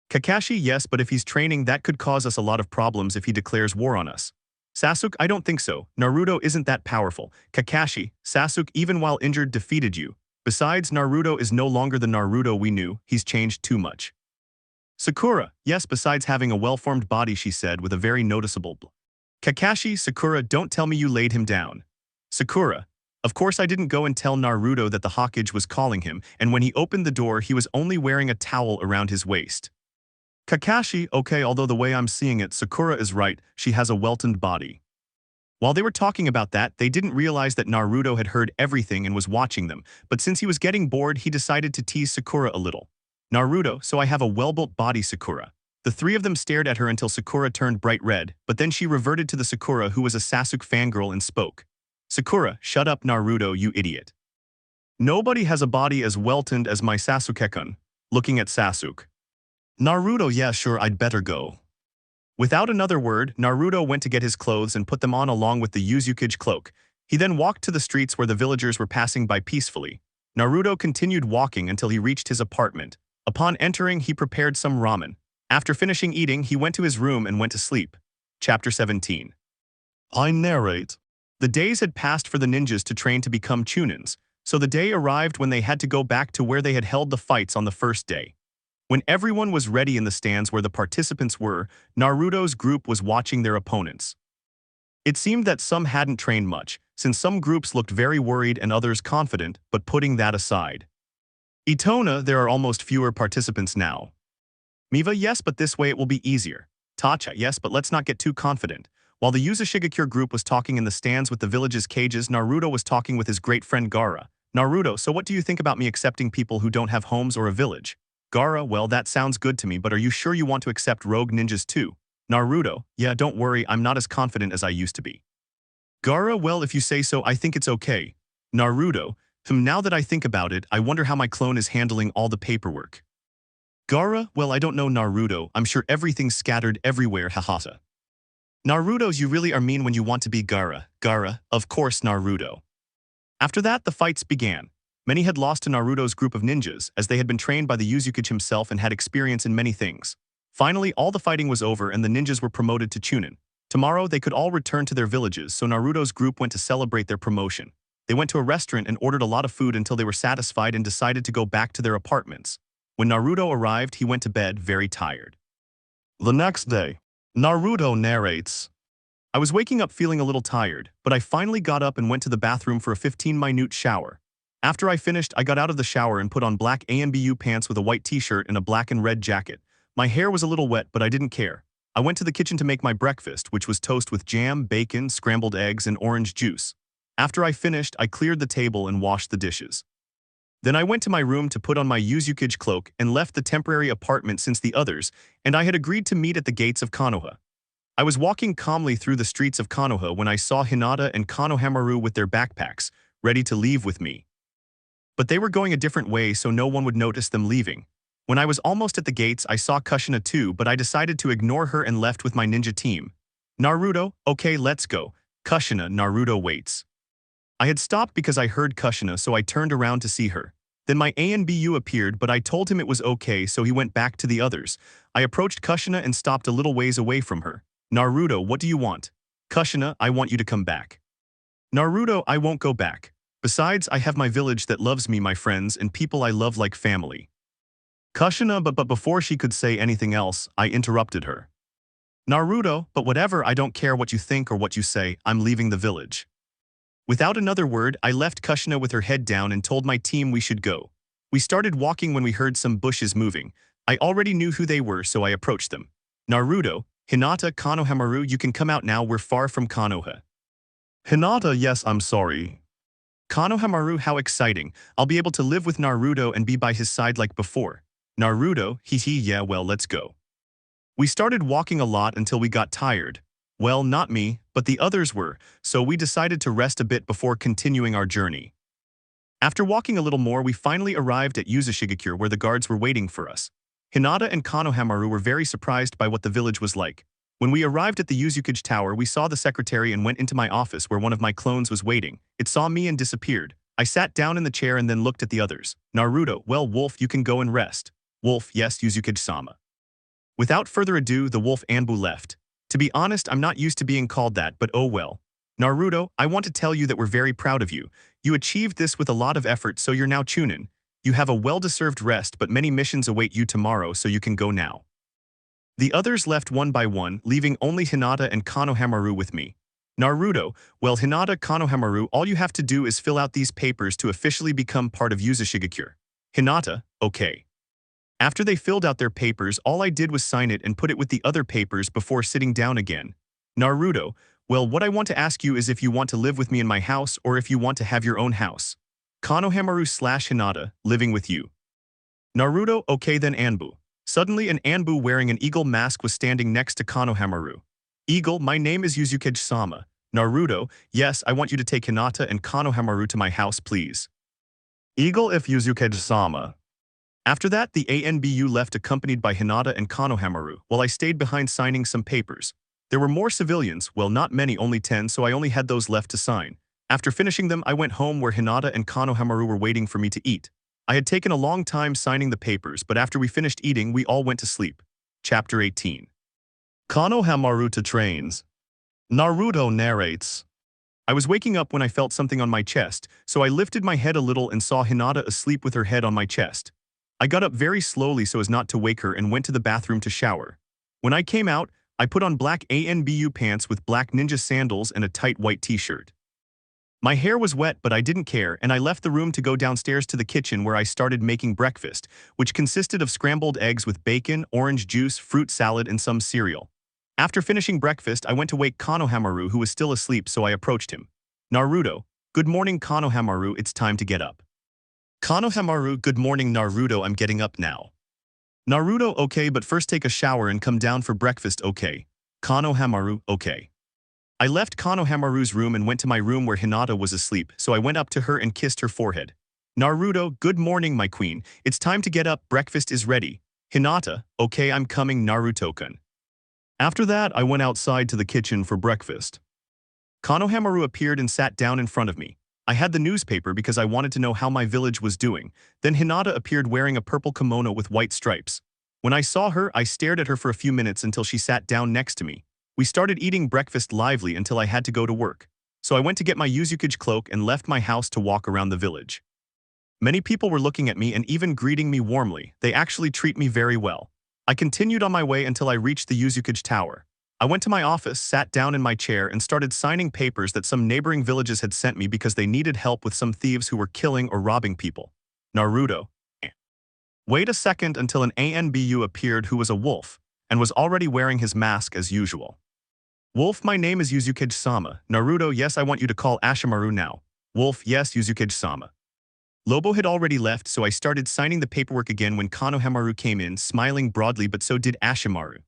Speaker 2: Kakashi, yes, but if he's training, that could cause us a lot of problems if he declares war on us. Sasuke, I don't think so. Naruto isn't that powerful. Kakashi, Sasuke, even while injured, defeated you. Besides, Naruto is no longer the Naruto we knew. He's changed too much. Sakura, yes, besides having a well-formed body, she said with a very noticeable blush. Kakashi, Sakura, don't tell me you laid him down. Sakura, of course I didn't go and tell Naruto that the Hawkage was calling him, and when he opened the door he was only wearing a towel around his waist. Kakashi, okay, although the way I'm seeing it, Sakura is right, she has a well-toned body. While they were talking about that, they didn't realize that Naruto had heard everything and was watching them, but since he was getting bored, he decided to tease Sakura a little. Naruto, so I have a well-built body, Sakura. The three of them stared at her until Sakura turned bright red, but then she reverted to the Sakura who was a Sasuke fangirl and spoke. Sakura, shut up, Naruto, you idiot. Nobody has a body as well-toned as my Sasuke-kun. Looking at Sasuke. Naruto, yeah, sure, I'd better go. Without another word, Naruto went to get his clothes and put them on along with the Uzumaki cloak. He then walked to the streets where the villagers were passing by peacefully. Naruto continued walking until he reached his apartment. Upon entering, he prepared some ramen. After finishing eating, he went to his room and went to sleep. Chapter 17. I narrate. The days had passed for the ninjas to train to become Chunins, so the day arrived when they had to go back to where they had held the fights on the first day. When everyone was ready in the stands where the participants were, Naruto's group was watching their opponents. It seemed that some hadn't trained much, since some groups looked very worried and others confident, but putting that aside. Itona, there are almost fewer participants now. Miva, yes, but this way it will be easier. Tacha, yes, but let's not get too confident. While the Uzumaki group was talking in the stands with the village's cages, Naruto was talking with his great friend Gaara. Naruto, so what do you think about me accepting people who don't have homes or a village? Gaara, well, that sounds good to me, but are you sure you want to accept rogue ninjas too? Naruto, yeah, don't worry, I'm not as confident as I used to be. Gaara, well, if you say so, I think it's okay. Naruto, now that I think about it, I wonder how my clone is handling all the paperwork. Gaara, well, I don't know, Naruto, I'm sure everything's scattered everywhere, haha. Naruto, you really are mean when you want to be Gaara. Gaara, of course, Naruto. After that, the fights began. Many had lost to Naruto's group of ninjas, as they had been trained by the Uzumaki himself and had experience in many things. Finally, all the fighting was over and the ninjas were promoted to Chunin. Tomorrow, they could all return to their villages, so Naruto's group went to celebrate their promotion. They went to a restaurant and ordered a lot of food until they were satisfied and decided to go back to their apartments. When Naruto arrived, he went to bed very tired. The next day, Naruto narrates, I was waking up feeling a little tired, but I finally got up and went to the bathroom for a 15-minute shower. After I finished, I got out of the shower and put on black Anbu pants with a white t-shirt and a black and red jacket. My hair was a little wet, but I didn't care. I went to the kitchen to make my breakfast, which was toast with jam, bacon, scrambled eggs, and orange juice. After I finished, I cleared the table and washed the dishes. Then I went to my room to put on my Uzumaki cloak and left the temporary apartment since the others, and I had agreed to meet at the gates of Konoha. I was walking calmly through the streets of Konoha when I saw Hinata and Konohamaru with their backpacks, ready to leave with me. But they were going a different way so no one would notice them leaving. When I was almost at the gates, I saw Kushina too, but I decided to ignore her and left with my ninja team. Naruto, okay, let's go. Kushina, Naruto waits. I had stopped because I heard Kushina, so I turned around to see her. Then my Anbu appeared, but I told him it was okay, so he went back to the others. I approached Kushina and stopped a little ways away from her. Naruto, what do you want? Kushina, I want you to come back. Naruto, I won't go back. Besides, I have my village that loves me, my friends, and people I love like family. Kushina, but before she could say anything else, I interrupted her. Naruto, but whatever, I don't care what you think or what you say, I'm leaving the village. Without another word, I left Kushina with her head down and told my team we should go. We started walking when we heard some bushes moving. I already knew who they were, so I approached them. Naruto, Hinata, Konohamaru, you can come out now, we're far from Konoha. Hinata, yes, I'm sorry. Konohamaru, how exciting. I'll be able to live with Naruto and be by his side like before. Naruto, yeah, well, let's go. We started walking a lot until we got tired. Well, not me, but the others were, so we decided to rest a bit before continuing our journey. After walking a little more, we finally arrived at Uzumaki where the guards were waiting for us. Hinata and Konohamaru were very surprised by what the village was like. When we arrived at the Uzumaki tower, we saw the secretary and went into my office where one of my clones was waiting. It saw me and disappeared. I sat down in the chair and then looked at the others. Naruto, well, Wolf, you can go and rest. Wolf, yes, Uzumaki-sama. Without further ado, the wolf Anbu left. To be honest, I'm not used to being called that, but oh well. Naruto, I want to tell you that we're very proud of you. You achieved this with a lot of effort, so you're now Chunin. You have a well-deserved rest, but many missions await you tomorrow, so you can go now. The others left one by one, leaving only Hinata and Konohamaru with me. Naruto, well, Hinata, Konohamaru, all you have to do is fill out these papers to officially become part of Uzumaki. Hinata, okay. After they filled out their papers, all I did was sign it and put it with the other papers before sitting down again. Naruto, well, what I want to ask you is if you want to live with me in my house or if you want to have your own house. Konohamaru/Hinata, living with you. Naruto, okay then Anbu. Suddenly an Anbu wearing an eagle mask was standing next to Konohamaru. Eagle, my name is Uzumaki-sama. Naruto, yes, I want you to take Hinata and Konohamaru to my house, please. Eagle, if Uzumaki-sama. After that, the Anbu left accompanied by Hinata and Konohamaru, while I stayed behind signing some papers. There were more civilians, well not many, only 10, so I only had those left to sign. After finishing them, I went home where Hinata and Konohamaru were waiting for me to eat. I had taken a long time signing the papers, but after we finished eating, we all went to sleep. Chapter 18. Konohamaru to trains. Naruto narrates. I was waking up when I felt something on my chest, so I lifted my head a little and saw Hinata asleep with her head on my chest. I got up very slowly so as not to wake her and went to the bathroom to shower. When I came out, I put on black Anbu pants with black ninja sandals and a tight white t-shirt. My hair was wet, but I didn't care, and I left the room to go downstairs to the kitchen where I started making breakfast, which consisted of scrambled eggs with bacon, orange juice, fruit salad, and some cereal. After finishing breakfast, I went to wake Konohamaru, who was still asleep, so I approached him. Naruto, good morning Konohamaru, it's time to get up. Konohamaru, good morning Naruto, I'm getting up now. Naruto, okay, but first take a shower and come down for breakfast, okay. Konohamaru, okay. I left Konohamaru's room and went to my room where Hinata was asleep, so I went up to her and kissed her forehead. Naruto, good morning my queen, it's time to get up, breakfast is ready. Hinata, okay, I'm coming Naruto-kun. After that, I went outside to the kitchen for breakfast. Konohamaru appeared and sat down in front of me. I had the newspaper because I wanted to know how my village was doing. Then Hinata appeared wearing a purple kimono with white stripes. When I saw her, I stared at her for a few minutes until she sat down next to me. We started eating breakfast lively until I had to go to work. So I went to get my Uzumaki cloak and left my house to walk around the village. Many people were looking at me and even greeting me warmly. They actually treat me very well. I continued on my way until I reached the Uzumaki tower. I went to my office, sat down in my chair, and started signing papers that some neighboring villages had sent me because they needed help with some thieves who were killing or robbing people. Naruto. Wait a second until an Anbu appeared who was a wolf, and was already wearing his mask as usual. Wolf, my name is Uzumaki-sama. Naruto, yes, I want you to call Ashimaru now. Wolf, yes, Uzumaki-sama. Lobo had already left, so I started signing the paperwork again when Konohamaru came in, smiling broadly, but so did Ashimaru.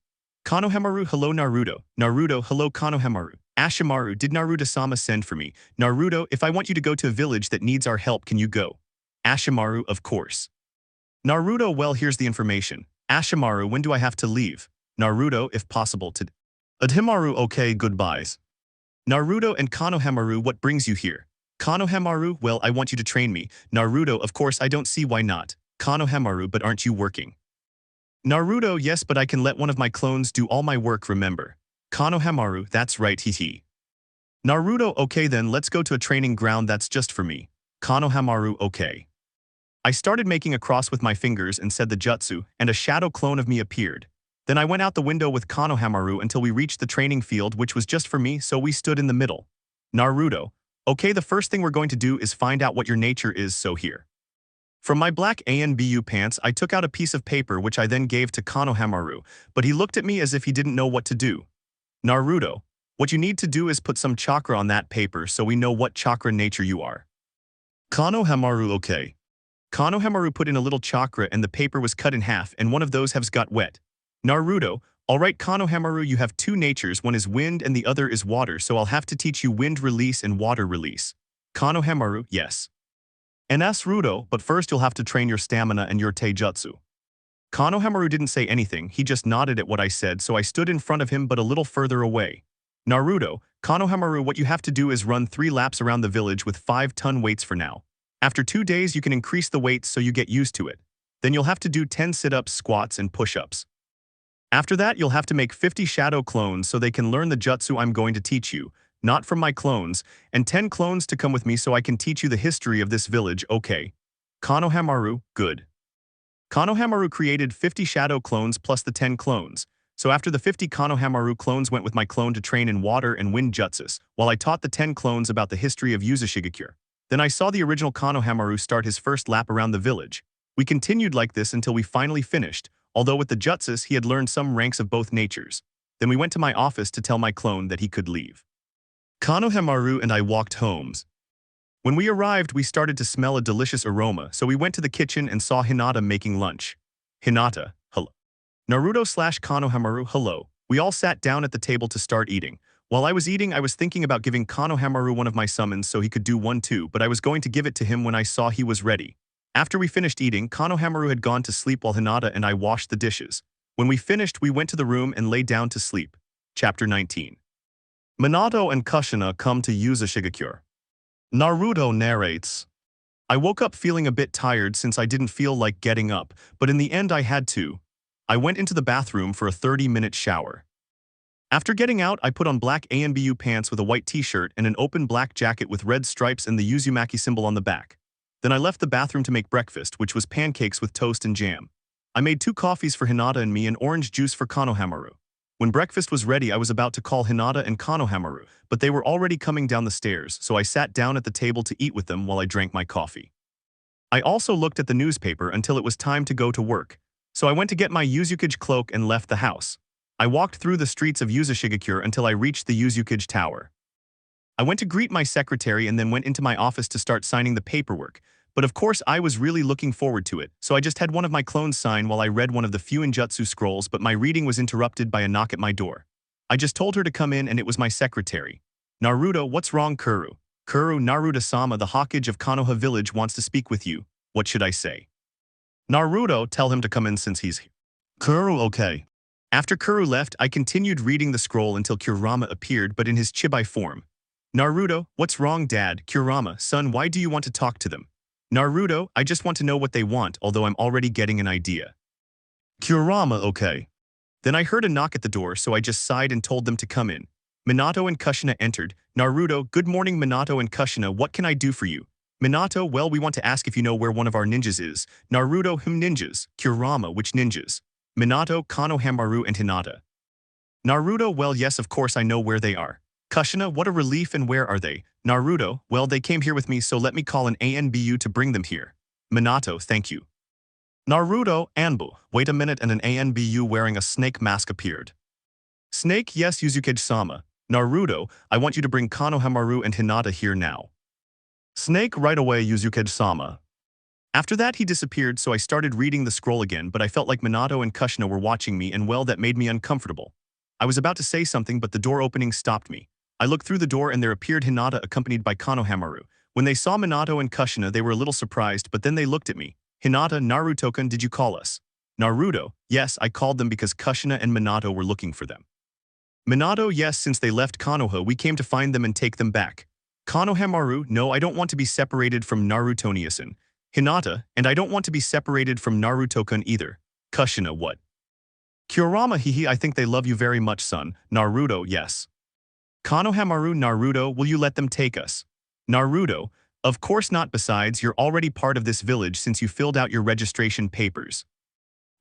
Speaker 2: Konohamaru, hello Naruto. Naruto, hello Konohamaru. Ashimaru, did Naruto-sama send for me? Naruto, if I want you to go to a village that needs our help, can you go? Ashimaru, of course. Naruto, well, here's the information. Ashimaru, when do I have to leave? Naruto, if possible to... Adhimaru, okay, goodbyes. Naruto and Konohamaru, what brings you here? Konohamaru, well, I want you to train me. Naruto, of course, I don't see why not. Konohamaru, but aren't you working? Naruto, yes, but I can let one of my clones do all my work, remember. Konohamaru, that's right, hee. Naruto, okay then, let's go to a training ground that's just for me. Konohamaru, okay. I started making a cross with my fingers and said the jutsu, and a shadow clone of me appeared. Then I went out the window with Konohamaru until we reached the training field, which was just for me, so we stood in the middle. Naruto, okay, the first thing we're going to do is find out what your nature is, so here. From my black Anbu pants, I took out a piece of paper which I then gave to Konohamaru, but he looked at me as if he didn't know what to do. Naruto, what you need to do is put some chakra on that paper so we know what chakra nature you are. Konohamaru, okay. Konohamaru put in a little chakra and the paper was cut in half and one of those halves got wet. Naruto, alright Konohamaru, you have two natures, one is wind and the other is water, so I'll have to teach you wind release and water release. Konohamaru, yes. And Naruto, but first you'll have to train your stamina and your taijutsu. Konohamaru didn't say anything, he just nodded at what I said, so I stood in front of him but a little further away. Naruto, Konohamaru, what you have to do is run 3 laps around the village with 5-ton weights for now. After 2 days you can increase the weights so you get used to it. Then you'll have to do 10 sit-ups, squats, and push-ups. After that you'll have to make 50 shadow clones so they can learn the jutsu I'm going to teach you, not from my clones, and 10 clones to come with me so I can teach you the history of this village, okay. Konohamaru, good. Konohamaru created 50 shadow clones plus the 10 clones. So after the 50 Konohamaru clones went with my clone to train in water and wind jutsus, while I taught the 10 clones about the history of Uzumaki. Then I saw the original Konohamaru start his first lap around the village. We continued like this until we finally finished, although with the jutsus he had learned some ranks of both natures. Then we went to my office to tell my clone that he could leave. Konohamaru and I walked homes. When we arrived, we started to smell a delicious aroma, so we went to the kitchen and saw Hinata making lunch. Hinata, hello. Naruto/Konohamaru, hello. We all sat down at the table to start eating. While I was eating, I was thinking about giving Konohamaru one of my summons so he could do one too, but I was going to give it to him when I saw he was ready. After we finished eating, Konohamaru had gone to sleep while Hinata and I washed the dishes. When we finished, we went to the room and lay down to sleep. Chapter 19. Minato and Kushina come to Uzumaki. Naruto narrates. I woke up feeling a bit tired since I didn't feel like getting up, but in the end I had to. I went into the bathroom for a 30-minute shower. After getting out, I put on black Anbu pants with a white t-shirt and an open black jacket with red stripes and the Uzumaki symbol on the back. Then I left the bathroom to make breakfast, which was pancakes with toast and jam. I made 2 coffees for Hinata and me and orange juice for Konohamaru. When breakfast was ready, I was about to call Hinata and Konohamaru, but they were already coming down the stairs, so I sat down at the table to eat with them while I drank my coffee. I also looked at the newspaper until it was time to go to work, so I went to get my Uzumaki cloak and left the house. I walked through the streets of Uzumaki until I reached the Uzumaki tower. I went to greet my secretary and then went into my office to start signing the paperwork, but of course I was really looking forward to it, so I just had one of my clones sign while I read one of the few Injutsu scrolls, but my reading was interrupted by a knock at my door. I just told her to come in and it was my secretary. Naruto, what's wrong, Kuru? Kuru, Naruto-sama, the Hokage of Konoha village wants to speak with you. What should I say? Naruto, tell him to come in since he's here. Kuru, okay. After Kuru left, I continued reading the scroll until Kurama appeared, but in his chibi form. Naruto, what's wrong, Dad? Kurama, son, why do you want to talk to them? Naruto, I just want to know what they want, although I'm already getting an idea. Kurama, okay. Then I heard a knock at the door, so I just sighed and told them to come in. Minato and Kushina entered. Naruto, good morning Minato and Kushina, what can I do for you? Minato, well, we want to ask if you know where one of our ninjas is. Naruto, ninjas. Kurama, which ninjas? Minato, Konohamaru, and Hinata. Naruto, well, yes, of course I know where they are. Kushina, what a relief, and where are they? Naruto, well, they came here with me, so let me call an ANBU to bring them here. Minato, thank you. Naruto, Anbu, wait a minute, and an ANBU wearing a snake mask appeared. Snake, yes, Yuzukage-sama. Naruto, I want you to bring Konohamaru and Hinata here now. Snake, right away, Yuzukage-sama. After that, he disappeared, so I started reading the scroll again, but I felt like Minato and Kushina were watching me, and well, that made me uncomfortable. I was about to say something, but the door opening stopped me. I looked through the door and there appeared Hinata accompanied by Konohamaru. When they saw Minato and Kushina, they were a little surprised, but then they looked at me. Hinata, Naruto-kun, did you call us? Naruto, yes, I called them because Kushina and Minato were looking for them. Minato, yes, since they left Konoha, we came to find them and take them back. Konohamaru, no, I don't want to be separated from Naruto-niasan. Hinata, and I don't want to be separated from Naruto-kun either. Kushina, what? Kurama, hihi, I think they love you very much, son. Naruto, yes. Konohamaru, Naruto, will you let them take us? Naruto, of course not, besides, you're already part of this village since you filled out your registration papers.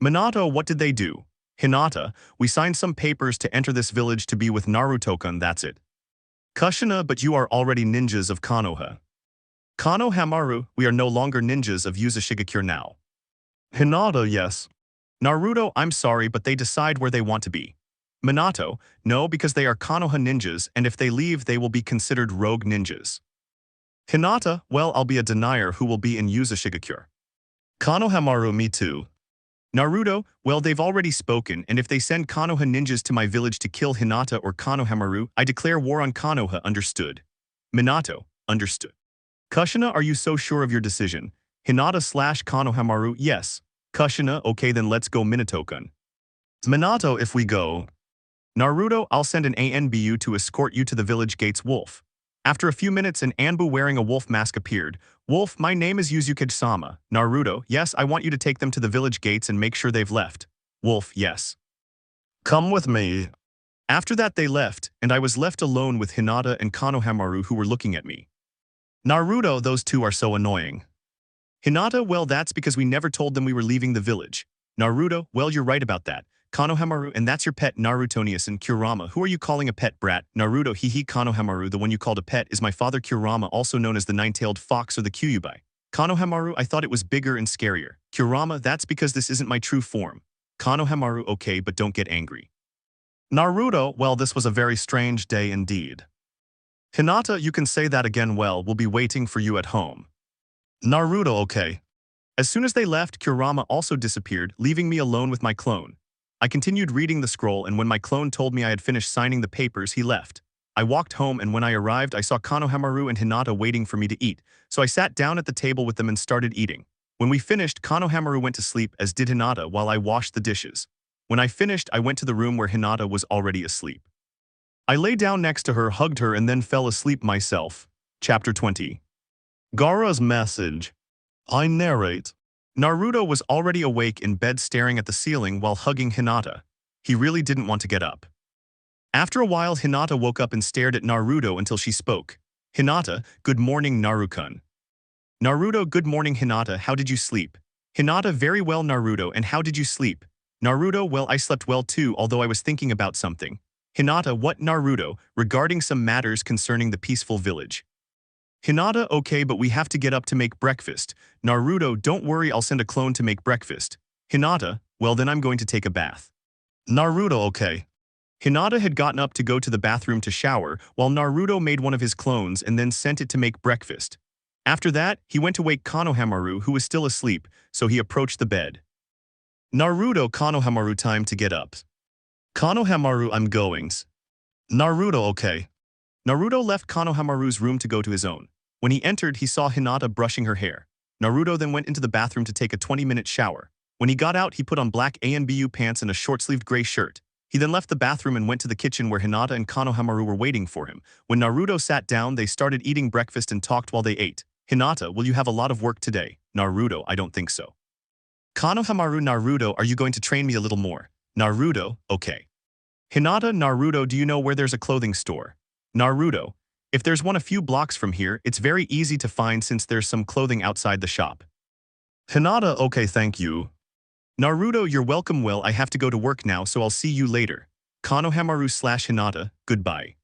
Speaker 2: Minato, what did they do? Hinata, we signed some papers to enter this village to be with Naruto-kun, that's it. Kushina, but you are already ninjas of Konoha. Konohamaru, we are no longer ninjas of Uzumaki now. Hinata, yes. Naruto, I'm sorry, but they decide where they want to be. Minato, no, because they are Konoha ninjas, and if they leave, they will be considered rogue ninjas. Hinata, well, I'll be a denier who will be in Uzumaki. Konohamaru, me too. Naruto, well, they've already spoken, and if they send Konoha ninjas to my village to kill Hinata or Konohamaru, I declare war on Konoha, understood. Minato, understood. Kushina, are you so sure of your decision? Hinata/Konohamaru, yes. Kushina, okay, then let's go Minato-kun. Minato, if we go. Naruto, I'll send an ANBU to escort you to the village gates. Wolf. After a few minutes, an Anbu wearing a wolf mask appeared. Wolf, my name is Yuzukage-sama. Naruto, yes, I want you to take them to the village gates and make sure they've left. Wolf, yes. Come with me. After that they left, and I was left alone with Hinata and Konohamaru who were looking at me. Naruto, those two are so annoying. Hinata, well, that's because we never told them we were leaving the village. Naruto, well, you're right about that. Konohamaru, and that's your pet Naruto-niasan. Kurama, who are you calling a pet, brat? Naruto, hihi. Konohamaru, the one you called a pet is my father Kurama, also known as the nine-tailed fox or the Kyuubi. Konohamaru, I thought it was bigger and scarier. Kurama, that's because this isn't my true form. Konohamaru, okay, but don't get angry. Naruto, well, this was a very strange day indeed. Hinata, you can say that again, well, we'll be waiting for you at home. Naruto, okay. As soon as they left, Kurama also disappeared, leaving me alone with my clone. I continued reading the scroll, and when my clone told me I had finished signing the papers, he left. I walked home, and when I arrived, I saw Konohamaru and Hinata waiting for me to eat, so I sat down at the table with them and started eating. When we finished, Konohamaru went to sleep, as did Hinata, while I washed the dishes. When I finished, I went to the room where Hinata was already asleep. I lay down next to her, hugged her, and then fell asleep myself. Chapter 20. Gaara's message. I narrate. Naruto was already awake in bed staring at the ceiling while hugging Hinata. He really didn't want to get up. After a while, Hinata woke up and stared at Naruto until she spoke. Hinata, good morning, Naruto-kun. Naruto, good morning, Hinata, how did you sleep? Hinata, very well, Naruto, and how did you sleep? Naruto, well, I slept well too, although I was thinking about something. Hinata, what, Naruto, regarding some matters concerning the peaceful village. Hinata, okay, but we have to get up to make breakfast. Naruto, don't worry, I'll send a clone to make breakfast. Hinata, well then I'm going to take a bath. Naruto, okay. Hinata had gotten up to go to the bathroom to shower, while Naruto made one of his clones and then sent it to make breakfast. After that, he went to wake Konohamaru, who was still asleep, so he approached the bed. Naruto, Konohamaru, time to get up. Konohamaru, I'm goings. Naruto, okay. Naruto left Konohamaru's room to go to his own. When he entered, he saw Hinata brushing her hair. Naruto then went into the bathroom to take a 20-minute shower. When he got out, he put on black ANBU pants and a short-sleeved gray shirt. He then left the bathroom and went to the kitchen where Hinata and Konohamaru were waiting for him. When Naruto sat down, they started eating breakfast and talked while they ate. Hinata, will you have a lot of work today? Naruto, I don't think so. Konohamaru Naruto, are you going to train me a little more? Naruto, okay. Hinata, Naruto, do you know where there's a clothing store? Naruto, if there's one a few blocks from here, it's very easy to find since there's some clothing outside the shop. Hinata, okay, thank you. Naruto, you're welcome. Well, I have to go to work now, so I'll see you later. Konohamaru/Hinata, goodbye.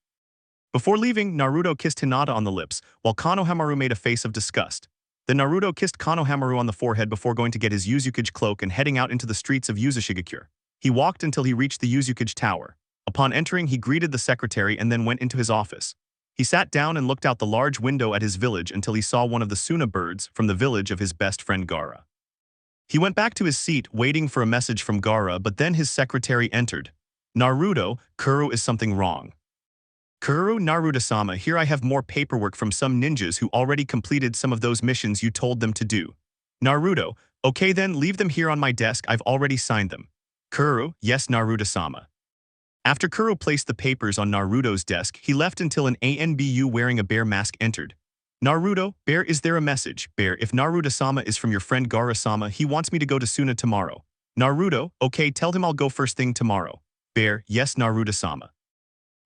Speaker 2: Before leaving, Naruto kissed Hinata on the lips, while Konohamaru made a face of disgust. Then Naruto kissed Konohamaru on the forehead before going to get his Uzumaki cloak and heading out into the streets of Uzumaki. He walked until he reached the Uzumaki tower. Upon entering, he greeted the secretary and then went into his office. He sat down and looked out the large window at his village until he saw one of the Suna birds from the village of his best friend Gaara. He went back to his seat, waiting for a message from Gaara, but then his secretary entered. Naruto, Kuro, is something wrong. Kuro, Naruto-sama, here I have more paperwork from some ninjas who already completed some of those missions you told them to do. Naruto, okay then, leave them here on my desk, I've already signed them. Kuro, yes Naruto-sama. After Kuro placed the papers on Naruto's desk, he left until an Anbu wearing a bear mask entered. Naruto, Bear, is there a message? Bear, if Naruto-sama is from your friend Gaara-sama, he wants me to go to Suna tomorrow. Naruto, okay, tell him I'll go first thing tomorrow. Bear, yes Naruto-sama.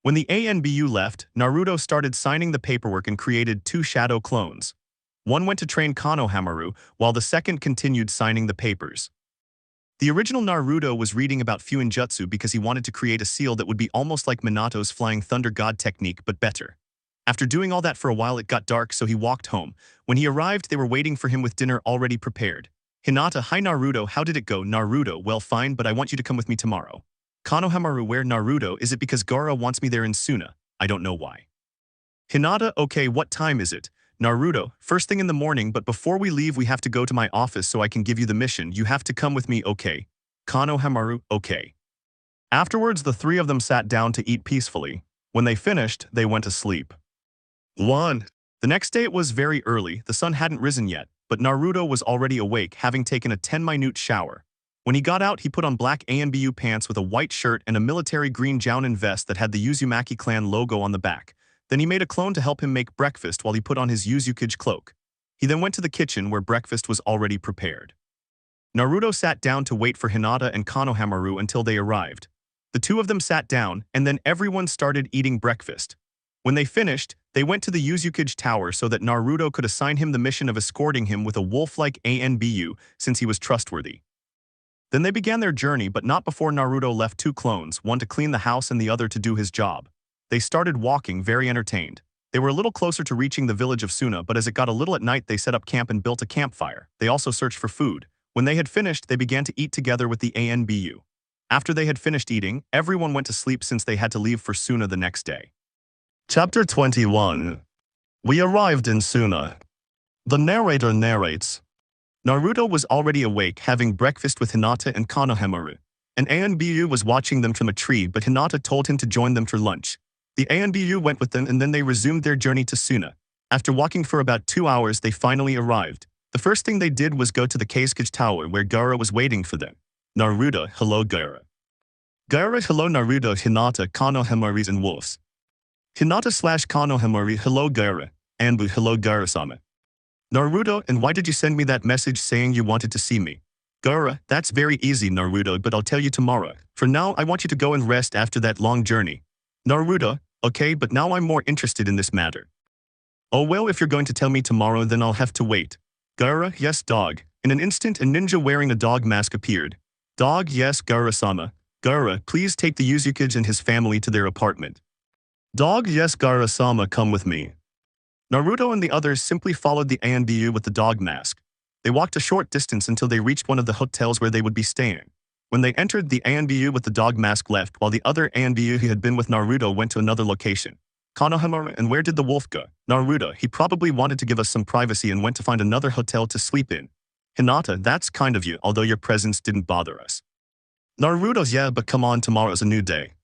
Speaker 2: When the Anbu left, Naruto started signing the paperwork and created 2 shadow clones. One went to train Konohamaru, while the second continued signing the papers. The original Naruto was reading about Fuinjutsu because he wanted to create a seal that would be almost like Minato's Flying Thunder God technique, but better. After doing all that for a while, it got dark, so he walked home. When he arrived, they were waiting for him with dinner already prepared. Hinata, hi Naruto, how did it go? Naruto, well fine, but I want you to come with me tomorrow. Konohamaru, where? Naruto, is it because Gaara wants me there in Suna? I don't know why. Hinata, okay, what time is it? Naruto, first thing in the morning, but before we leave we have to go to my office so I can give you the mission. You have to come with me, okay? Konohamaru, okay. Afterwards, the 3 of them sat down to eat peacefully. When they finished, they went to sleep. 1. The next day it was very early, the sun hadn't risen yet, but Naruto was already awake, having taken a 10-minute shower. When he got out, he put on black Anbu pants with a white shirt and a military green jounin vest that had the Uzumaki clan logo on the back. Then he made a clone to help him make breakfast while he put on his Uzumaki cloak. He then went to the kitchen where breakfast was already prepared. Naruto sat down to wait for Hinata and Konohamaru until they arrived. The 2 of them sat down, and then everyone started eating breakfast. When they finished, they went to the Uzumaki tower so that Naruto could assign him the mission of escorting him with a wolf-like Anbu since he was trustworthy. Then they began their journey, but not before Naruto left 2 clones, one to clean the house and the other to do his job. They started walking, very entertained. They were a little closer to reaching the village of Suna, but as it got a little at night, they set up camp and built a campfire. They also searched for food. When they had finished, they began to eat together with the Anbu. After they had finished eating, everyone went to sleep since they had to leave for Suna the next day. Chapter 21. We arrived in Suna. The narrator narrates. Naruto was already awake, having breakfast with Hinata and Konohamaru. An Anbu was watching them from a tree, but Hinata told him to join them for lunch. The Anbu went with them, and then they resumed their journey to Suna. After walking for about 2 hours, they finally arrived. The first thing they did was go to the Highschool tower where Gaara was waiting for them. Naruto, hello Gaara. Gaara, hello Naruto. Hinata, Konohamaru and wolves. Hinata/Konohamaru, hello Gaara. Anbu, hello Gaara-sama. Naruto, and why did you send me that message saying you wanted to see me? Gaara, that's very easy Naruto, but I'll tell you tomorrow. For now, I want you to go and rest after that long journey. Naruto, okay, but now I'm more interested in this matter. Oh well, if you're going to tell me tomorrow, then I'll have to wait. Gaara, yes dog. In an instant, a ninja wearing a dog mask appeared. Dog, yes Gaara-sama. Gaara, please take the Uzumaki and his family to their apartment. Dog, yes Gaara-sama, come with me. Naruto and the others simply followed the Anbu with the dog mask. They walked a short distance until they reached one of the hotels where they would be staying. When they entered, the Anbu with the dog mask left, while the other Anbu who had been with Naruto went to another location. Konohamaru, and where did the wolf go? Naruto, he probably wanted to give us some privacy and went to find another hotel to sleep in. Hinata, that's kind of you, although your presence didn't bother us. Naruto, yeah, but come on, tomorrow's a new day.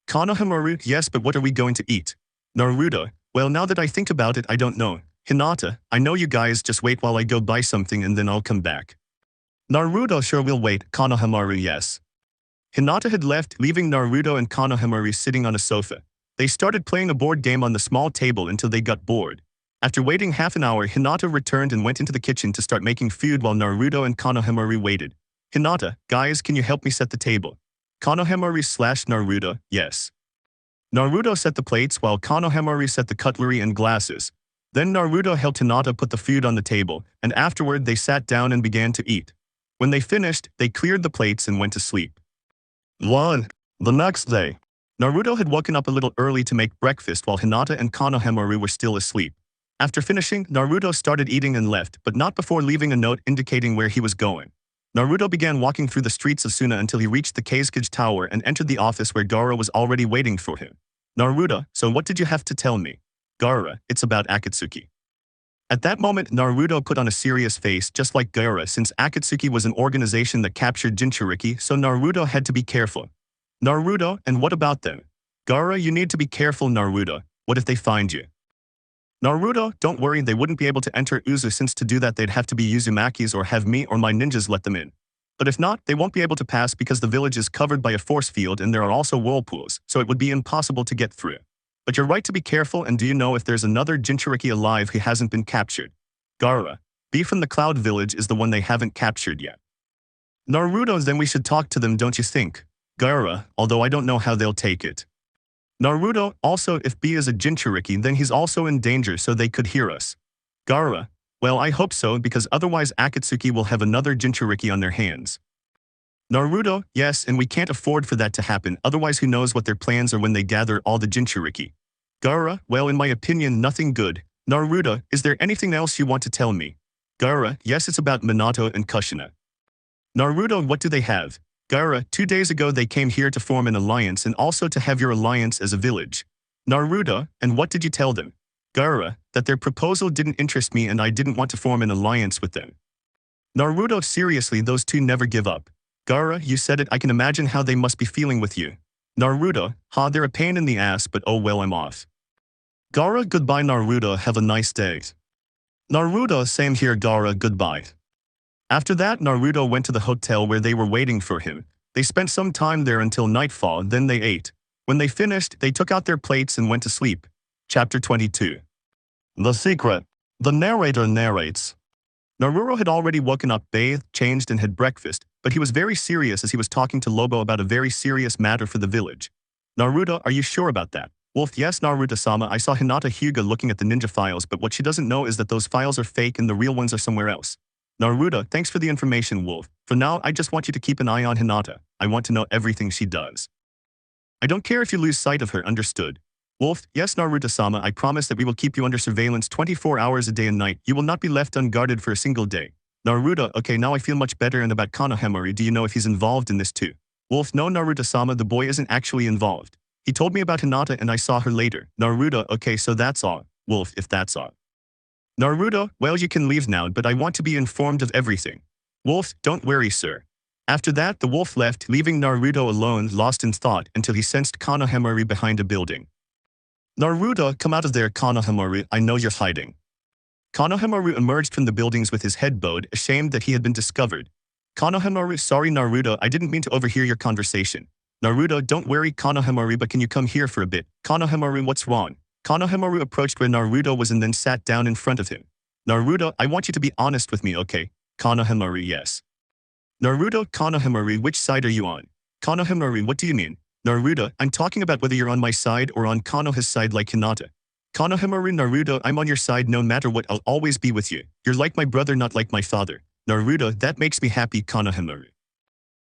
Speaker 2: Konohamaru, yes, but what are we going to eat? Naruto, well, now that I think about it, I don't know. Hinata, I know you guys, just wait while I go buy something and then I'll come back. Naruto, sure, we'll wait. Konohamaru, yes. Hinata had left, leaving Naruto and Konohamaru sitting on a sofa. They started playing a board game on the small table until they got bored. After waiting half an hour, Hinata returned and went into the kitchen to start making food while Naruto and Konohamaru waited. Hinata, guys, can you help me set the table? Konohamaru/Naruto, yes. Naruto set the plates while Konohamaru set the cutlery and glasses. Then Naruto helped Hinata put the food on the table, and afterward they sat down and began to eat. When they finished, they cleared the plates and went to sleep. 1. The next day. Naruto had woken up a little early to make breakfast while Hinata and Konohamaru were still asleep. After finishing, Naruto started eating and left, but not before leaving a note indicating where he was going. Naruto began walking through the streets of Suna until he reached the Kaisukage Tower and entered the office where Gaara was already waiting for him. Naruto, so what did you have to tell me? Gaara, it's about Akatsuki. At that moment, Naruto put on a serious face just like Gaara since Akatsuki was an organization that captured Jinchuriki, so Naruto had to be careful. Naruto, and what about them? Gaara, you need to be careful, Naruto. What if they find you? Naruto, don't worry, they wouldn't be able to enter Uzu since to do that they'd have to be Uzumakis or have me or my ninjas let them in. But if not, they won't be able to pass because the village is covered by a force field and there are also whirlpools, so it would be impossible to get through. But you're right to be careful, and do you know if there's another Jinchuriki alive who hasn't been captured? Gaara, B from the Cloud Village is the one they haven't captured yet. Naruto, then we should talk to them, don't you think? Gaara, although I don't know how they'll take it. Naruto, also if B is a Jinchuriki then he's also in danger so they could hear us. Gaara, well I hope so because otherwise Akatsuki will have another Jinchuriki on their hands. Naruto, yes, and we can't afford for that to happen, otherwise who knows what their plans are when they gather all the Jinchuriki. Gaara, well in my opinion nothing good. Naruto, is there anything else you want to tell me? Gaara, yes, it's about Minato and Kushina. Naruto, what do they have? Gaara, 2 days ago they came here to form an alliance and also to have your alliance as a village. Naruto, and what did you tell them? Gaara, that their proposal didn't interest me and I didn't want to form an alliance with them. Naruto, seriously, those two never give up. Gaara, you said it, I can imagine how they must be feeling with you. Naruto, they're a pain in the ass, but oh well, I'm off. Gaara, goodbye Naruto, have a nice day. Naruto, same here Gaara, goodbye. After that, Naruto went to the hotel where they were waiting for him. They spent some time there until nightfall, then they ate. When they finished, they took out their plates and went to sleep. Chapter 22. The Secret. The narrator narrates. Naruto had already woken up, bathed, changed, and had breakfast, but he was very serious as he was talking to Lobo about a very serious matter for the village. Naruto, are you sure about that? Wolf, yes Naruto-sama, I saw Hinata Hyuga looking at the ninja files, but what she doesn't know is that those files are fake and the real ones are somewhere else. Naruto, thanks for the information, Wolf. For now, I just want you to keep an eye on Hinata. I want to know everything she does. I don't care if you lose sight of her, understood? Wolf, yes Naruto-sama, I promise that we will keep you under surveillance 24 hours a day and night. You will not be left unguarded for a single day. Naruto, okay, now I feel much better. And about Konohamaru, do you know if he's involved in this too? Wolf, no Naruto-sama, the boy isn't actually involved. He told me about Hinata and I saw her later. Naruto, okay, so that's all. Wolf, if that's all. Naruto, well you can leave now, but I want to be informed of everything. Wolf, don't worry, sir. After that, the wolf left, leaving Naruto alone, lost in thought, until he sensed Konohamaru behind a building. Naruto, come out of there, Konohamaru, I know you're hiding. Konohamaru emerged from the buildings with his head bowed, ashamed that he had been discovered. Konohamaru, sorry Naruto, I didn't mean to overhear your conversation. Naruto, don't worry Konohamaru, but can you come here for a bit? Konohamaru, what's wrong? Konohamaru approached where Naruto was and then sat down in front of him. Naruto, I want you to be honest with me, okay? Konohamaru, yes. Naruto, Konohamaru, which side are you on? Konohamaru, what do you mean? Naruto, I'm talking about whether you're on my side or on Konoha's side like Hinata. Konohamaru, Naruto, I'm on your side no matter what, I'll always be with you. You're like my brother, not like my father. Naruto, that makes me happy, Konohamaru.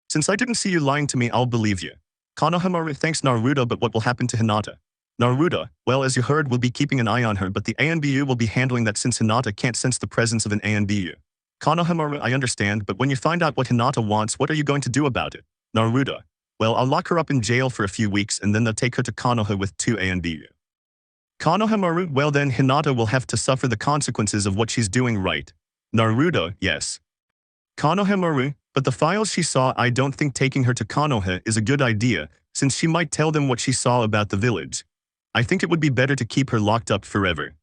Speaker 2: Since I didn't see you lying to me, I'll believe you. Konohamaru, thanks Naruto, but what will happen to Hinata? Naruto, well as you heard, we'll be keeping an eye on her, but the ANBU will be handling that since Hinata can't sense the presence of an ANBU. Konohamaru, I understand, but when you find out what Hinata wants, what are you going to do about it? Naruto, well I'll lock her up in jail for a few weeks and then they'll take her to Konoha with 2 ANBU. Konohamaru, well then Hinata will have to suffer the consequences of what she's doing, right? Naruto, yes. Konohamaru, but the files she saw, I don't think taking her to Konoha is a good idea, since she might tell them what she saw about the village. I think it would be better to keep her locked up forever.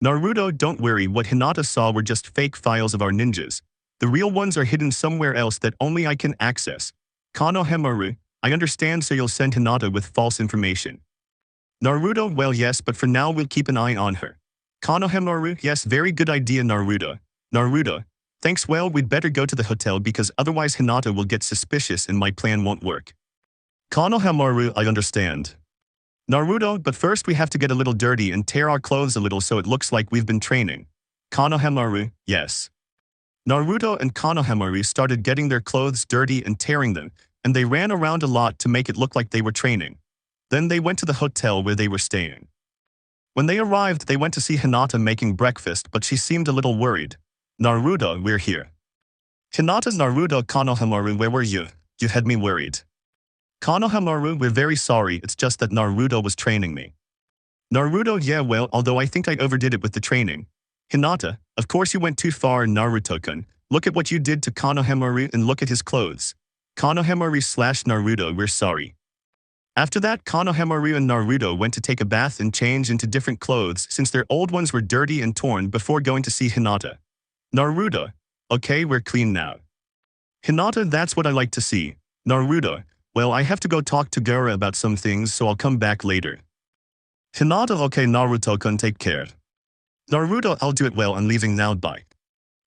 Speaker 2: Naruto, don't worry, what Hinata saw were just fake files of our ninjas. The real ones are hidden somewhere else that only I can access. Konohamaru, I understand, so you'll send Hinata with false information. Naruto, well yes, but for now we'll keep an eye on her. Konoha Naru, yes, very good idea, Naruto. Naruto, thanks, well, we'd better go to the hotel because otherwise Hinata will get suspicious and my plan won't work. Konoha Naru, I understand. Naruto, but first we have to get a little dirty and tear our clothes a little so it looks like we've been training. Konoha Naru, yes. Naruto and Konoha Naru started getting their clothes dirty and tearing them, and they ran around a lot to make it look like they were training. Then they went to the hotel where they were staying. When they arrived, they went to see Hinata making breakfast, but she seemed a little worried. Naruto, we're here. Hinata, Naruto, Konoha Naru, where were you? You had me worried. Konoha Naru, we're very sorry, it's just that Naruto was training me. Naruto, yeah, well, although I think I overdid it with the training. Hinata, of course you went too far, Naruto-kun. Look at what you did to Konoha Naru and look at his clothes. Konoha Naru/Naruto, we're sorry. After that, Konoha Naru and Naruto went to take a bath and change into different clothes since their old ones were dirty and torn before going to see Hinata. Naruto, okay, we're clean now. Hinata, that's what I like to see. Naruto, well, I have to go talk to Gaara about some things, so I'll come back later. Hinata, okay, Naruto-kun, take care. Naruto, I'll do it, well, I'm leaving now, bye.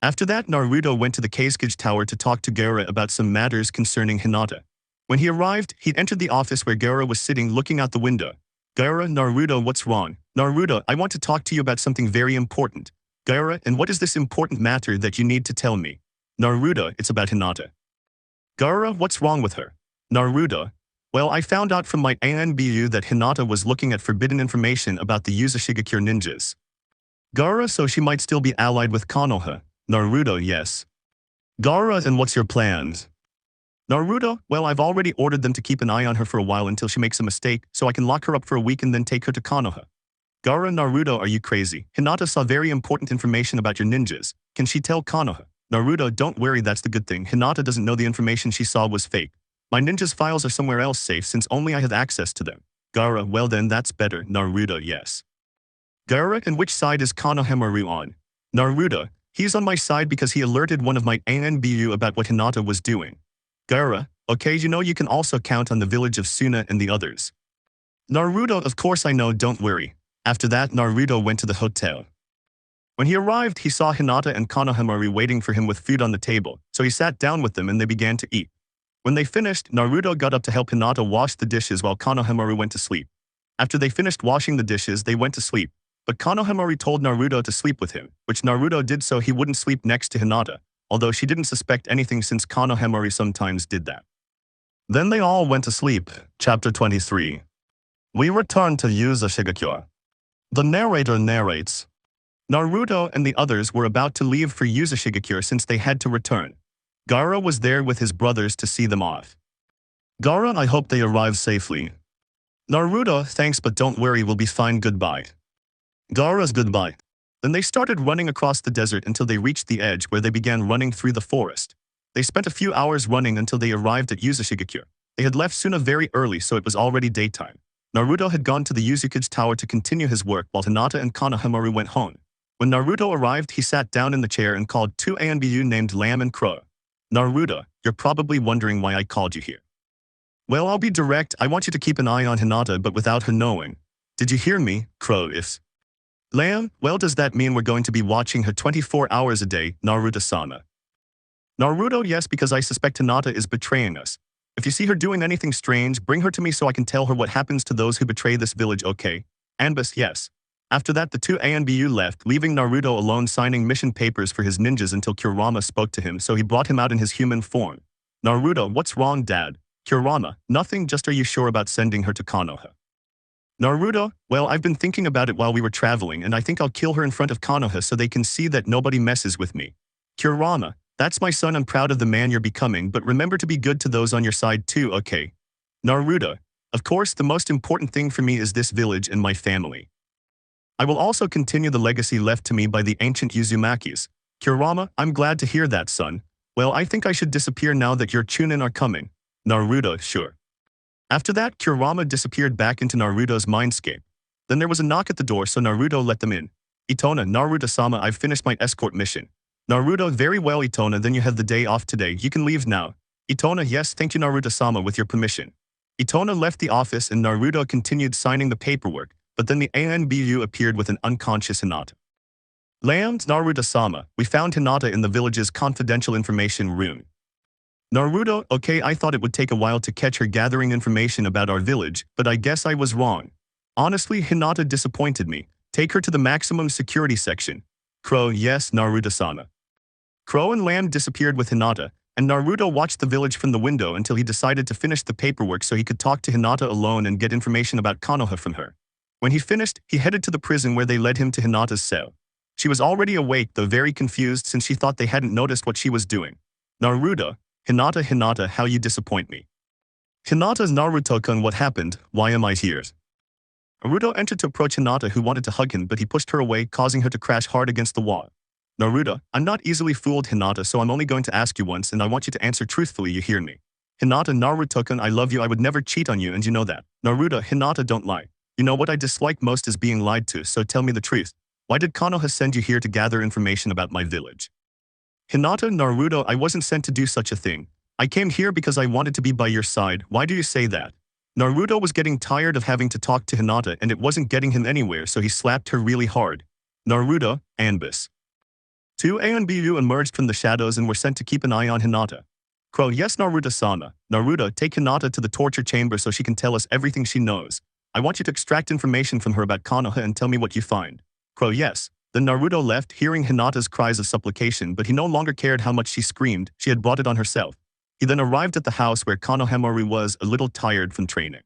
Speaker 2: After that, Naruto went to the Kaisukage Tower to talk to Gaara about some matters concerning Hinata. When he arrived, he entered the office where Gaara was sitting looking out the window. Gaara, Naruto, what's wrong? Naruto, I want to talk to you about something very important. Gaara, and what is this important matter that you need to tell me? Naruto, it's about Hinata. Gaara, what's wrong with her? Naruto, well, I found out from my Anbu that Hinata was looking at forbidden information about the Uzumaki ninjas. Gaara, so she might still be allied with Konoha. Naruto, yes. Gaara, and what's your plans? Naruto, well, I've already ordered them to keep an eye on her for a while until she makes a mistake, so I can lock her up for a week and then take her to Konoha. Gaara, Naruto, are you crazy? Hinata saw very important information about your ninjas. Can she tell Konoha? Naruto, don't worry, that's the good thing. Hinata doesn't know the information she saw was fake. My ninjas' files are somewhere else safe since only I have access to them. Gaara, well then that's better. Naruto, yes. Gaara, and which side is Konoha Naru on? Naruto, he's on my side because he alerted one of my Anbu about what Hinata was doing. Gaara, okay, you know you can also count on the village of Suna and the others. Naruto, of course I know, don't worry. After that, Naruto went to the hotel. When he arrived, he saw Hinata and Konoha Naru waiting for him with food on the table, so he sat down with them and they began to eat. When they finished, Naruto got up to help Hinata wash the dishes while Konoha Naru went to sleep. After they finished washing the dishes, they went to sleep. But Konoha Naru told Naruto to sleep with him, which Naruto did so he wouldn't sleep next to Hinata, although she didn't suspect anything since Konoha Naru sometimes did that. Then they all went to sleep. Chapter 23. We return to Uzumaki. The narrator narrates. Naruto and the others were about to leave for Uzumaki since they had to return. Gaara was there with his brothers to see them off. Gaara, I hope they arrive safely. Naruto, thanks, but don't worry, we'll be fine, goodbye. Gaara's goodbye. Then they started running across the desert until they reached the edge where they began running through the forest. They spent a few hours running until they arrived at Uzumaki. They had left Suna very early, so it was already daytime. Naruto had gone to the Uzumaki Tower to continue his work while Hinata and Konoha Naru went home. When Naruto arrived, he sat down in the chair and called two Anbu named Lamb and Crow. Naruto, you're probably wondering why I called you here. Well, I'll be direct. I want you to keep an eye on Hinata, but without her knowing. Did you hear me, Crow? If Lamb, well, does that mean we're going to be watching her 24 hours a day, Naruto-sama? Naruto, yes, because I suspect Hinata is betraying us. If you see her doing anything strange, bring her to me so I can tell her what happens to those who betray this village, okay? Anbus, yes. After that, the two Anbu left, leaving Naruto alone signing mission papers for his ninjas until Kurama spoke to him, so he brought him out in his human form. Naruto, what's wrong, Dad? Kurama, nothing, just are you sure about sending her to Konoha? Naruto, well, I've been thinking about it while we were traveling, and I think I'll kill her in front of Konoha so they can see that nobody messes with me. Kurama, that's my son, I'm proud of the man you're becoming, but remember to be good to those on your side too, okay? Naruto, of course, the most important thing for me is this village and my family. I will also continue the legacy left to me by the ancient Uzumakis. Kurama, I'm glad to hear that, son. Well, I think I should disappear now that your Chunin are coming. Naruto, sure. After that, Kurama disappeared back into Naruto's mindscape. Then there was a knock at the door, so Naruto let them in. Itona, Naruto-sama, I've finished my escort mission. Naruto, very well, Itona, then you have the day off today. You can leave now. Itona, yes, thank you, Naruto-sama, with your permission. Itona left the office and Naruto continued signing the paperwork, but then the Anbu appeared with an unconscious Hinata. Land Naruto-sama, we found Hinata in the village's confidential information room. Naruto, okay, I thought it would take a while to catch her gathering information about our village, but I guess I was wrong. Honestly, Hinata disappointed me. Take her to the maximum security section. Crow, yes, Naruto-sama. Crow and Lamb disappeared with Hinata, and Naruto watched the village from the window until he decided to finish the paperwork so he could talk to Hinata alone and get information about Konoha from her. When he finished, he headed to the prison where they led him to Hinata's cell. She was already awake, though very confused since she thought they hadn't noticed what she was doing. Naruto, Hinata, how you disappoint me. Hinata's Naruto-kun, what happened? Why am I here? Naruto entered to approach Hinata, who wanted to hug him, but he pushed her away, causing her to crash hard against the wall. Naruto, I'm not easily fooled, Hinata, so I'm only going to ask you once and I want you to answer truthfully, you hear me? Hinata, Naruto-kun, I love you, I would never cheat on you and you know that. Naruto, Hinata, don't lie. You know what I dislike most is being lied to, so tell me the truth. Why did Konoha send you here to gather information about my village? Hinata, Naruto, I wasn't sent to do such a thing. I came here because I wanted to be by your side. Why do you say that? Naruto was getting tired of having to talk to Hinata and it wasn't getting him anywhere, so he slapped her really hard. Naruto, Anbus. Two Anbu emerged from the shadows and were sent to keep an eye on Hinata. Crow, yes, Naruto-sama. Naruto, take Hinata to the torture chamber so she can tell us everything she knows. I want you to extract information from her about Konoha and tell me what you find. Crow, yes. Then Naruto left, hearing Hinata's cries of supplication, but he no longer cared how much she screamed, she had brought it on herself. He then arrived at the house where Konohamaru was, a little tired from training.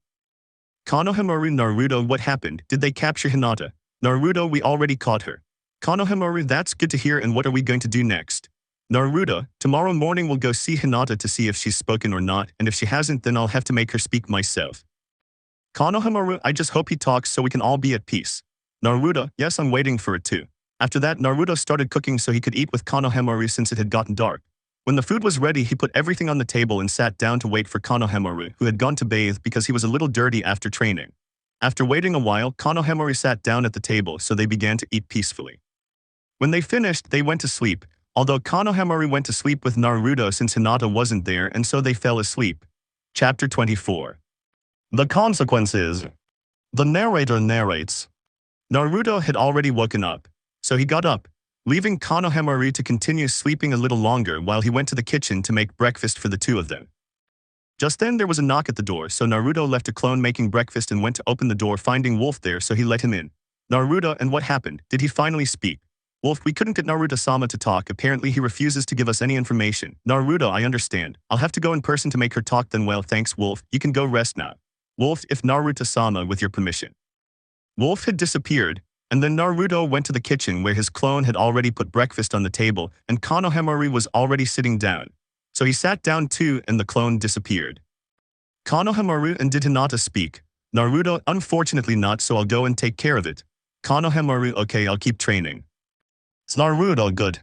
Speaker 2: Konohamaru, Naruto, what happened? Did they capture Hinata? Naruto, we already caught her. Konohamaru, that's good to hear, and what are we going to do next? Naruto, tomorrow morning we'll go see Hinata to see if she's spoken or not, and if she hasn't then I'll have to make her speak myself. Konohamaru, I just hope he talks so we can all be at peace. Naruto, yes, I'm waiting for it too. After that, Naruto started cooking so he could eat with Konohamaru since it had gotten dark. When the food was ready, he put everything on the table and sat down to wait for Konohamaru, who had gone to bathe because he was a little dirty after training. After waiting a while, Konohamaru sat down at the table so they began to eat peacefully. When they finished, they went to sleep, although Konohamaru went to sleep with Naruto since Hinata wasn't there and so they fell asleep. Chapter 24. The consequences. The narrator narrates. Naruto had already woken up, so he got up, leaving Konohamaru to continue sleeping a little longer while he went to the kitchen to make breakfast for the two of them. Just then there was a knock at the door, so Naruto left a clone making breakfast and went to open the door, finding Wolf there, so he let him in. Naruto, and what happened? Did he finally speak? Wolf, we couldn't get Naruto-sama to talk, apparently he refuses to give us any information. Naruto, I understand. I'll have to go in person to make her talk then. Well, thanks Wolf, you can go rest now. Wolf, if Naruto-sama, with your permission. Wolf had disappeared, and then Naruto went to the kitchen where his clone had already put breakfast on the table and Konohamaru was already sitting down. So he sat down too and the clone disappeared. Konohamaru, and did Hinata speak? Naruto, unfortunately not, so I'll go and take care of it. Konohamaru, okay, I'll keep training. It's Naruto, good.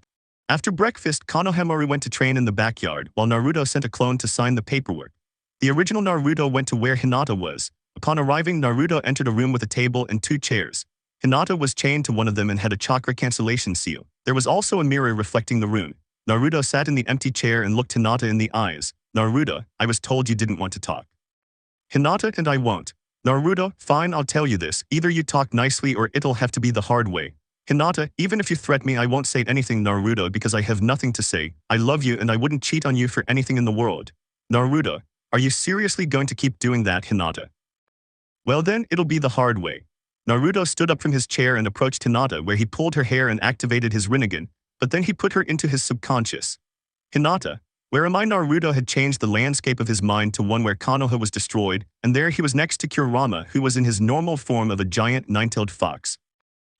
Speaker 2: After breakfast, Konohamaru went to train in the backyard while Naruto sent a clone to sign the paperwork. The original Naruto went to where Hinata was. Upon arriving, Naruto entered a room with a table and two chairs. Hinata was chained to one of them and had a chakra cancellation seal. There was also a mirror reflecting the room. Naruto sat in the empty chair and looked Hinata in the eyes. Naruto, I was told you didn't want to talk. Hinata, and I won't. Naruto, fine, I'll tell you this. Either you talk nicely or it'll have to be the hard way. Hinata, even if you threat me, I won't say anything, Naruto, because I have nothing to say. I love you and I wouldn't cheat on you for anything in the world. Naruto, are you seriously going to keep doing that, Hinata? Well then, it'll be the hard way. Naruto stood up from his chair and approached Hinata, where he pulled her hair and activated his Rinnegan, but then he put her into his subconscious. Hinata, where am I? Naruto had changed the landscape of his mind to one where Konoha was destroyed, and there he was next to Kurama, who was in his normal form of a giant nine-tailed fox.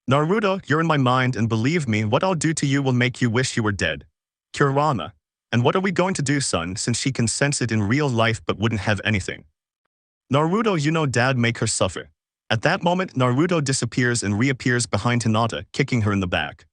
Speaker 2: Naruto, you're in my mind, and believe me, what I'll do to you will make you wish you were dead. Kurama, and what are we going to do, son, since she can sense it in real life but wouldn't have anything? Naruto, you know dad, make her suffer. At that moment, Naruto disappears and reappears behind Hinata, kicking her in the back.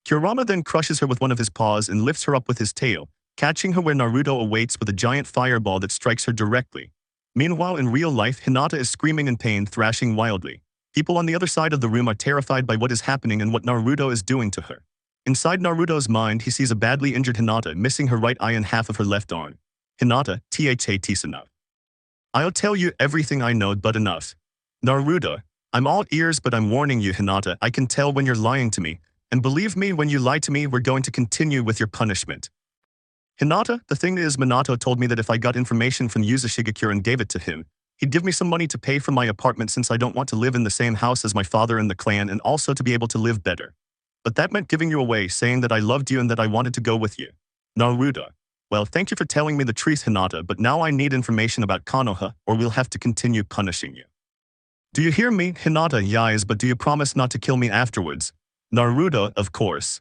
Speaker 2: Kurama then crushes her with one of his paws and lifts her up with his tail, catching her where Naruto awaits with a giant fireball that strikes her directly. Meanwhile, in real life, Hinata is screaming in pain, thrashing wildly. People on the other side of the room are terrified by what is happening and what Naruto is doing to her. Inside Naruto's mind, he sees a badly injured Hinata, missing her right eye and half of her left arm. Hinata, tis enough. I'll tell you everything I know, but enough. Naruto, I'm all ears, but I'm warning you, Hinata, I can tell when you're lying to me. And believe me, when you lie to me, we're going to continue with your punishment. Hinata, the thing is, Minato told me that if I got information from Uzumaki and gave it to him, he'd give me some money to pay for my apartment since I don't want to live in the same house as my father and the clan and also to be able to live better. But that meant giving you away, saying that I loved you and that I wanted to go with you. Naruto. Well, thank you for telling me the truth, Hinata, but now I need information about Konoha or we'll have to continue punishing you. Do you hear me, Hinata? Yes, but do you promise not to kill me afterwards? Naruto, of course.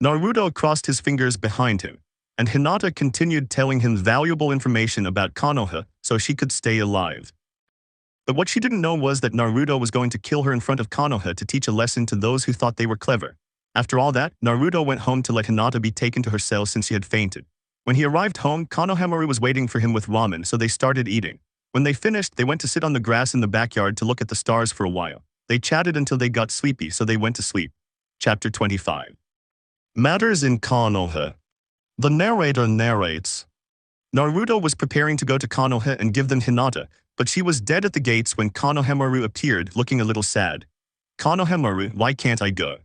Speaker 2: Naruto crossed his fingers behind him, and Hinata continued telling him valuable information about Konoha so she could stay alive. But what she didn't know was that Naruto was going to kill her in front of Konoha to teach a lesson to those who thought they were clever. After all that, Naruto went home to let Hinata be taken to her cell since she had fainted. When he arrived home, Konohamaru was waiting for him with ramen, so they started eating. When they finished, they went to sit on the grass in the backyard to look at the stars for a while. They chatted until they got sleepy, so they went to sleep. Chapter 25. Matters in Konoha. The narrator narrates. Naruto was preparing to go to Konoha and give them Hinata, but she was dead at the gates when Konohamaru appeared, looking a little sad. Konohamaru, why can't I go?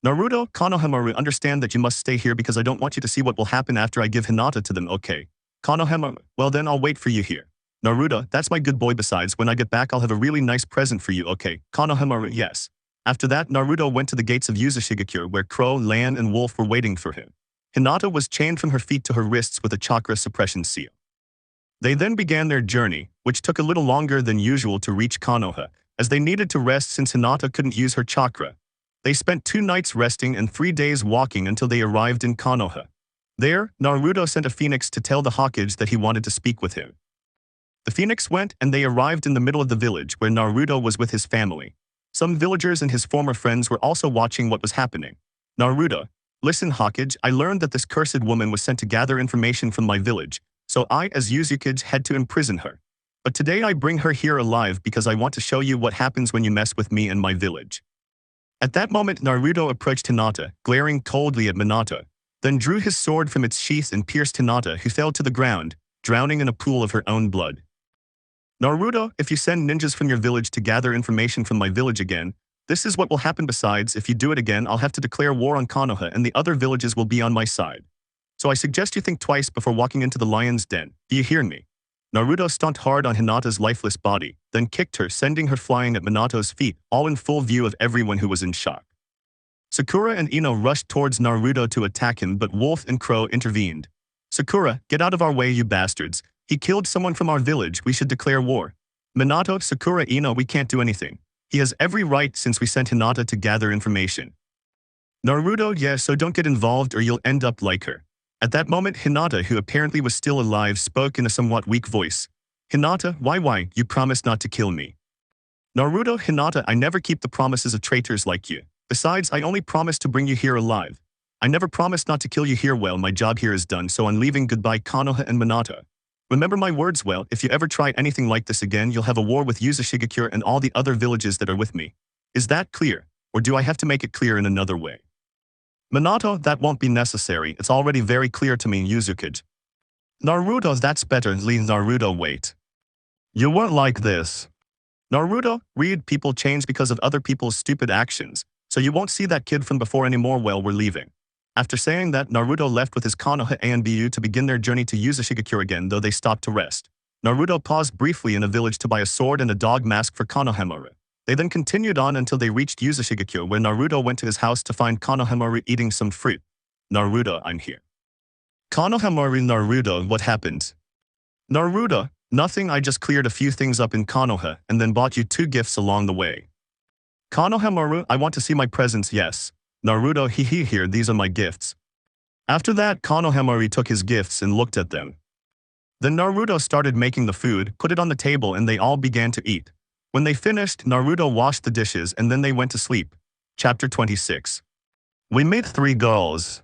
Speaker 2: Naruto, Konohamaru, understand that you must stay here because I don't want you to see what will happen after I give Hinata to them, okay? Konohamaru, well then I'll wait for you here. Naruto, that's my good boy. Besides, when I get back I'll have a really nice present for you, okay? Konohamaru, yes. After that, Naruto went to the gates of Uzumaki where Crow, Lan, and Wolf were waiting for him. Hinata was chained from her feet to her wrists with a chakra suppression seal. They then began their journey, which took a little longer than usual to reach Konoha, as they needed to rest since Hinata couldn't use her chakra. They spent 2 nights resting and 3 days walking until they arrived in Konoha. There, Naruto sent a phoenix to tell the Hokage that he wanted to speak with him. The phoenix went and they arrived in the middle of the village where Naruto was with his family. Some villagers and his former friends were also watching what was happening. Naruto, listen Hokage, I learned that this cursed woman was sent to gather information from my village, so I as Uzumaki had to imprison her. But today I bring her here alive because I want to show you what happens when you mess with me and my village. At that moment Naruto approached Hinata, glaring coldly at Minato, then drew his sword from its sheath and pierced Hinata, who fell to the ground, drowning in a pool of her own blood. Naruto, if you send ninjas from your village to gather information from my village again, this is what will happen. Besides, if you do it again, I'll have to declare war on Konoha and the other villages will be on my side. So I suggest you think twice before walking into the lion's den. Do you hear me? Naruto stomped hard on Hinata's lifeless body, then kicked her, sending her flying at Minato's feet, all in full view of everyone who was in shock. Sakura and Ino rushed towards Naruto to attack him, but Wolf and Crow intervened. Sakura, get out of our way, you bastards. He killed someone from our village, we should declare war. Minato, Sakura, Ino, we can't do anything. He has every right since we sent Hinata to gather information. Naruto, yeah, so don't get involved or you'll end up like her. At that moment, Hinata, who apparently was still alive, spoke in a somewhat weak voice. Hinata, why, you promised not to kill me. Naruto, Hinata, I never keep the promises of traitors like you. Besides, I only promised to bring you here alive. I never promised not to kill you here. Well, my job here is done, so I'm leaving. Goodbye, Konoha and Minato. Remember my words well, if you ever try anything like this again, you'll have a war with Uzumaki and all the other villages that are with me. Is that clear? Or do I have to make it clear in another way? Minato, that won't be necessary, it's already very clear to me, Uzumaki. Naruto, that's better, leave Naruto, wait. You weren't like this. Naruto, read, people change because of other people's stupid actions, so you won't see that kid from before anymore. Well, we're leaving. After saying that, Naruto left with his Konoha Anbu to begin their journey to Uzumaki again, though they stopped to rest. Naruto paused briefly in a village to buy a sword and a dog mask for Konohamaru. They then continued on until they reached Uzumaki, where Naruto went to his house to find Konohamaru eating some fruit. Naruto, I'm here. Konohamaru, Naruto, what happened? Naruto, nothing, I just cleared a few things up in Konoha and then bought you 2 gifts along the way. Konohamaru, I want to see my presents, yes. Naruto, here, these are my gifts. After that, Konohamaru took his gifts and looked at them. Then Naruto started making the food, put it on the table, and they all began to eat. When they finished, Naruto washed the dishes and then they went to sleep. Chapter 26. We meet 3 girls.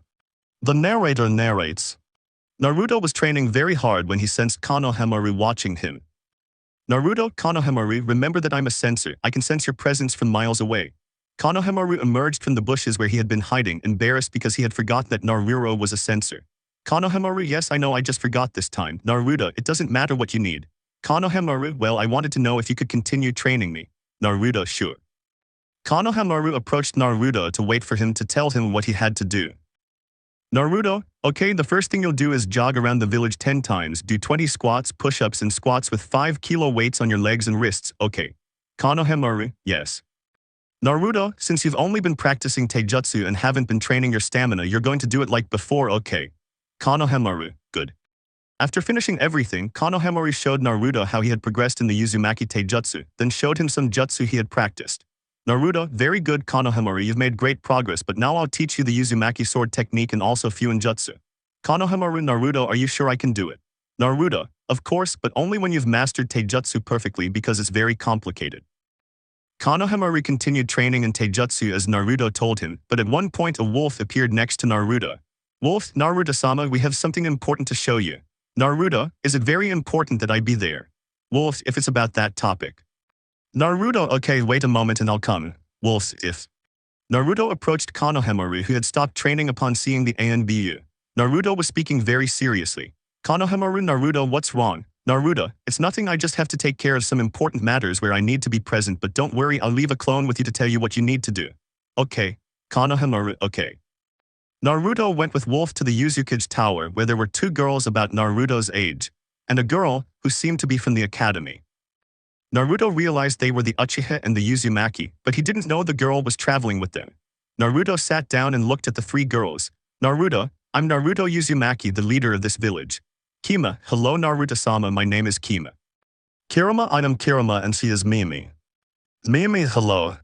Speaker 2: The narrator narrates. Naruto was training very hard when he sensed Konohamaru watching him. Naruto, Konohamaru, remember that I'm a sensor. I can sense your presence from miles away. Konohamaru emerged from the bushes where he had been hiding, embarrassed because he had forgotten that Naruto was a sensor. Konohamaru, yes, I know, I just forgot this time. Naruto, it doesn't matter what you need. Konohamaru, well, I wanted to know if you could continue training me. Naruto, sure. Konohamaru approached Naruto to wait for him to tell him what he had to do. Naruto, okay, the first thing you'll do is jog around the village 10 times, do 20 squats, push-ups, and squats with 5-kilo weights on your legs and wrists, okay. Konohamaru, yes. Naruto, since you've only been practicing taijutsu and haven't been training your stamina, you're going to do it like before, okay. Konohamaru, good. After finishing everything, Konohamaru showed Naruto how he had progressed in the Uzumaki taijutsu, then showed him some jutsu he had practiced. Naruto, very good Konohamaru, you've made great progress, but now I'll teach you the Uzumaki sword technique and also Fuinjutsu. Konohamaru, Naruto, are you sure I can do it? Naruto, of course, but only when you've mastered taijutsu perfectly because it's very complicated. Konohamaru continued training in taijutsu as Naruto told him, but at one point a wolf appeared next to Naruto. Wolf, Naruto-sama, we have something important to show you. Naruto, is it very important that I be there? Wolf, if it's about that topic. Naruto, okay, wait a moment and I'll come. Wolf, if. Naruto approached Konohamaru, who had stopped training upon seeing the Anbu. Naruto was speaking very seriously. Konohamaru, Naruto, what's wrong? Naruto, it's nothing, I just have to take care of some important matters where I need to be present, but don't worry, I'll leave a clone with you to tell you what you need to do. Okay. Konohamaru, okay. Naruto went with Wolf to the Uzukage Tower where there were 2 girls about Naruto's age, and a girl who seemed to be from the academy. Naruto realized they were the Uchiha and the Uzumaki, but he didn't know the girl was traveling with them. Naruto sat down and looked at the 3 girls. Naruto, I'm Naruto Uzumaki, the leader of this village. Kima, hello Naruto-sama, my name is Kima. Kurama, I am Kurama and she is Mimi. Mimi, hello.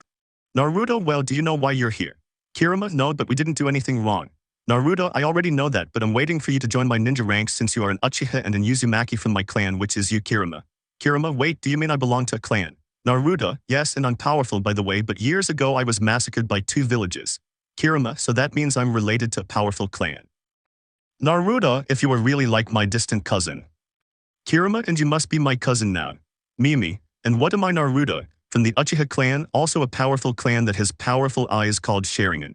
Speaker 2: Naruto, well, do you know why you're here? Kurama, no, but we didn't do anything wrong. Naruto, I already know that, but I'm waiting for you to join my ninja ranks since you are an Uchiha and an Uzumaki from my clan, which is you, Kurama. Kurama, wait, do you mean I belong to a clan? Naruto, yes, and I'm powerful by the way, but years ago I was massacred by 2 villages. Kurama, so that means I'm related to a powerful clan. Naruto, if you were really like my distant cousin. Kurama, and you must be my cousin now. Mimi, and what am I, Naruto? From the Uchiha clan, also a powerful clan that has powerful eyes called Sharigan.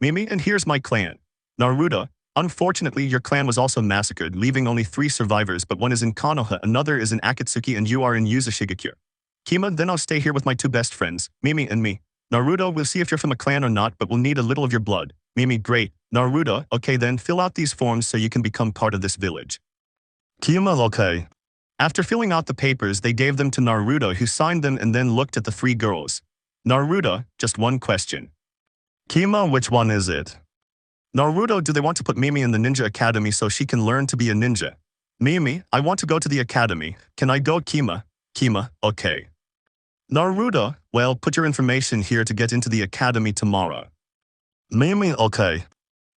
Speaker 2: Mimi, and here's my clan. Naruto, unfortunately your clan was also massacred, leaving only 3 survivors, but one is in Konoha, another is in Akatsuki, and you are in Uzumaki. Kima, then I'll stay here with my 2 best friends, Mimi and me. Naruto, we'll see if you're from a clan or not, but we'll need a little of your blood. Mimi, great. Naruto, okay then, fill out these forms so you can become part of this village. Kima, okay. After filling out the papers, they gave them to Naruto, who signed them and then looked at the 3 girls. Naruto, just one question. Kima, which one is it? Naruto, do they want to put Mimi in the ninja academy so she can learn to be a ninja? Mimi, I want to go to the academy. Can I go, Kima? Kima, okay. Naruto, well, put your information here to get into the academy tomorrow. Mimi, okay.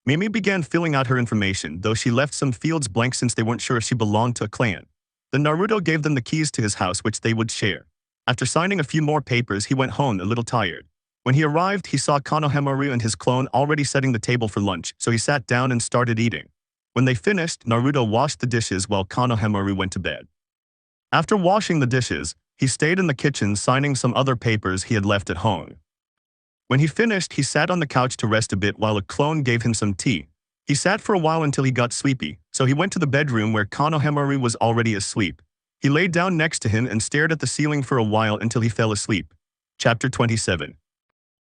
Speaker 2: Mimi began filling out her information, though she left some fields blank since they weren't sure if she belonged to a clan. Then Naruto gave them the keys to his house, which they would share. After signing a few more papers, he went home a little tired. When he arrived, he saw Konohamaru and his clone already setting the table for lunch, so he sat down and started eating. When they finished, Naruto washed the dishes while Konohamaru went to bed. After washing the dishes, he stayed in the kitchen signing some other papers he had left at home. When he finished, he sat on the couch to rest a bit while a clone gave him some tea. He sat for a while until he got sleepy, so he went to the bedroom where Konohamaru was already asleep. He laid down next to him and stared at the ceiling for a while until he fell asleep. Chapter 27.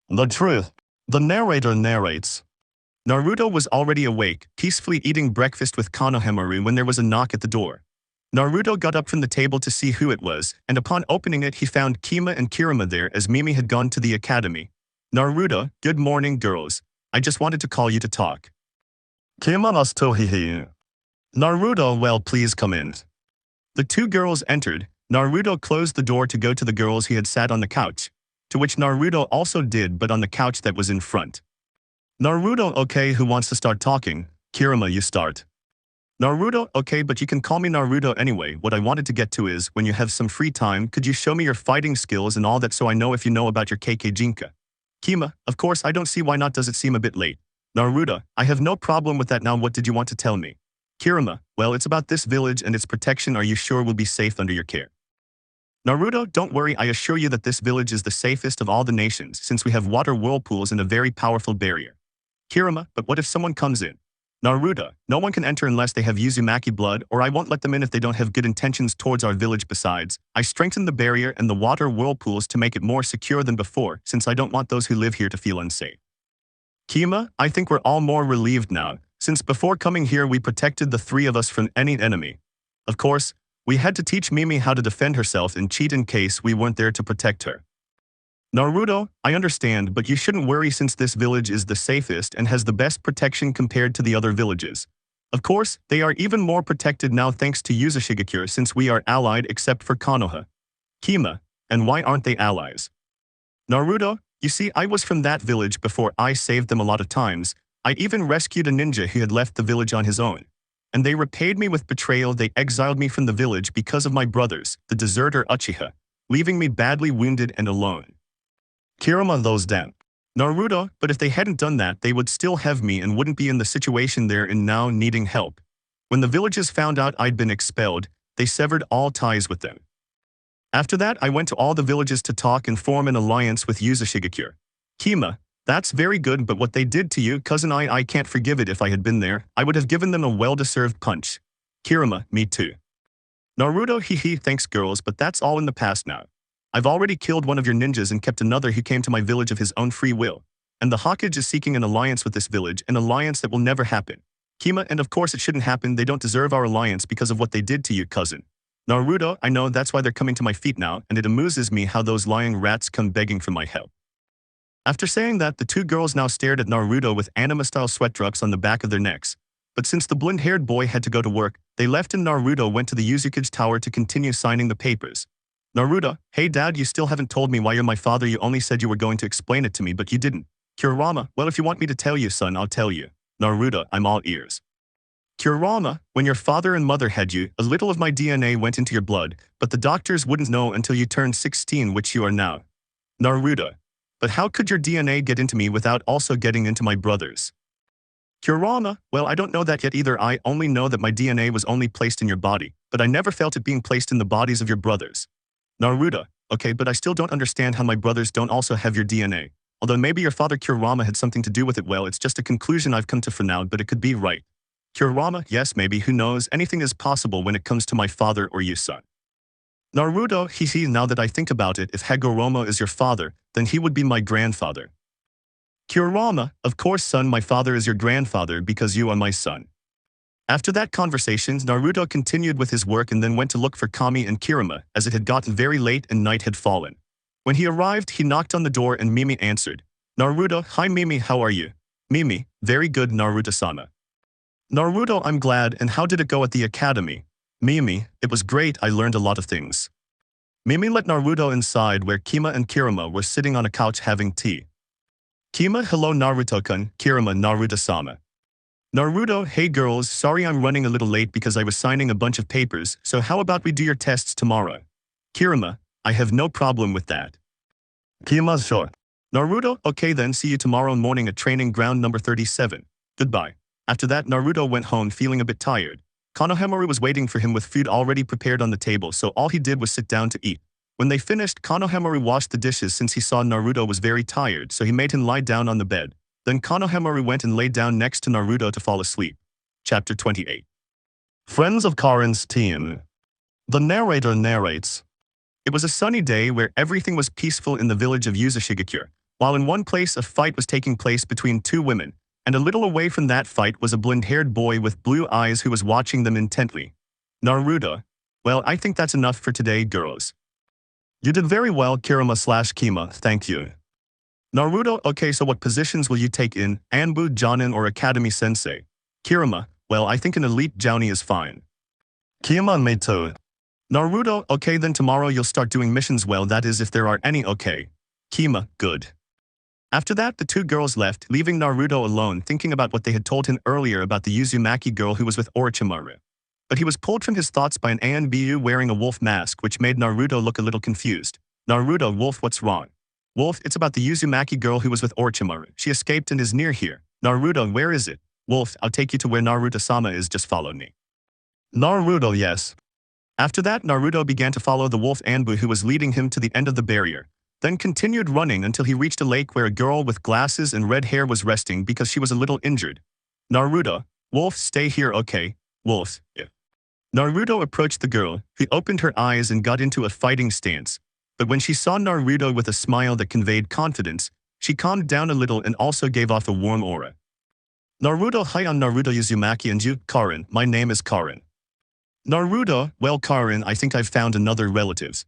Speaker 2: The truth. The narrator narrates. Naruto was already awake, peacefully eating breakfast with Konohamaru when there was a knock at the door. Naruto got up from the table to see who it was, and upon opening it he found Kima and Kurama there as Mimi had gone to the academy. Naruto, good morning, girls. I just wanted to call you to talk. Kima us to hihi. Naruto, well, please come in. The 2 girls entered. Naruto closed the door to go to the girls he had sat on the couch, to which Naruto also did, but on the couch that was in front. Naruto, okay, who wants to start talking? Kurama, you start. Naruto, okay, but you can call me Naruto anyway. What I wanted to get to is, when you have some free time, could you show me your fighting skills and all that so I know if you know about your Kekkei. Kima, of course, I don't see why not. Does it seem a bit late? Naruto, I have no problem with that. Now what did you want to tell me? Kurama, well, it's about this village and its protection. Are you sure we'll be safe under your care? Naruto, don't worry, I assure you that this village is the safest of all the nations since we have water whirlpools and a very powerful barrier. Kurama, but what if someone comes in? Naruto, no one can enter unless they have Uzumaki blood, or I won't let them in if they don't have good intentions towards our village. Besides, I strengthened the barrier and the water whirlpools to make it more secure than before, since I don't want those who live here to feel unsafe. Kima, I think we're all more relieved now, since before coming here we protected the three of us from any enemy. Of course, we had to teach Mimi how to defend herself and cheat in case we weren't there to protect her. Naruto, I understand, but you shouldn't worry since this village is the safest and has the best protection compared to the other villages. Of course, they are even more protected now thanks to Uzumaki since we are allied except for Konoha. Kima, and why aren't they allies? Naruto, you see, I was from that village before. I saved them a lot of times. I even rescued a ninja who had left the village on his own. And they repaid me with betrayal. They exiled me from the village because of my brothers, the deserter Uchiha, leaving me badly wounded and alone. Kurama, those damn. Naruto, but if they hadn't done that, they would still have me and wouldn't be in the situation they're in now, needing help. When the villages found out I'd been expelled, they severed all ties with them. After that, I went to all the villages to talk and form an alliance with Uzumaki. Kima, that's very good, but what they did to you, cousin, I can't forgive it. If I had been there, I would have given them a well-deserved punch. Kurama, me too. Naruto, hee, thanks girls, but that's all in the past now. I've already killed one of your ninjas and kept another who came to my village of his own free will. And the Hokage is seeking an alliance with this village, an alliance that will never happen. Kima, and of course it shouldn't happen. They don't deserve our alliance because of what they did to you, cousin. Naruto, I know, that's why they're coming to my feet now, and it amuses me how those lying rats come begging for my help. After saying that, the two girls now stared at Naruto with anime-style sweat drops on the back of their necks. But since the blonde-haired boy had to go to work, they left and Naruto went to the Uzumaki tower to continue signing the papers. Naruto, hey dad, you still haven't told me why you're my father. You only said you were going to explain it to me, but you didn't. Kurama, well, if you want me to tell you, son, I'll tell you. Naruto, I'm all ears. Kurama, when your father and mother had you, a little of my DNA went into your blood, but the doctors wouldn't know until you turned 16, which you are now. Naruto, but how could your DNA get into me without also getting into my brothers? Kurama, well, I don't know that yet either. I only know that my DNA was only placed in your body, but I never felt it being placed in the bodies of your brothers. Naruto, okay, but I still don't understand how my brothers don't also have your DNA. Although maybe your father Kurama had something to do with it. Well, it's just a conclusion I've come to for now, but it could be right. Kurama, yes, maybe, who knows, anything is possible when it comes to my father or you, son. Naruto, hee, now that I think about it, if Hagoromo is your father, then he would be my grandfather. Kurama, of course, son, my father is your grandfather because you are my son. After that conversation, Naruto continued with his work and then went to look for Kami and Kurama, as it had gotten very late and night had fallen. When he arrived, he knocked on the door and Mimi answered. Naruto, hi Mimi, how are you? Mimi, very good, Naruto-sama. Naruto, I'm glad, and how did it go at the academy? Mimi, it was great, I learned a lot of things. Mimi let Naruto inside where Kima and Kurama were sitting on a couch having tea. Kima, hello Naruto-kun, Kurama, Naruto-sama. Naruto, hey girls, sorry I'm running a little late because I was signing a bunch of papers, so how about we do your tests tomorrow? Kurama, I have no problem with that. Kima, sure. Naruto, okay then, see you tomorrow morning at training ground number 37. Goodbye. After that, Naruto went home feeling a bit tired. Konohamaru was waiting for him with food already prepared on the table, so all he did was sit down to eat. When they finished, Konohamaru washed the dishes since he saw Naruto was very tired, so he made him lie down on the bed. Then Konohamaru went and lay down next to Naruto to fall asleep. Chapter 28. Friends of Karen's team. The narrator narrates. It was a sunny day where everything was peaceful in the village of Uzumaki, while in one place a fight was taking place between two women, and a little away from that fight was a blonde-haired boy with blue eyes who was watching them intently. Naruto, well, I think that's enough for today, girls. You did very well, Kurama/Kima, thank you. Naruto, okay, so what positions will you take in, Anbu, Jonin, or Academy Sensei? Kurama, well, I think an elite Jouni is fine. Kima, me too. Naruto, okay, then tomorrow you'll start doing missions, well, that is if there are any, okay. Kima, good. After that, the two girls left, leaving Naruto alone thinking about what they had told him earlier about the Uzumaki girl who was with Orochimaru. But he was pulled from his thoughts by an Anbu wearing a wolf mask, which made Naruto look a little confused. Naruto, Wolf, what's wrong? Wolf, it's about the Uzumaki girl who was with Orochimaru. She escaped and is near here. Naruto, where is it? Wolf, I'll take you to where Naruto-sama is, just follow me. Naruto, yes. After that, Naruto began to follow the wolf Anbu who was leading him to the end of the barrier, then continued running until he reached a lake where a girl with glasses and red hair was resting because she was a little injured. Naruto, Wolf, stay here, okay? Wolf, yeah. Naruto approached the girl, who opened her eyes and got into a fighting stance. But when she saw Naruto with a smile that conveyed confidence, she calmed down a little and also gave off a warm aura. Naruto, hi, I'm Naruto Uzumaki, and you, Karin, my name is Karin. Naruto, well Karin, I think I've found another relatives.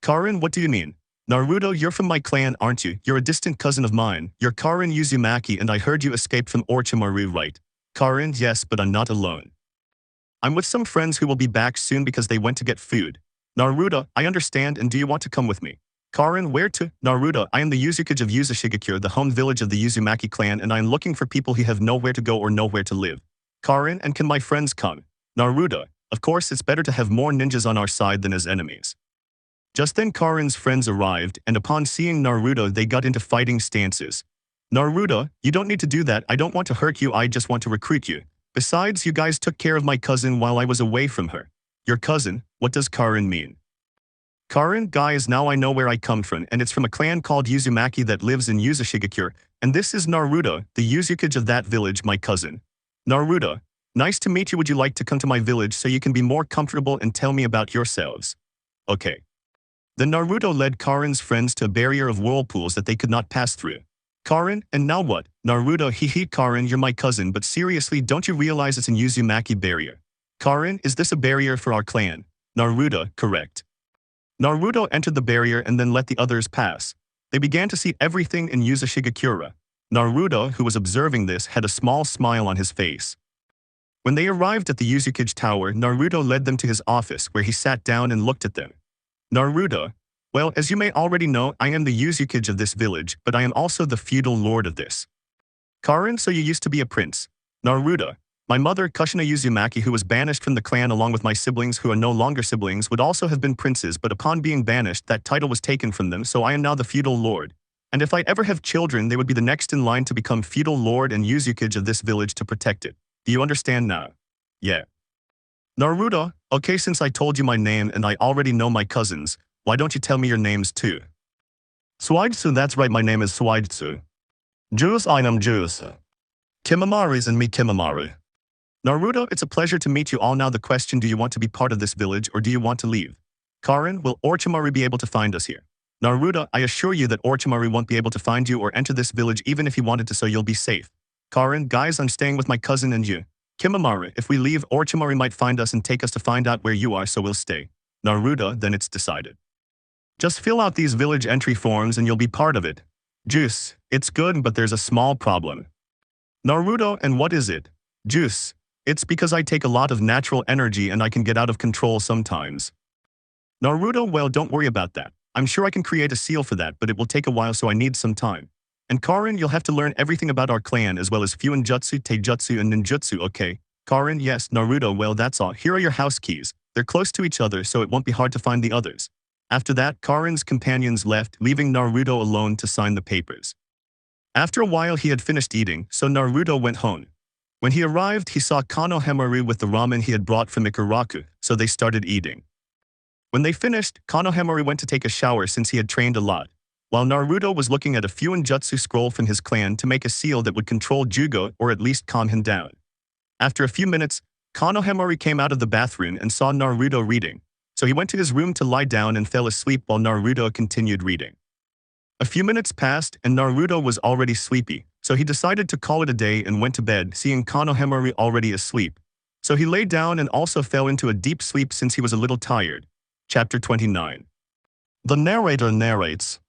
Speaker 2: Karin, what do you mean? Naruto, you're from my clan, aren't you? You're a distant cousin of mine. You're Karin Uzumaki, and I heard you escaped from Orochimaru, right? Karin, yes, but I'm not alone. I'm with some friends who will be back soon because they went to get food. Naruto, I understand, and do you want to come with me? Karin, where to? Naruto, I am the Uzukage of Uzashigakure, the home village of the Uzumaki clan, and I am looking for people who have nowhere to go or nowhere to live. Karin, and can my friends come? Naruto, of course it's better to have more ninjas on our side than as enemies. Just then Karin's friends arrived, and upon seeing Naruto they got into fighting stances. Naruto, you don't need to do that, I don't want to hurt you, I just want to recruit you. Besides, you guys took care of my cousin while I was away from her. Your cousin? What does Karin mean? Karin, guys, now I know where I come from, and it's from a clan called Uzumaki that lives in Uzashigakure, and this is Naruto, the Uzukage of that village, my cousin. Naruto, nice to meet you, would you like to come to my village so you can be more comfortable and tell me about yourselves? Okay. Then Naruto led Karin's friends to a barrier of whirlpools that they could not pass through. Karin, and now what? Naruto, hee Karin, you're my cousin, but seriously, don't you realize it's an Uzumaki barrier? Karin, is this a barrier for our clan? Naruto, correct. Naruto entered the barrier and then let the others pass. They began to see everything in Uzashigakure. Naruto, who was observing this, had a small smile on his face. When they arrived at the Uzukage Tower, Naruto led them to his office where he sat down and looked at them. Naruto, well, as you may already know, I am the Uzukage of this village, but I am also the feudal lord of this. Karin, so you used to be a prince. Naruto, my mother, Kushina Uzumaki, who was banished from the clan along with my siblings who are no longer siblings, would also have been princes, but upon being banished, that title was taken from them, so I am now the feudal lord. And if I ever have children, they would be the next in line to become feudal lord and Uzukage of this village to protect it. Do you understand now? Yeah. Naruto, okay, since I told you my name and I already know my cousins, why don't you tell me your names too? Suijutsu, that's right, my name is Suijutsu. Juice, I am Juice. Kimamari's and me Kimamaru. Naruto, it's a pleasure to meet you all. Now the question, do you want to be part of this village or do you want to leave? Karin, will Orochimaru be able to find us here? Naruto, I assure you that Orochimaru won't be able to find you or enter this village even if he wanted to, so you'll be safe. Karin, guys, I'm staying with my cousin and you. Kimamaru, if we leave, Orochimaru might find us and take us to find out where you are, so we'll stay. Naruto, then it's decided. Just fill out these village entry forms and you'll be part of it. Juice, it's good, but there's a small problem. Naruto, and what is it? Juice, it's because I take a lot of natural energy and I can get out of control sometimes. Naruto, well, don't worry about that. I'm sure I can create a seal for that, but it will take a while, so I need some time. And Karin, you'll have to learn everything about our clan as well as Fuinjutsu, Taijutsu, and Ninjutsu, okay? Karin, yes. Naruto, well, that's all. Here are your house keys. They're close to each other, so it won't be hard to find the others. After that, Karin's companions left, leaving Naruto alone to sign the papers. After a while he had finished eating, so Naruto went home. When he arrived, he saw Konohamaru with the ramen he had brought from Ikaraku, so they started eating. When they finished, Konohamaru went to take a shower since he had trained a lot, while Naruto was looking at a Fuinjutsu scroll from his clan to make a seal that would control Jugo or at least calm him down. After a few minutes, Konohamaru came out of the bathroom and saw Naruto reading, so he went to his room to lie down and fell asleep while Naruto continued reading. A few minutes passed and Naruto was already sleepy, so he decided to call it a day and went to bed, seeing Konohamaru already asleep. So he lay down and also fell into a deep sleep since he was a little tired. Chapter 29. The narrator narrates.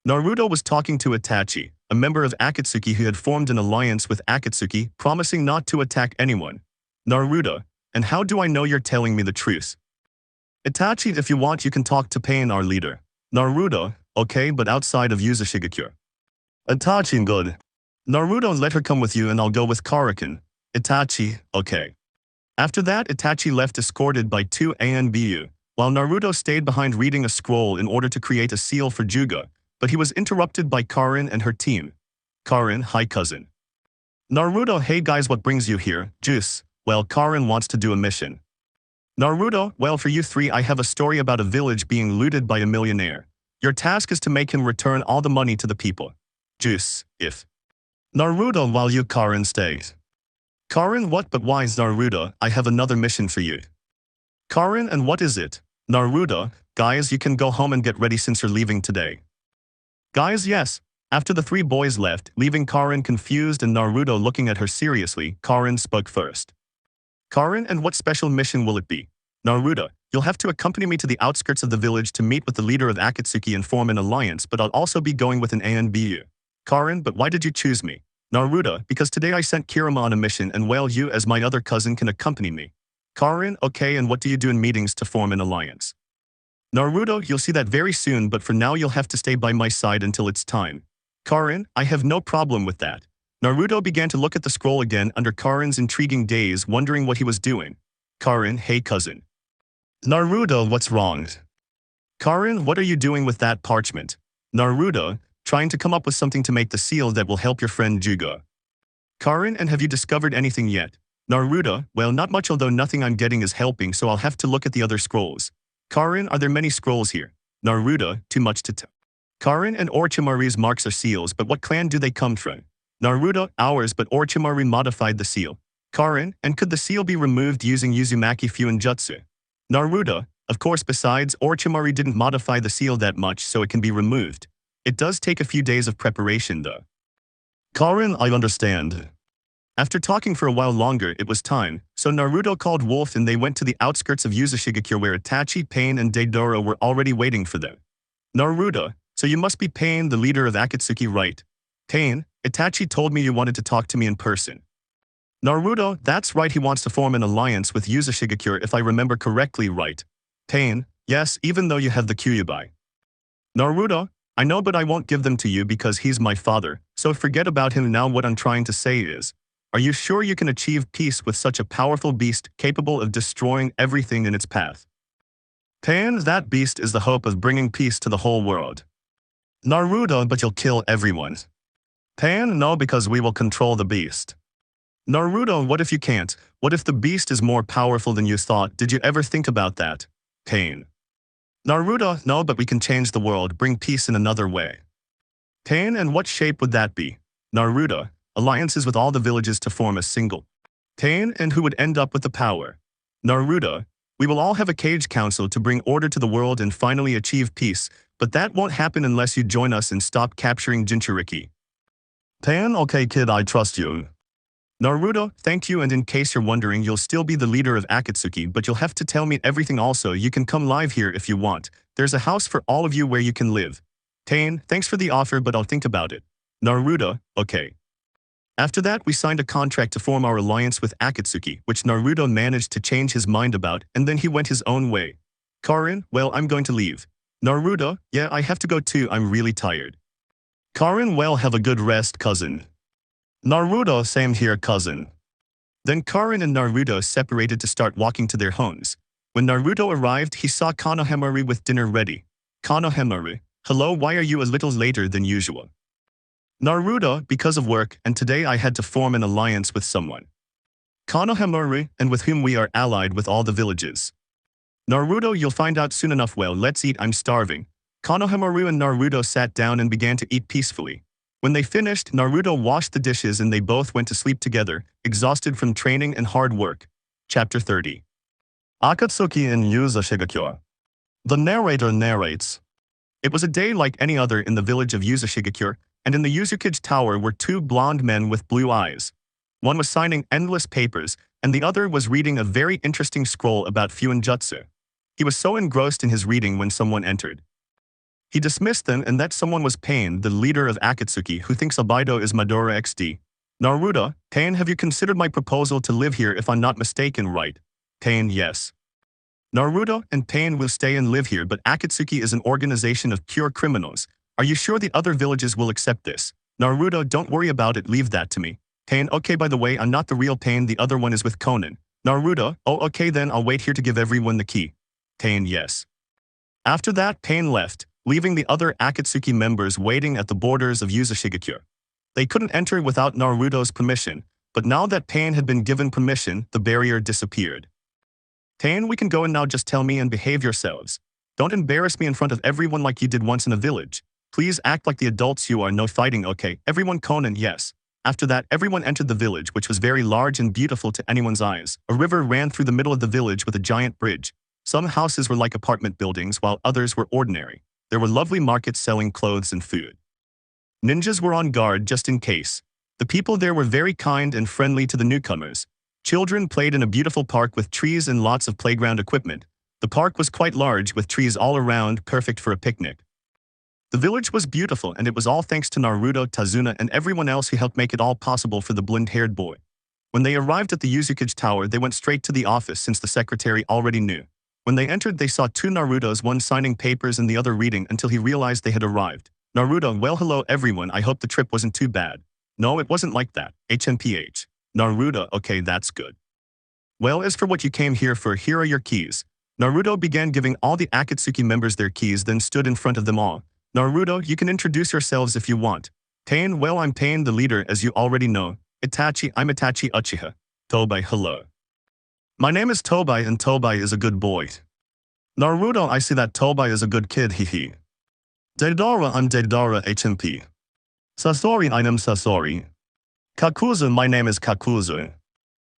Speaker 2: Naruto was talking to Itachi, a member of Akatsuki who had formed an alliance with Akatsuki, promising not to attack anyone. Naruto, and how do I know you're telling me the truth? Itachi, if you want you can talk to Pain, our leader. Naruto, okay, but outside of Uzashigakure. Itachi, good. Naruto, let her come with you and I'll go with Karakin. Itachi, okay. After that, Itachi left escorted by two Anbu, while Naruto stayed behind reading a scroll in order to create a seal for Jugo, but he was interrupted by Karin and her team. Karin, hi cousin. Naruto, hey guys, what brings you here? Juice, well, Karin wants to do a mission. Naruto, well, for you three I have a story about a village being looted by a millionaire. Your task is to make him return all the money to the people. Juice, if. Naruto, while you Karin stays. Karin, what but why Naruto? I have another mission for you. Karin, and what is it? Naruto, guys, you can go home and get ready since you're leaving today. Guys, yes. After the three boys left, leaving Karin confused and Naruto looking at her seriously, Karin spoke first. Karin, and what special mission will it be? Naruto, you'll have to accompany me to the outskirts of the village to meet with the leader of Akatsuki and form an alliance, but I'll also be going with an ANBU. Karin, but why did you choose me? Naruto, because today I sent Kurama on a mission and well, you as my other cousin can accompany me. Karin, okay, and what do you do in meetings to form an alliance? Naruto, you'll see that very soon, but for now you'll have to stay by my side until it's time. Karin, I have no problem with that. Naruto began to look at the scroll again under Karin's intriguing gaze, wondering what he was doing. Karin, hey cousin. Naruto, what's wrong? Karin, what are you doing with that parchment? Naruto, trying to come up with something to make the seal that will help your friend Jugo. Karin, and have you discovered anything yet? Naruto, well, not much, although nothing I'm getting is helping, so I'll have to look at the other scrolls. Karin, are there many scrolls here? Naruto, too much to tell. Karin, and Orochimaru's marks are seals, but what clan do they come from? Naruto, ours, but Orochimaru modified the seal. Karin, and could the seal be removed using Uzumaki Fuinjutsu? Naruto, of course, besides, Orochimaru didn't modify the seal that much, so it can be removed. It does take a few days of preparation, though. Karin, I understand. After talking for a while longer, it was time, so Naruto called Wolf and they went to the outskirts of Uzumaki where Itachi, Pain, and Deidara were already waiting for them. Naruto, so you must be Pain, the leader of Akatsuki, right? Pain, Itachi told me you wanted to talk to me in person. Naruto, that's right, he wants to form an alliance with Uzumaki if I remember correctly, right? Pain, yes, even though you have the Kyuubi. Naruto, I know, but I won't give them to you because he's my father, so forget about him now. What I'm trying to say is, are you sure you can achieve peace with such a powerful beast capable of destroying everything in its path? Pain, that beast is the hope of bringing peace to the whole world. Naruto, but you'll kill everyone. Pain, no, because we will control the beast. Naruto, what if you can't? What if the beast is more powerful than you thought? Did you ever think about that? Pain. Naruto, no, but we can change the world, bring peace in another way. Pain, and what shape would that be? Naruto, alliances with all the villages to form a single. Pain, and who would end up with the power? Naruto, we will all have a cage council to bring order to the world and finally achieve peace, but that won't happen unless you join us and stop capturing Jinchuriki. Pain, okay kid, I trust you. Naruto, thank you, and in case you're wondering, you'll still be the leader of Akatsuki, but you'll have to tell me everything also. You can come live here if you want. There's a house for all of you where you can live. Pain, thanks for the offer, but I'll think about it. Naruto, okay. After that, we signed a contract to form our alliance with Akatsuki, which Naruto managed to change his mind about, and then he went his own way. Karin, well, I'm going to leave. Naruto, yeah, I have to go too, I'm really tired. Karin, well, have a good rest, cousin. Naruto, same here, cousin. Then Karin and Naruto separated to start walking to their homes. When Naruto arrived, he saw Konohamaru with dinner ready. Konohamaru, hello, why are you a little later than usual? Naruto, because of work, and today I had to form an alliance with someone. Konohamaru, and with whom we are allied with all the villages. Naruto, you'll find out soon enough. Well, let's eat, I'm starving. Konohamaru and Naruto sat down and began to eat peacefully. When they finished, Naruto washed the dishes and they both went to sleep together, exhausted from training and hard work. Chapter 30. Akatsuki in Uzumaki. The narrator narrates. It was a day like any other in the village of Uzumaki, and in the Uzukage Tower were two blonde men with blue eyes. One was signing endless papers, and the other was reading a very interesting scroll about Fuinjutsu. He was so engrossed in his reading when someone entered. He dismissed them, and that someone was Pain, the leader of Akatsuki, who thinks Abido is Madara XD. Naruto, Pain, have you considered my proposal to live here if I'm not mistaken, right? Pain, yes. Naruto, and Pain will stay and live here, but Akatsuki is an organization of pure criminals. Are you sure the other villages will accept this? Naruto, don't worry about it, leave that to me. Pain, okay, by the way, I'm not the real Pain, the other one is with Conan. Naruto, oh okay then, I'll wait here to give everyone the key. Pain, yes. After that, Pain left, leaving the other Akatsuki members waiting at the borders of Uzumaki. They couldn't enter without Naruto's permission, but now that Pain had been given permission, the barrier disappeared. Pain, we can go in now, just tell me and behave yourselves. Don't embarrass me in front of everyone like you did once in a village. Please act like the adults you are, no fighting, okay? Everyone, Conan, yes. After that, everyone entered the village, which was very large and beautiful to anyone's eyes. A river ran through the middle of the village with a giant bridge. Some houses were like apartment buildings, while others were ordinary. There were lovely markets selling clothes and food. Ninjas were on guard just in case. The people there were very kind and friendly to the newcomers. Children played in a beautiful park with trees and lots of playground equipment. The park was quite large with trees all around, perfect for a picnic. The village was beautiful, and it was all thanks to Naruto, Tazuna, and everyone else who helped make it all possible for the blonde-haired boy. When they arrived at the Uzumaki Tower, they went straight to the office since the secretary already knew. When they entered, they saw two Narutos, one signing papers and the other reading, until he realized they had arrived. Naruto, well, hello everyone, I hope the trip wasn't too bad. No, it wasn't like that. HMPH. Naruto, okay, that's good. Well, as for what you came here for, here are your keys. Naruto began giving all the Akatsuki members their keys, then stood in front of them all. Naruto, you can introduce yourselves if you want. Pain, well, I'm Pain, the leader, as you already know. Itachi, I'm Itachi Uchiha. Tobai, hello. My name is Tobai, and Tobai is a good boy. Naruto, I see that Tobai is a good kid, hehe. Deidara, I'm Deidara HMP. Sasori, I'm Sasori. Kakuzu, my name is Kakuzu.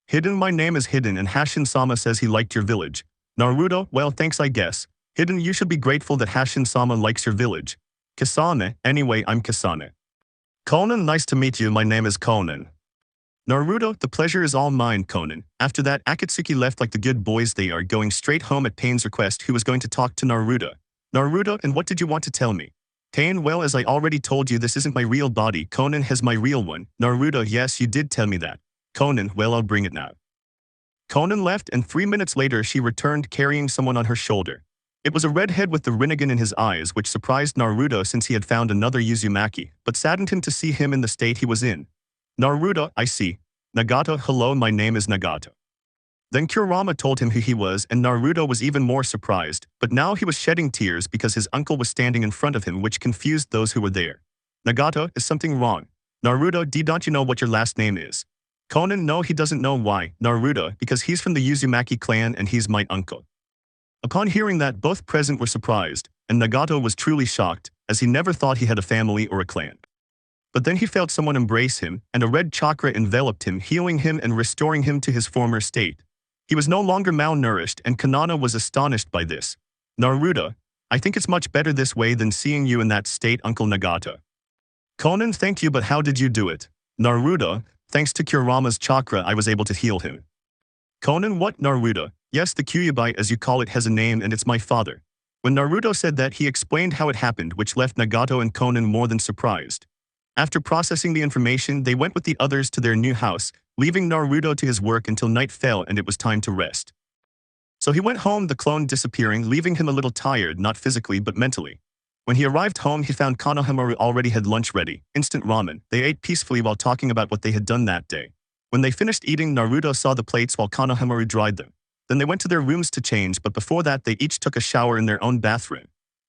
Speaker 2: Hidden, my name is Hidden, and Hashin-sama says he liked your village. Naruto, well, thanks I guess. Hidden, you should be grateful that Hashin-sama likes your village. Kasane, anyway, I'm Kasane. Conan, nice to meet you, my name is Conan. Naruto, the pleasure is all mine, Conan. After that, Akatsuki left like the good boys they are, going straight home at Pain's request, who was going to talk to Naruto. Naruto, and what did you want to tell me? Pain, well, as I already told you, this isn't my real body. Conan has my real one. Naruto, yes, you did tell me that. Conan, well, I'll bring it now. Conan left, and 3 minutes later she returned carrying someone on her shoulder. It was a redhead with the Rinnegan in his eyes, which surprised Naruto since he had found another Uzumaki, but saddened him to see him in the state he was in. Naruto, I see. Nagato, hello, my name is Nagato. Then Kurama told him who he was, and Naruto was even more surprised, but now he was shedding tears because his uncle was standing in front of him, which confused those who were there. Nagato, is something wrong? Naruto, don't you know what your last name is? Conan, no, he doesn't know why. Naruto, because he's from the Uzumaki clan and he's my uncle. Upon hearing that, both present were surprised, and Nagato was truly shocked, as he never thought he had a family or a clan. But then he felt someone embrace him, and a red chakra enveloped him, healing him and restoring him to his former state. He was no longer malnourished, and Konoha was astonished by this. Naruto, I think it's much better this way than seeing you in that state, Uncle Nagato. Conan, thank you, but how did you do it? Naruto, thanks to Kurama's chakra I was able to heal him. Conan, what? Naruto, yes, the Kyuubi as you call it has a name and it's my father. When Naruto said that, he explained how it happened, which left Nagato and Conan more than surprised. After processing the information, they went with the others to their new house, leaving Naruto to his work until night fell and it was time to rest. So he went home, the clone disappearing, leaving him a little tired, not physically but mentally. When he arrived home, he found Konohamaru already had lunch ready, instant ramen. They ate peacefully while talking about what they had done that day. When they finished eating, Naruto saw the plates while Konohamaru dried them. Then they went to their rooms to change, but before that they each took a shower in their own bathroom.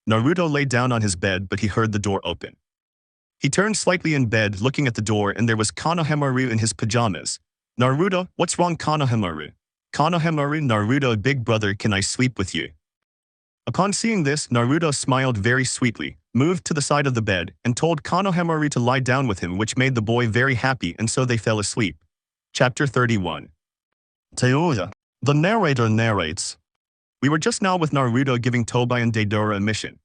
Speaker 2: Naruto lay down on his bed, but he heard the door open. He turned slightly in bed, looking at the door, and there was Konohamaru in his pajamas. Naruto, what's wrong, Konohamaru? Konohamaru, Naruto, big brother, can I sleep with you? Upon seeing this, Naruto smiled very sweetly, moved to the side of the bed, and told Konohamaru to lie down with him, which made the boy very happy, and so they fell asleep. Chapter 31. Teoya. The narrator narrates. We were just now with Naruto giving Tobai and Deidara a mission.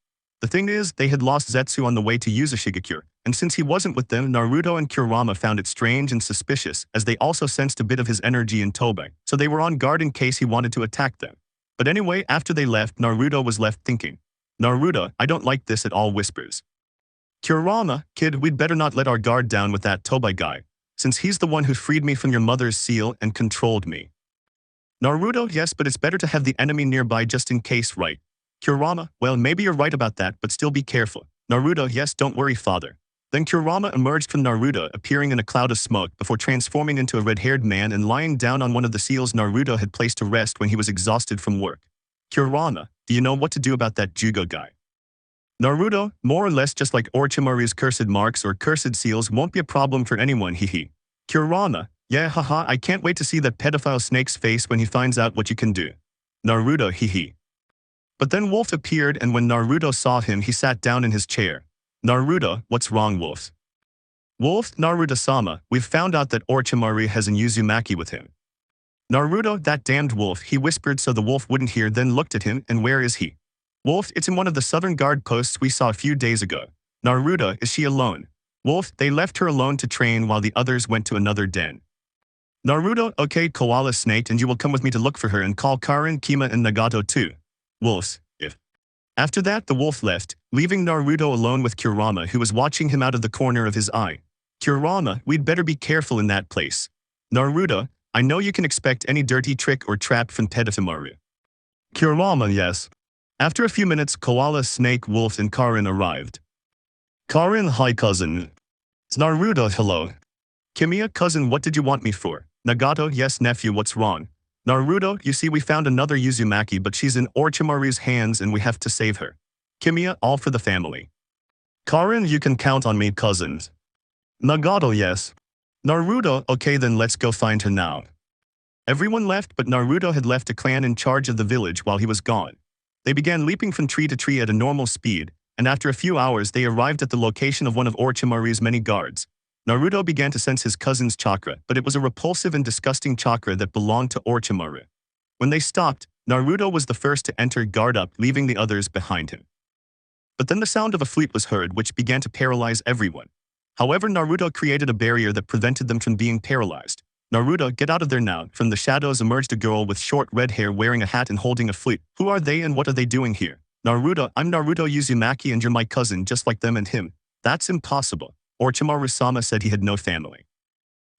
Speaker 2: The thing is, they had lost Zetsu on the way to Uzumaki, and since he wasn't with them, Naruto and Kurama found it strange and suspicious, as they also sensed a bit of his energy in Tobai, so they were on guard in case he wanted to attack them. But anyway, after they left, Naruto was left thinking. Naruto, I don't like this at all, whispers. Kurama, kid, we'd better not let our guard down with that Tobai guy, since he's the one who freed me from your mother's seal and controlled me. Naruto, yes, but it's better to have the enemy nearby just in case, right? Kurama, well, maybe you're right about that, but still be careful. Naruto, yes, don't worry, father. Then Kurama emerged from Naruto, appearing in a cloud of smoke before transforming into a red-haired man and lying down on one of the seals Naruto had placed to rest when he was exhausted from work. Kurama, do you know what to do about that Jugo guy? Naruto, more or less just like Orochimaru's cursed marks or cursed seals won't be a problem for anyone, hehe. Kurama, yeah, haha, I can't wait to see that pedophile snake's face when he finds out what you can do. Naruto, hehe. But then Wolf appeared, and when Naruto saw him, he sat down in his chair. Naruto, what's wrong, Wolf? Wolf, Naruto-sama, we've found out that Orochimaru has an Uzumaki with him. Naruto, that damned wolf, he whispered so the wolf wouldn't hear, then looked at him, and where is he? Wolf, it's in one of the southern guard posts we saw a few days ago. Naruto, is she alone? Wolf, they left her alone to train while the others went to another den. Naruto, okay, koala snake, and you will come with me to look for her and call Karin, Kima, and Nagato too. Wolves, if. After that, the wolf left, leaving Naruto alone with Kurama, who was watching him out of the corner of his eye. Kurama, we'd better be careful in that place. Naruto, I know you can expect any dirty trick or trap from Tadatomaru. Kurama, yes. After a few minutes, Koala, Snake, Wolf, and Karin arrived. Karin, hi cousin. Naruto, hello. Kimiya, cousin, what did you want me for? Nagato, yes nephew, what's wrong? Naruto, you see we found another Uzumaki, but she's in Orochimaru's hands and we have to save her. Kimiya, all for the family. Karin, you can count on me, cousins. Nagato, yes. Naruto, okay then let's go find her now. Everyone left, but Naruto had left a clan in charge of the village while he was gone. They began leaping from tree to tree at a normal speed, and after a few hours they arrived at the location of one of Orochimaru's many guards. Naruto began to sense his cousin's chakra, but it was a repulsive and disgusting chakra that belonged to Orochimaru. When they stopped, Naruto was the first to enter guard up, leaving the others behind him. But then the sound of a flute was heard, which began to paralyze everyone. However, Naruto created a barrier that prevented them from being paralyzed. Naruto, get out of there now. From the shadows emerged a girl with short red hair wearing a hat and holding a flute. Who are they and what are they doing here? Naruto, I'm Naruto Uzumaki and you're my cousin just like them and him. That's impossible. Orochimaru-sama said he had no family.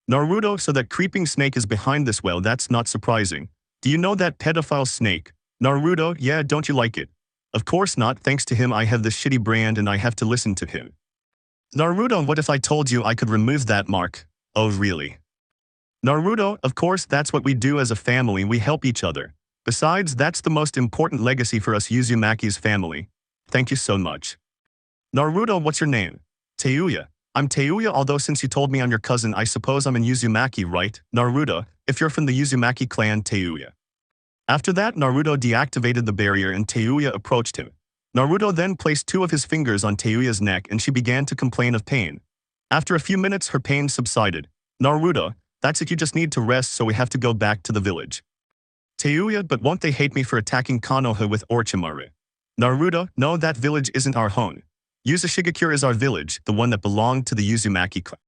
Speaker 2: Naruto, so that creeping snake is behind this? Well, that's not surprising. Do you know that pedophile snake? Naruto, yeah, don't you like it? Of course not, thanks to him I have this shitty brand and I have to listen to him. Naruto, what if I told you I could remove that mark? Oh really? Naruto, of course that's what we do as a family, we help each other. Besides, that's the most important legacy for us Uzumaki's family. Thank you so much. Naruto, what's your name? Teuya. I'm Teuya, although since you told me I'm your cousin I suppose I'm an Uzumaki, right? Naruto, if you're from the Uzumaki clan, Teuya. After that, Naruto deactivated the barrier and Teuya approached him. Naruto then placed 2 of his fingers on Teuya's neck and she began to complain of pain. After a few minutes her pain subsided. Naruto, that's it, you just need to rest, so we have to go back to the village. Teuya, but won't they hate me for attacking Konoha with Orochimaru? Naruto, no, that village isn't our home. Uzumaki is our village, the one that belonged to the Uzumaki clan.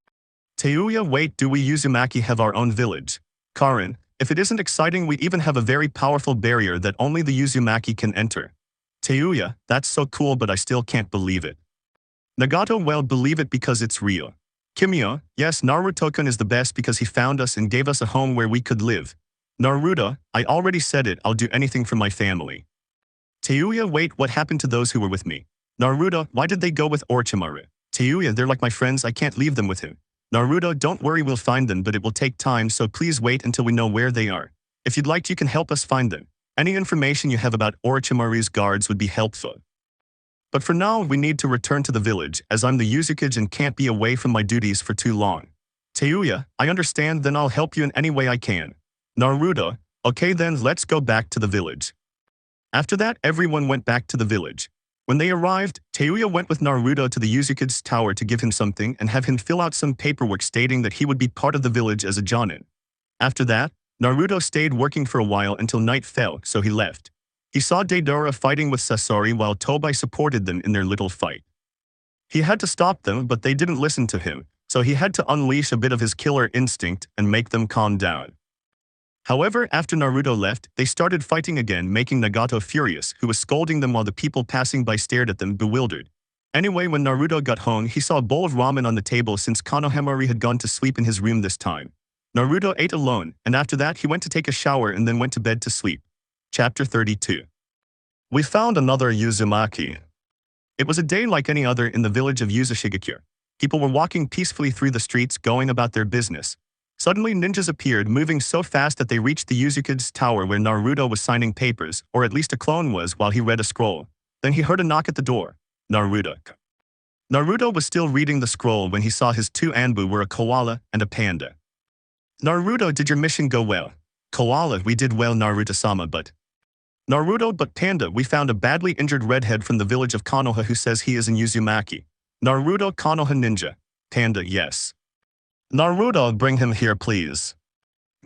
Speaker 2: Teuya, wait, do we Uzumaki have our own village? Karin, if it isn't exciting, we even have a very powerful barrier that only the Uzumaki can enter. Teuya, that's so cool, but I still can't believe it. Nagato, well, believe it because it's real. Kimiya, yes, Naruto-kun is the best because he found us and gave us a home where we could live. Naruto, I already said it, I'll do anything for my family. Teuya, wait, what happened to those who were with me? Naruto, why did they go with Orochimaru? Teuya, they're like my friends, I can't leave them with him. Naruto, don't worry, we'll find them, but it will take time, so please wait until we know where they are. If you'd like, you can help us find them. Any information you have about Orochimaru's guards would be helpful. But for now, we need to return to the village, as I'm the Uzukage and can't be away from my duties for too long. Teuya, I understand, then I'll help you in any way I can. Naruto, okay then, let's go back to the village. After that, everyone went back to the village. When they arrived, Teuya went with Naruto to the Uzukage's tower to give him something and have him fill out some paperwork stating that he would be part of the village as a jonin. After that, Naruto stayed working for a while until night fell, so he left. He saw Deidara fighting with Sasori while Tobai supported them in their little fight. He had to stop them, but they didn't listen to him, so he had to unleash a bit of his killer instinct and make them calm down. However, after Naruto left, they started fighting again, making Nagato furious, who was scolding them while the people passing by stared at them bewildered. Anyway, when Naruto got home, he saw a bowl of ramen on the table since Konoha had gone to sleep in his room this time. Naruto ate alone, and after that he went to take a shower and then went to bed to sleep. Chapter 32. We found another Uzumaki. It was a day like any other in the village of Uzumaki. People were walking peacefully through the streets, going about their business. Suddenly ninjas appeared, moving so fast that they reached the Uzukage's tower where Naruto was signing papers, or at least a clone was, while he read a scroll. Then he heard a knock at the door. Naruto. Naruto was still reading the scroll when he saw his 2 Anbu were a koala and a panda. Naruto, did your mission go well? Koala, we did well Naruto-sama, but... Naruto, but Panda, we found a badly injured redhead from the village of Konoha who says he is in Uzumaki. Naruto, Konoha ninja. Panda, yes. Naruto, bring him here, please.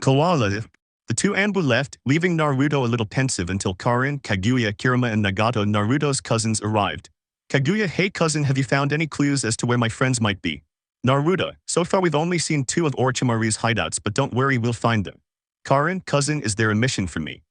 Speaker 2: Koala. The two Anbu left, leaving Naruto a little pensive until Karin, Kaguya, Kurama, and Nagato, Naruto's cousins, arrived. Kaguya, hey cousin, have you found any clues as to where my friends might be? Naruto, so far we've only seen 2 of Orochimaru's hideouts, but don't worry, we'll find them. Karin, cousin, is there a mission for me?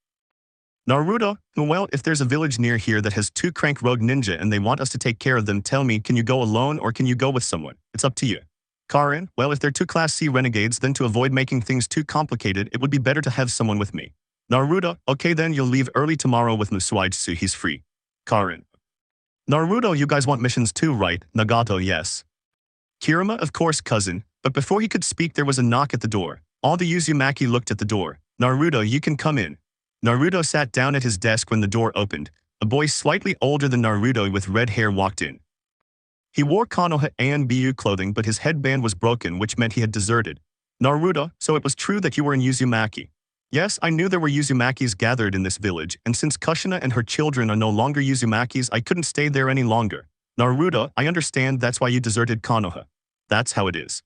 Speaker 2: Naruto, well, if there's a village near here that has 2 crank rogue ninja and they want us to take care of them, tell me, can you go alone or can you go with someone? It's up to you. Karin, well, if they're 2 Class C renegades, then to avoid making things too complicated, it would be better to have someone with me. Naruto, okay then you'll leave early tomorrow with Musuichi, he's free. Karin. Naruto, you guys want missions too, right? Nagato, yes. Kurama, of course, cousin, but before he could speak there was a knock at the door. All the Uzumaki looked at the door. Naruto, you can come in. Naruto sat down at his desk when the door opened. A boy slightly older than Naruto with red hair walked in. He wore Konoha Anbu clothing, but his headband was broken, which meant he had deserted. Naruto, so it was true that you were in Uzumaki. Yes, I knew there were Uzumakis gathered in this village, and since Kushina and her children are no longer Uzumakis, I couldn't stay there any longer. Naruto, I understand that's why you deserted Konoha. That's how it is.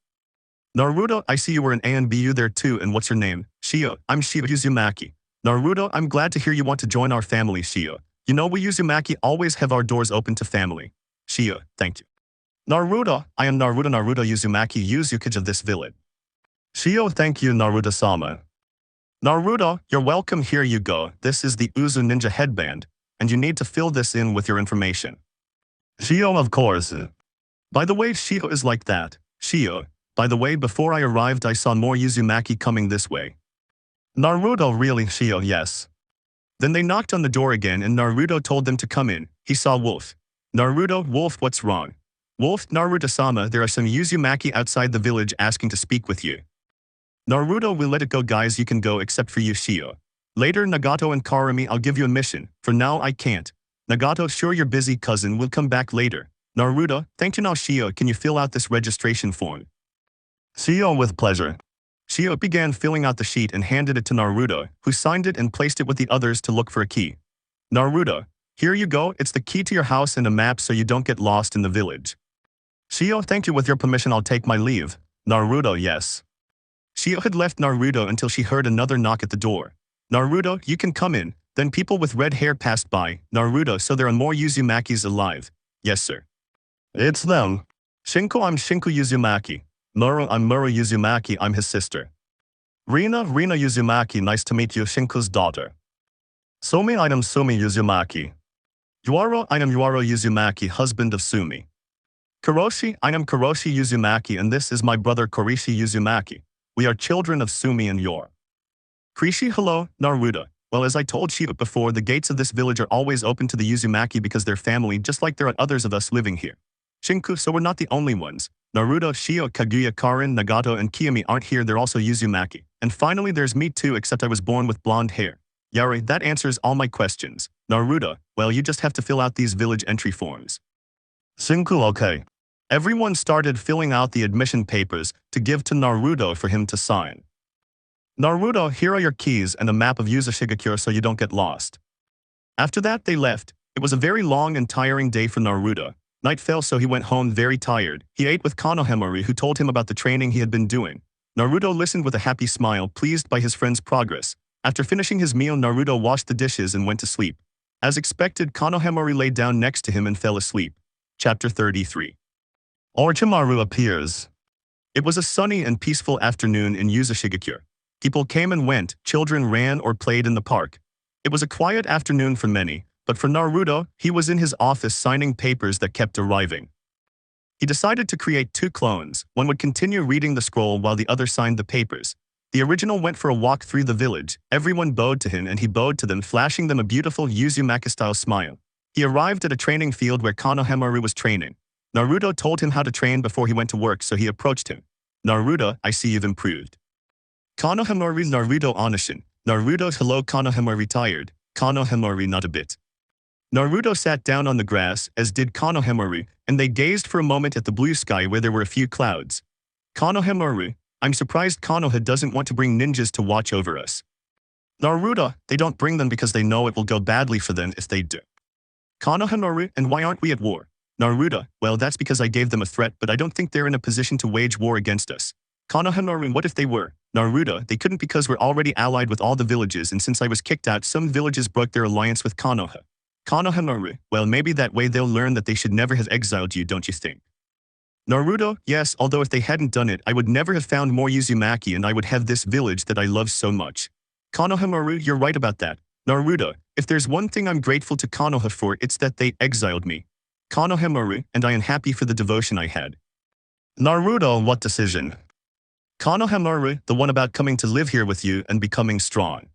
Speaker 2: Naruto, I see you were in Anbu there too, and what's your name? Shio, I'm Shio Uzumaki. Naruto, I'm glad to hear you want to join our family, Shio. You know we Uzumaki always have our doors open to family. Shio, thank you. Naruto, I am Naruto Uzumaki Uzukage of this village. Shio, thank you, Naruto-sama. Naruto, you're welcome, here you go, this is the Uzu Ninja headband, and you need to fill this in with your information. Shio, of course. By the way, Shio is like that. Shio, by the way, before I arrived I saw more Uzumaki coming this way. Naruto, really, Shio, yes. Then they knocked on the door again and Naruto told them to come in. He saw Wolf. Naruto, Wolf, what's wrong? Wolf, Naruto-sama, there are some Uzumaki outside the village asking to speak with you. Naruto, we'll let it go guys, you can go except for you, Shio. Later, Nagato and Karami, I'll give you a mission. For now, I can't. Nagato, sure you're busy, cousin, we'll come back later. Naruto, thank you now, Shio, can you fill out this registration form? Shio, with pleasure. Shio began filling out the sheet and handed it to Naruto, who signed it and placed it with the others to look for a key. Naruto, here you go, it's the key to your house and a map so you don't get lost in the village. Shio, thank you, with your permission I'll take my leave. Naruto, yes. Shio had left Naruto until she heard another knock at the door. Naruto, you can come in. Then people with red hair passed by. Naruto, so there are more Uzumakis alive. Yes, sir. It's them. Shinku, I'm Shinku Uzumaki. Muro, I'm Muro Uzumaki, I'm his sister. Rina Uzumaki, nice to meet you, Shinku's daughter. Sumi, I am Sumi Uzumaki. Yuaro, I am Yuaro Uzumaki, husband of Sumi. Kuroshi, I am Kuroshi Uzumaki, and this is my brother Korishi Uzumaki. We are children of Sumi and Yor. Krishi, hello, Naruto. Well, as I told Shiba before, the gates of this village are always open to the Uzumaki because they're family, just like there are others of us living here. Shinku, so we're not the only ones. Naruto, Shio, Kaguya, Karin, Nagato, and Kiyomi aren't here, they're also Uzumaki. And finally there's me too, except I was born with blonde hair. Yari, that answers all my questions. Naruto, well, you just have to fill out these village entry forms. Shinku, okay. Everyone started filling out the admission papers to give to Naruto for him to sign. Naruto, here are your keys and a map of Uzashigakure so you don't get lost. After that, they left. It was a very long and tiring day for Naruto. Night fell, so he went home very tired. He ate with Konoha, who told him about the training he had been doing. Naruto listened with a happy smile, pleased by his friend's progress. After finishing his meal, Naruto washed the dishes and went to sleep. As expected, Konoha laid down next to him and fell asleep. Chapter 33. Orochimaru appears. It was a sunny and peaceful afternoon in Uzashigakure. People came and went, children ran or played in the park. It was a quiet afternoon for many, but for Naruto, he was in his office signing papers that kept arriving. He decided to create 2 clones. One would continue reading the scroll while the other signed the papers. The original went for a walk through the village. Everyone bowed to him and he bowed to them, flashing them a beautiful Uzumaki-style smile. He arrived at a training field where Konoha was training. Naruto told him how to train before he went to work, so he approached him. Naruto, I see you've improved. Konoha Naruto Onishin. Naruto, hello. Konoha retired. Konoha not a bit. Naruto sat down on the grass, as did Konoha, and they gazed for a moment at the blue sky where there were a few clouds. Konoha, I'm surprised Konoha doesn't want to bring ninjas to watch over us. Naruto, they don't bring them because they know it will go badly for them if they do. Konoha, and why aren't we at war? Naruto, well that's because I gave them a threat but I don't think they're in a position to wage war against us. Konoha, what if they were? Naruto, they couldn't because we're already allied with all the villages and since I was kicked out some villages broke their alliance with Konoha. Konoha, well maybe that way they'll learn that they should never have exiled you, don't you think? Naruto, yes, although if they hadn't done it I would never have found more Uzumaki and I would have this village that I love so much. Konoha, you're right about that. Naruto, if there's one thing I'm grateful to Konoha for it's that they exiled me. Konoha, and I am happy for the devotion I had. Naruto, what decision? Konoha, the one about coming to live here with you and becoming strong.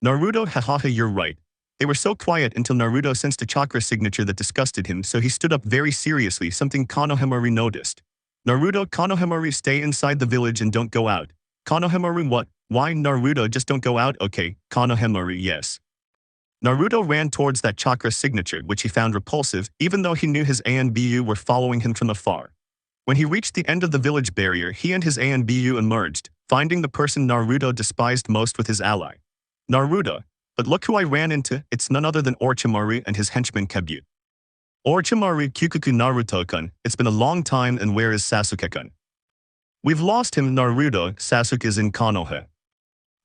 Speaker 2: Naruto, hahaha, you're right. They were so quiet until Naruto sensed a chakra signature that disgusted him, so he stood up very seriously, something Konoha noticed. Naruto, Konoha, stay inside the village and don't go out. Konoha, what? Why, Naruto, just don't go out? Okay, Konoha, yes. Naruto ran towards that chakra signature, which he found repulsive, even though he knew his Anbu were following him from afar. When he reached the end of the village barrier, he and his Anbu emerged, finding the person Naruto despised most with his ally. Naruto, but look who I ran into, it's none other than Orochimaru and his henchman Kabuto. Orochimaru, Kyukuku Naruto-kun, it's been a long time and where is Sasuke-kun? We've lost him, Naruto, Sasuke is in Konoha.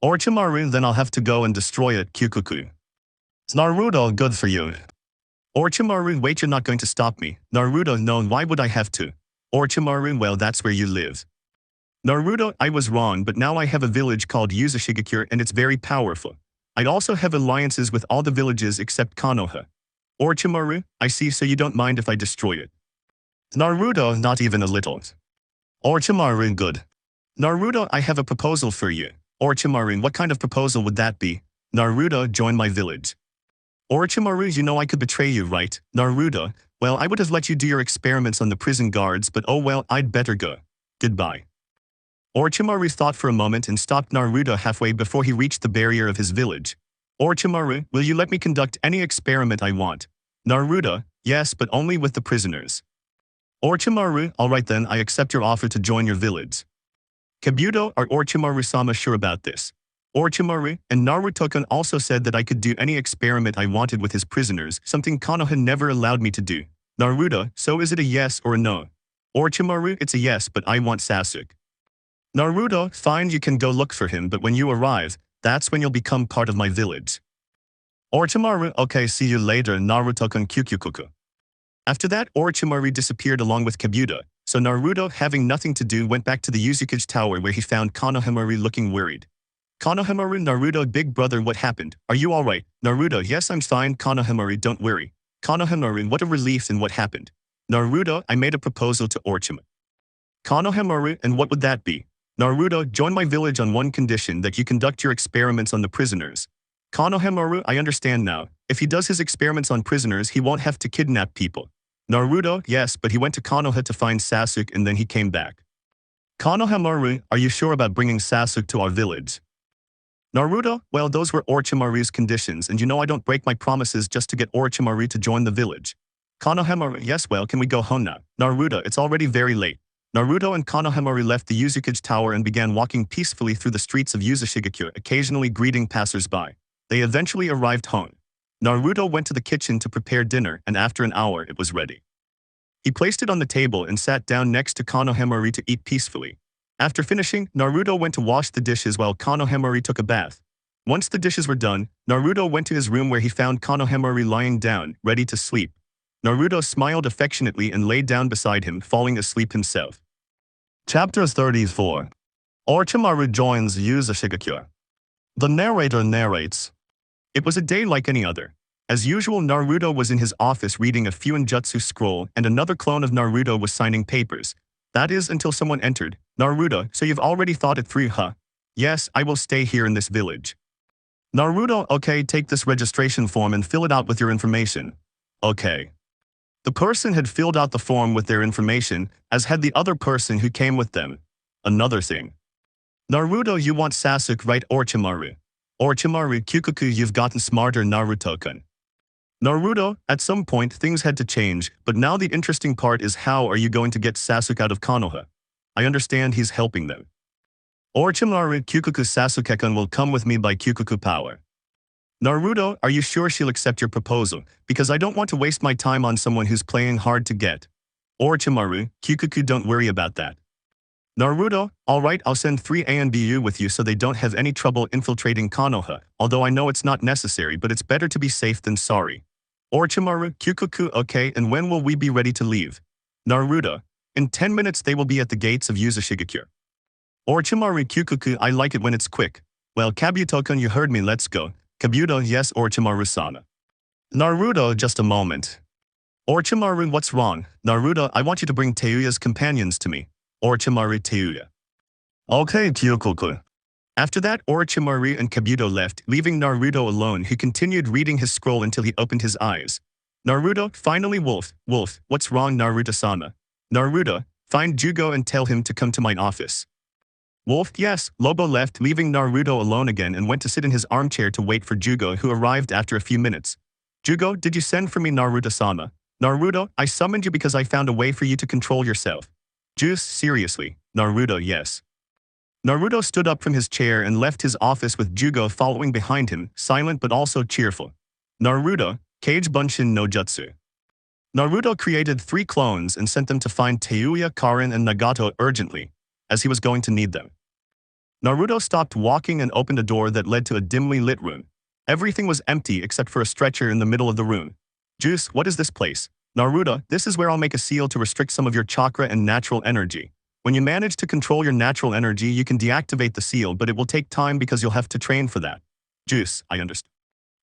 Speaker 2: Orochimaru, then I'll have to go and destroy it, Kyukuku. Naruto, good for you. Orochimaru, wait, you're not going to stop me. Naruto, no, why would I have to? Orochimaru, well that's where you live. Naruto, I was wrong but now I have a village called Uzumaki and it's very powerful. I'd also have alliances with all the villages except Konoha. Orochimaru, I see, so you don't mind if I destroy it. Naruto, not even a little. Orochimaru, good. Naruto, I have a proposal for you. Orochimaru, what kind of proposal would that be? Naruto, join my village. Orochimaru, you know I could betray you, right? Naruto, well I would have let you do your experiments on the prison guards but oh well, I'd better go. Goodbye. Orochimaru thought for a moment and stopped Naruto halfway before he reached the barrier of his village. Orochimaru, will you let me conduct any experiment I want? Naruto, yes, but only with the prisoners. Orochimaru, alright then, I accept your offer to join your village. Kabuto, are Orochimaru-sama sure about this? Orochimaru and Naruto-kun also said that I could do any experiment I wanted with his prisoners, something Konoha never allowed me to do. Naruto, so is it a yes or a no? Orochimaru, it's a yes, but I want Sasuke. Naruto, fine, you can go look for him, but when you arrive, that's when you'll become part of my village. Orochimaru, okay, see you later, Naruto-kun Kyukyukuku. After that, Orochimaru disappeared along with Kabuto, so Naruto, having nothing to do, went back to the Uzumaki tower where he found Konoha looking worried. Konoha, Naruto, big brother, what happened? Are you alright? Naruto, yes, I'm fine, Konoha, don't worry. Konoha, what a relief, and what happened? Naruto, I made a proposal to Orochimaru. Konoha, and what would that be? Naruto, join my village on one condition, that you conduct your experiments on the prisoners. Konoha, I understand now. If he does his experiments on prisoners, he won't have to kidnap people. Naruto, yes, but he went to Konoha to find Sasuke and then he came back. Konoha, are you sure about bringing Sasuke to our village? Naruto, well those were Orochimaru's conditions and you know I don't break my promises just to get Orochimaru to join the village. Konoha, yes, well can we go home now? Naruto, it's already very late. Naruto and Konoha left the Uzumaki tower and began walking peacefully through the streets of Uzumaki, occasionally greeting passers-by. They eventually arrived home. Naruto went to the kitchen to prepare dinner and after an hour it was ready. He placed it on the table and sat down next to Konoha to eat peacefully. After finishing, Naruto went to wash the dishes while Konoha took a bath. Once the dishes were done, Naruto went to his room where he found Konoha lying down, ready to sleep. Naruto smiled affectionately and laid down beside him, falling asleep himself. Chapter 34. Orochimaru joins Uzumaki. The narrator narrates. It was a day like any other. As usual, Naruto was in his office reading a Fuinjutsu scroll and another clone of Naruto was signing papers. That is, until someone entered. Naruto, so you've already thought it through, huh? Yes, I will stay here in this village. Naruto, okay, take this registration form and fill it out with your information. Okay. The person had filled out the form with their information, as had the other person who came with them. Another thing. Naruto, you want Sasuke, right? Orochimaru. Orochimaru, Kyukuku, you've gotten smarter, Naruto-kun. Naruto, at some point things had to change, but now the interesting part is how are you going to get Sasuke out of Konoha? I understand he's helping them. Orochimaru, Kyukuku, Sasuke-kun will come with me by Kyukuku power. Naruto, are you sure she'll accept your proposal? Because I don't want to waste my time on someone who's playing hard to get. Orochimaru, Kyukuku, don't worry about that. Naruto, alright, I'll send 3 ANBU with you so they don't have any trouble infiltrating Konoha, although I know it's not necessary, but it's better to be safe than sorry. Orochimaru, Kyukuku, okay, and when will we be ready to leave? Naruto, in 10 minutes they will be at the gates of Uzumaki. Orochimaru, Kyukuku, I like it when it's quick. Well, Kabuto-kun, you heard me, let's go. Kabuto, yes, Orochimaru-sana. Naruto, just a moment. Orochimaru, what's wrong? Naruto, I want you to bring Teuya's companions to me. Orochimaru, Teuya. Okay, Kyukuku. After that, Orochimaru and Kabuto left, leaving Naruto alone, who continued reading his scroll until he opened his eyes. Naruto, finally Wolf, what's wrong Naruto-sama? Naruto, find Jugo and tell him to come to my office. Wolf, yes, Lobo left, leaving Naruto alone again and went to sit in his armchair to wait for Jugo, who arrived after a few minutes. Jugo, did you send for me Naruto-sama? Naruto, I summoned you because I found a way for you to control yourself. Juice, seriously. Naruto, yes. Naruto stood up from his chair and left his office with Jugo following behind him, silent but also cheerful. Naruto, Kage Bunshin no Jutsu. Naruto created 3 clones and sent them to find Teuya, Karin, and Nagato urgently, as he was going to need them. Naruto stopped walking and opened a door that led to a dimly lit room. Everything was empty except for a stretcher in the middle of the room. Juice, what is this place? Naruto, this is where I'll make a seal to restrict some of your chakra and natural energy. When you manage to control your natural energy, you can deactivate the seal, but it will take time because you'll have to train for that. Juice, I understand.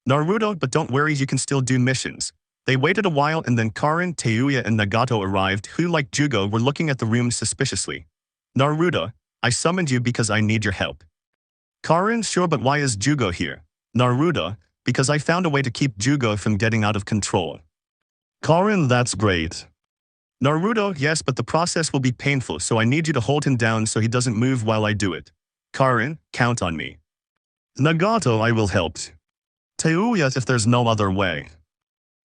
Speaker 2: Naruto, but don't worry, you can still do missions. They waited a while and then Karin, Teuya, and Nagato arrived, who, like Jugo, were looking at the room suspiciously. Naruto, I summoned you because I need your help. Karin, sure, but why is Jugo here? Naruto, because I found a way to keep Jugo from getting out of control. Karin, that's great. Naruto, yes, but the process will be painful, so I need you to hold him down so he doesn't move while I do it. Karin, count on me. Nagato, I will help. Teuya, if there's no other way.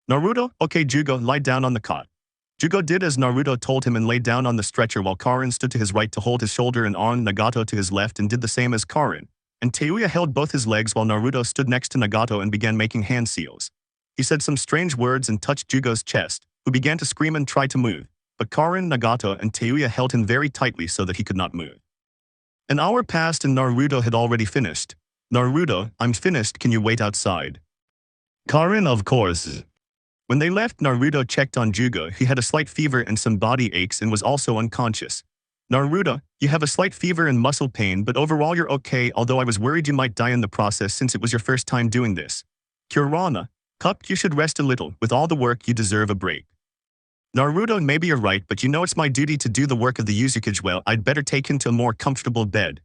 Speaker 2: Naruto, okay, Jugo, lie down on the cot. Jugo did as Naruto told him and lay down on the stretcher while Karin stood to his right to hold his shoulder and arm, Nagato to his left and did the same as Karin. And Teuya held both his legs while Naruto stood next to Nagato and began making hand seals. He said some strange words and touched Jugo's chest, who began to scream and try to move, but Karin, Nagato, and Teuya held him very tightly so that he could not move. An hour passed and Naruto had already finished. Naruto, I'm finished, can you wait outside? Karin, of course. When they left, Naruto checked on Jugo. He had a slight fever and some body aches and was also unconscious. Naruto, you have a slight fever and muscle pain, but overall you're okay, although I was worried you might die in the process since it was your first time doing this. Kurama, Cup, you should rest a little. With all the work, you deserve a break. Naruto, maybe you're right, but you know it's my duty to do the work of the Uzumaki. Well, I'd better take him to a more comfortable bed.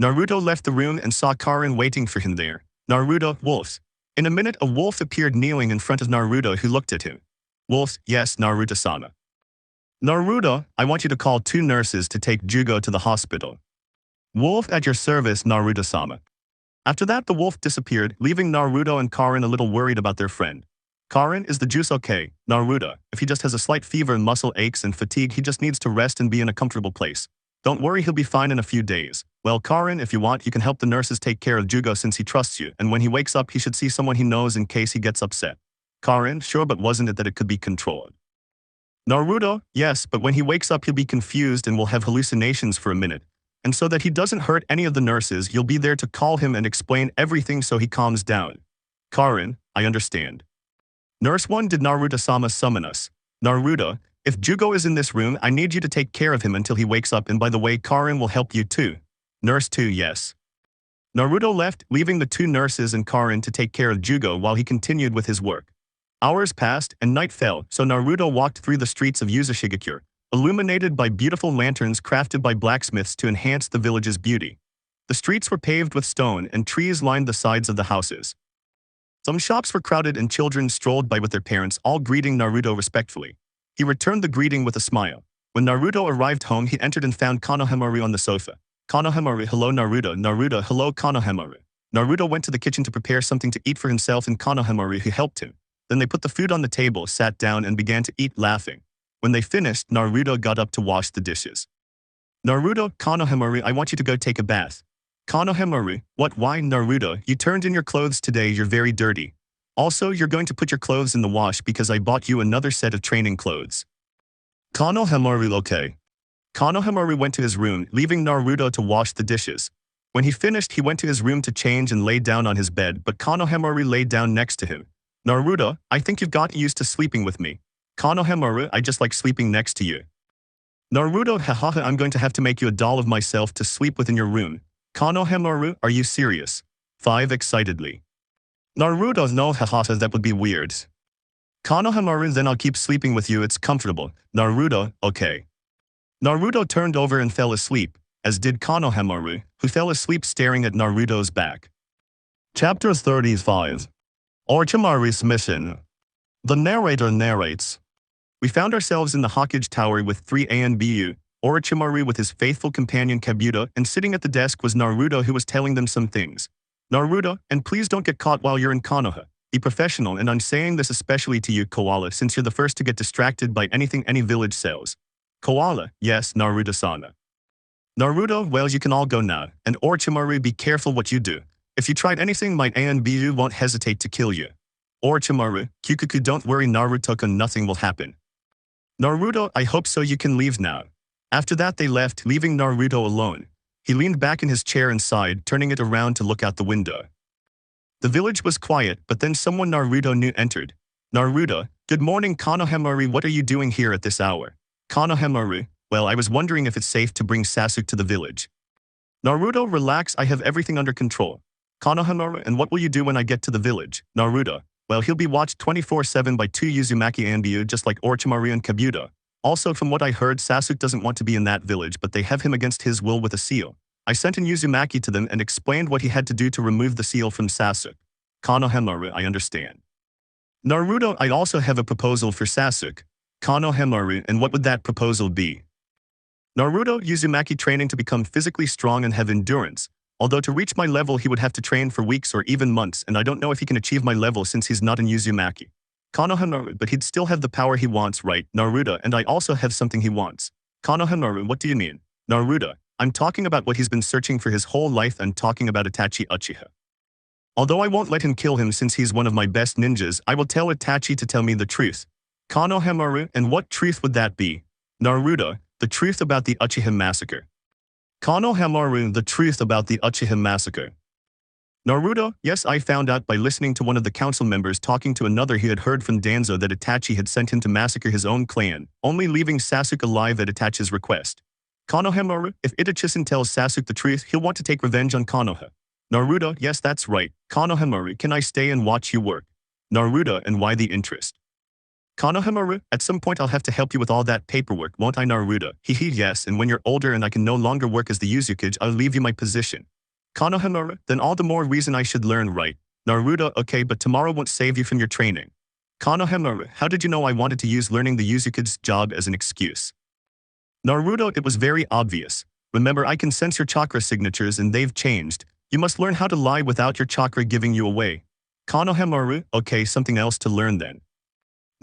Speaker 2: Naruto left the room and saw Karin waiting for him there. Naruto, wolves. In a minute, a wolf appeared kneeling in front of Naruto, who looked at him. Wolf, yes, Naruto-sama. Naruto, I want you to call 2 nurses to take Jugo to the hospital. Wolf, at your service, Naruto-sama. After that, the wolf disappeared, leaving Naruto and Karin a little worried about their friend. Karin, is the juice okay? Naruto, if he just has a slight fever and muscle aches and fatigue, he just needs to rest and be in a comfortable place. Don't worry, he'll be fine in a few days. Well, Karin, if you want, you can help the nurses take care of Jugo since he trusts you, and when he wakes up, he should see someone he knows in case he gets upset. Karin, sure, but wasn't it that it could be controlled? Naruto, yes, but when he wakes up, he'll be confused and will have hallucinations for a minute. And so that he doesn't hurt any of the nurses, you'll be there to call him and explain everything so he calms down. Karin, I understand. Nurse 1, did Naruto-sama summon us? Naruto, if Jugo is in this room, I need you to take care of him until he wakes up, and by the way, Karin will help you too. Nurse 2, yes. Naruto left, leaving the 2 nurses and Karin to take care of Jugo while he continued with his work. Hours passed and night fell, so Naruto walked through the streets of Uzumaki, illuminated by beautiful lanterns crafted by blacksmiths to enhance the village's beauty. The streets were paved with stone and trees lined the sides of the houses. Some shops were crowded and children strolled by with their parents, all greeting Naruto respectfully. He returned the greeting with a smile. When Naruto arrived home, he entered and found Konohamaru on the sofa. Konohamaru, hello Naruto. Naruto, hello Konohamaru. Naruto went to the kitchen to prepare something to eat for himself and Konohamaru, who helped him. Then they put the food on the table, sat down, and began to eat, laughing. When they finished, Naruto got up to wash the dishes. Naruto, Konohamaru, I want you to go take a bath. Konohamaru, what, why, Naruto, you turned in your clothes today, you're very dirty. Also, you're going to put your clothes in the wash because I bought you another set of training clothes. Konohamaru, okay. Konohamaru went to his room, leaving Naruto to wash the dishes. When he finished, he went to his room to change and lay down on his bed, but Konohamaru laid down next to him. Naruto, I think you've gotten used to sleeping with me. Konohamaru, I just like sleeping next to you. Naruto, hahaha, I'm going to have to make you a doll of myself to sleep with in your room. Konohamaru, are you serious? 5 excitedly. Naruto, no, hahaha, that would be weird. Konohamaru, then I'll keep sleeping with you, it's comfortable. Naruto, okay. Naruto turned over and fell asleep, as did Konohamaru, who fell asleep staring at Naruto's back. Chapter 35. Orochimaru's Mission. The narrator narrates. We found ourselves in the Hokage Tower with 3 Anbu, Orochimaru with his faithful companion Kabuto, and sitting at the desk was Naruto, who was telling them some things. Naruto, and please don't get caught while you're in Konoha. Be professional, and I'm saying this especially to you, Koala, since you're the first to get distracted by anything any village sells. Koala, yes, Naruto-sana. Naruto, well, you can all go now, and Orochimaru, be careful what you do. If you tried anything, my Anbu won't hesitate to kill you. Orochimaru, Kyukuku, don't worry, Naruto-kun, nothing will happen. Naruto, I hope so, you can leave now. After that they left, leaving Naruto alone. He leaned back in his chair and sighed, turning it around to look out the window. The village was quiet, but then someone Naruto knew entered. Naruto, good morning, Konohamaru, what are you doing here at this hour? Konohamaru, well, I was wondering if it's safe to bring Sasuke to the village. Naruto, relax, I have everything under control. Konohamaru, and what will you do when I get to the village? Naruto, well, he'll be watched 24/7 by 2 Uzumaki Anbu, just like Orochimaru and Kabuto. Also, from what I heard, Sasuke doesn't want to be in that village, but they have him against his will with a seal. I sent an Uzumaki to them and explained what he had to do to remove the seal from Sasuke. Konohamaru, I understand. Naruto, I also have a proposal for Sasuke. Konohamaru, and what would that proposal be? Naruto, Uzumaki training to become physically strong and have endurance. Although to reach my level he would have to train for weeks or even months, and I don't know if he can achieve my level since he's not an Uzumaki. Konohamaru, but he'd still have the power he wants, right? Naruto, and I also have something he wants. Konohamaru, what do you mean? Naruto, I'm talking about what he's been searching for his whole life, and talking about Itachi Uchiha. Although I won't let him kill him since he's one of my best ninjas, I will tell Itachi to tell me the truth. Konohamaru, and what truth would that be? Naruto, the truth about the Uchiha massacre. Konohamaru, the truth about the Uchiha massacre. Naruto, yes, I found out by listening to one of the council members talking to another he had heard from Danzo that Itachi had sent him to massacre his own clan, only leaving Sasuke alive at Itachi's request. Konohamaru, if Itachi tells Sasuke the truth, he'll want to take revenge on Konoha. Naruto, yes, that's right. Konohamaru, can I stay and watch you work? Naruto, and why the interest? Konohamaru, at some point I'll have to help you with all that paperwork, won't I, Naruto? Hehe, yes, and when you're older and I can no longer work as the Uzukage, I'll leave you my position. Konohamaru, then all the more reason I should learn, right? Naruto, okay, but tomorrow won't save you from your training. Konohamaru, how did you know I wanted to use learning the Uzukage's job as an excuse? Naruto, it was very obvious. Remember, I can sense your chakra signatures and they've changed. You must learn how to lie without your chakra giving you away. Konohamaru, okay, something else to learn then.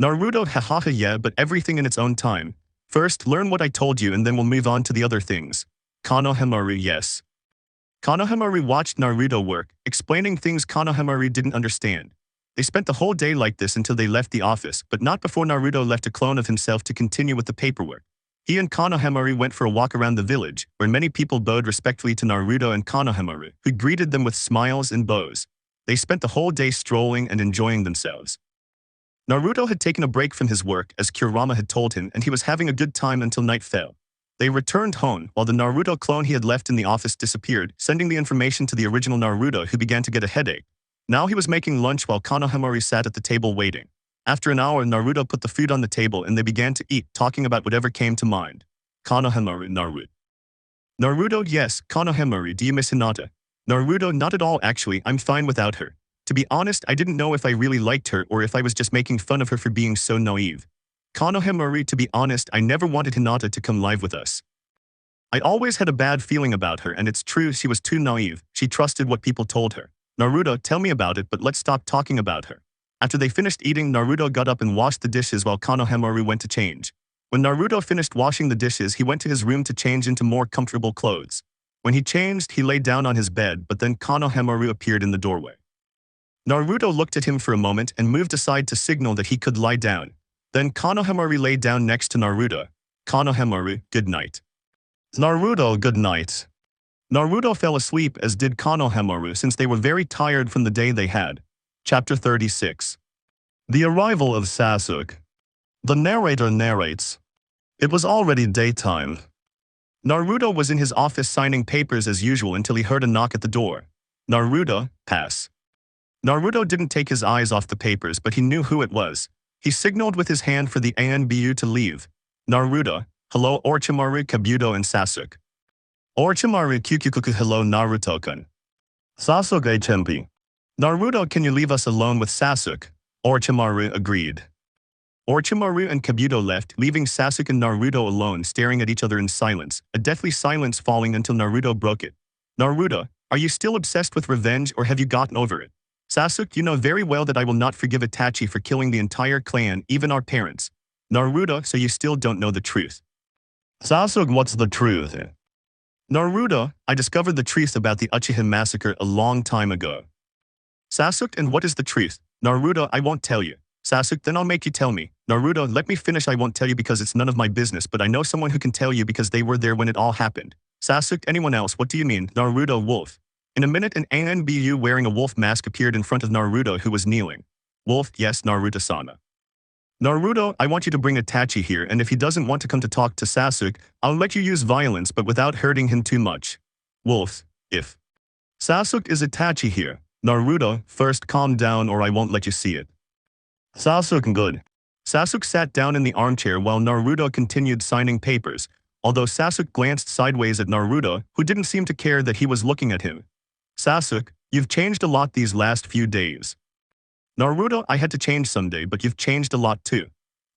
Speaker 2: Naruto, hahaha, yeah, but everything in its own time. First, learn what I told you and then we'll move on to the other things. Konohamaru, yes. Konohamaru watched Naruto work, explaining things Konohamaru didn't understand. They spent the whole day like this until they left the office, but not before Naruto left a clone of himself to continue with the paperwork. He and Konohamaru went for a walk around the village, where many people bowed respectfully to Naruto and Konohamaru, who greeted them with smiles and bows. They spent the whole day strolling and enjoying themselves. Naruto had taken a break from his work, as Kurama had told him, and he was having a good time until night fell. They returned home, while the Naruto clone he had left in the office disappeared, sending the information to the original Naruto, who began to get a headache. Now he was making lunch while Konohamaru sat at the table waiting. After an hour, Naruto put the food on the table and they began to eat, talking about whatever came to mind. Konohamaru, Naruto. Naruto, yes, Konohamaru, do you miss Hinata? Naruto, not at all actually, I'm fine without her. To be honest, I didn't know if I really liked her or if I was just making fun of her for being so naive. Konohamaru, to be honest, I never wanted Hinata to come live with us. I always had a bad feeling about her, and it's true, she was too naive. She trusted what people told her. Naruto, tell me about it, but let's stop talking about her. After they finished eating, Naruto got up and washed the dishes while Konohamaru went to change. When Naruto finished washing the dishes, he went to his room to change into more comfortable clothes. When he changed, he lay down on his bed, but then Konohamaru appeared in the doorway. Naruto looked at him for a moment and moved aside to signal that he could lie down. Then Konohamaru lay down next to Naruto. Konohamaru, good night. Naruto, good night. Naruto fell asleep, as did Konohamaru, since they were very tired from the day they had. Chapter 36. The arrival of Sasuke. The narrator narrates. It was already daytime. Naruto was in his office signing papers as usual until he heard a knock at the door. Naruto, pass. Naruto didn't take his eyes off the papers, but he knew who it was. He signaled with his hand for the Anbu to leave. Naruto, hello Orochimaru, Kabuto and Sasuke. Orochimaru Kyukyukuku, hello Naruto-kun. Sasuke Chempi. Naruto, can you leave us alone with Sasuke? Orochimaru agreed. Orochimaru and Kabuto left, leaving Sasuke and Naruto alone staring at each other in silence, a deathly silence falling until Naruto broke it. Naruto, are you still obsessed with revenge or have you gotten over it? Sasuke, you know very well that I will not forgive Itachi for killing the entire clan, even our parents. Naruto, so you still don't know the truth. Sasuke, what's the truth? Naruto, I discovered the truth about the Uchiha massacre a long time ago. Sasuke, and what is the truth? Naruto, I won't tell you. Sasuke, then I'll make you tell me. Naruto, let me finish. I won't tell you because it's none of my business, but I know someone who can tell you because they were there when it all happened. Sasuke, anyone else, what do you mean? Naruto, wolf. In a minute, an Anbu wearing a wolf mask appeared in front of Naruto, who was kneeling. Wolf, yes, Naruto-sama. Naruto, I want you to bring Itachi here, and if he doesn't want to come to talk to Sasuke, I'll let you use violence but without hurting him too much. Wolf, if Sasuke, is Itachi here? Naruto, first calm down or I won't let you see it. Sasuke, good. Sasuke sat down in the armchair while Naruto continued signing papers, although Sasuke glanced sideways at Naruto, who didn't seem to care that he was looking at him. Sasuke, you've changed a lot these last few days. Naruto, I had to change someday, but you've changed a lot too.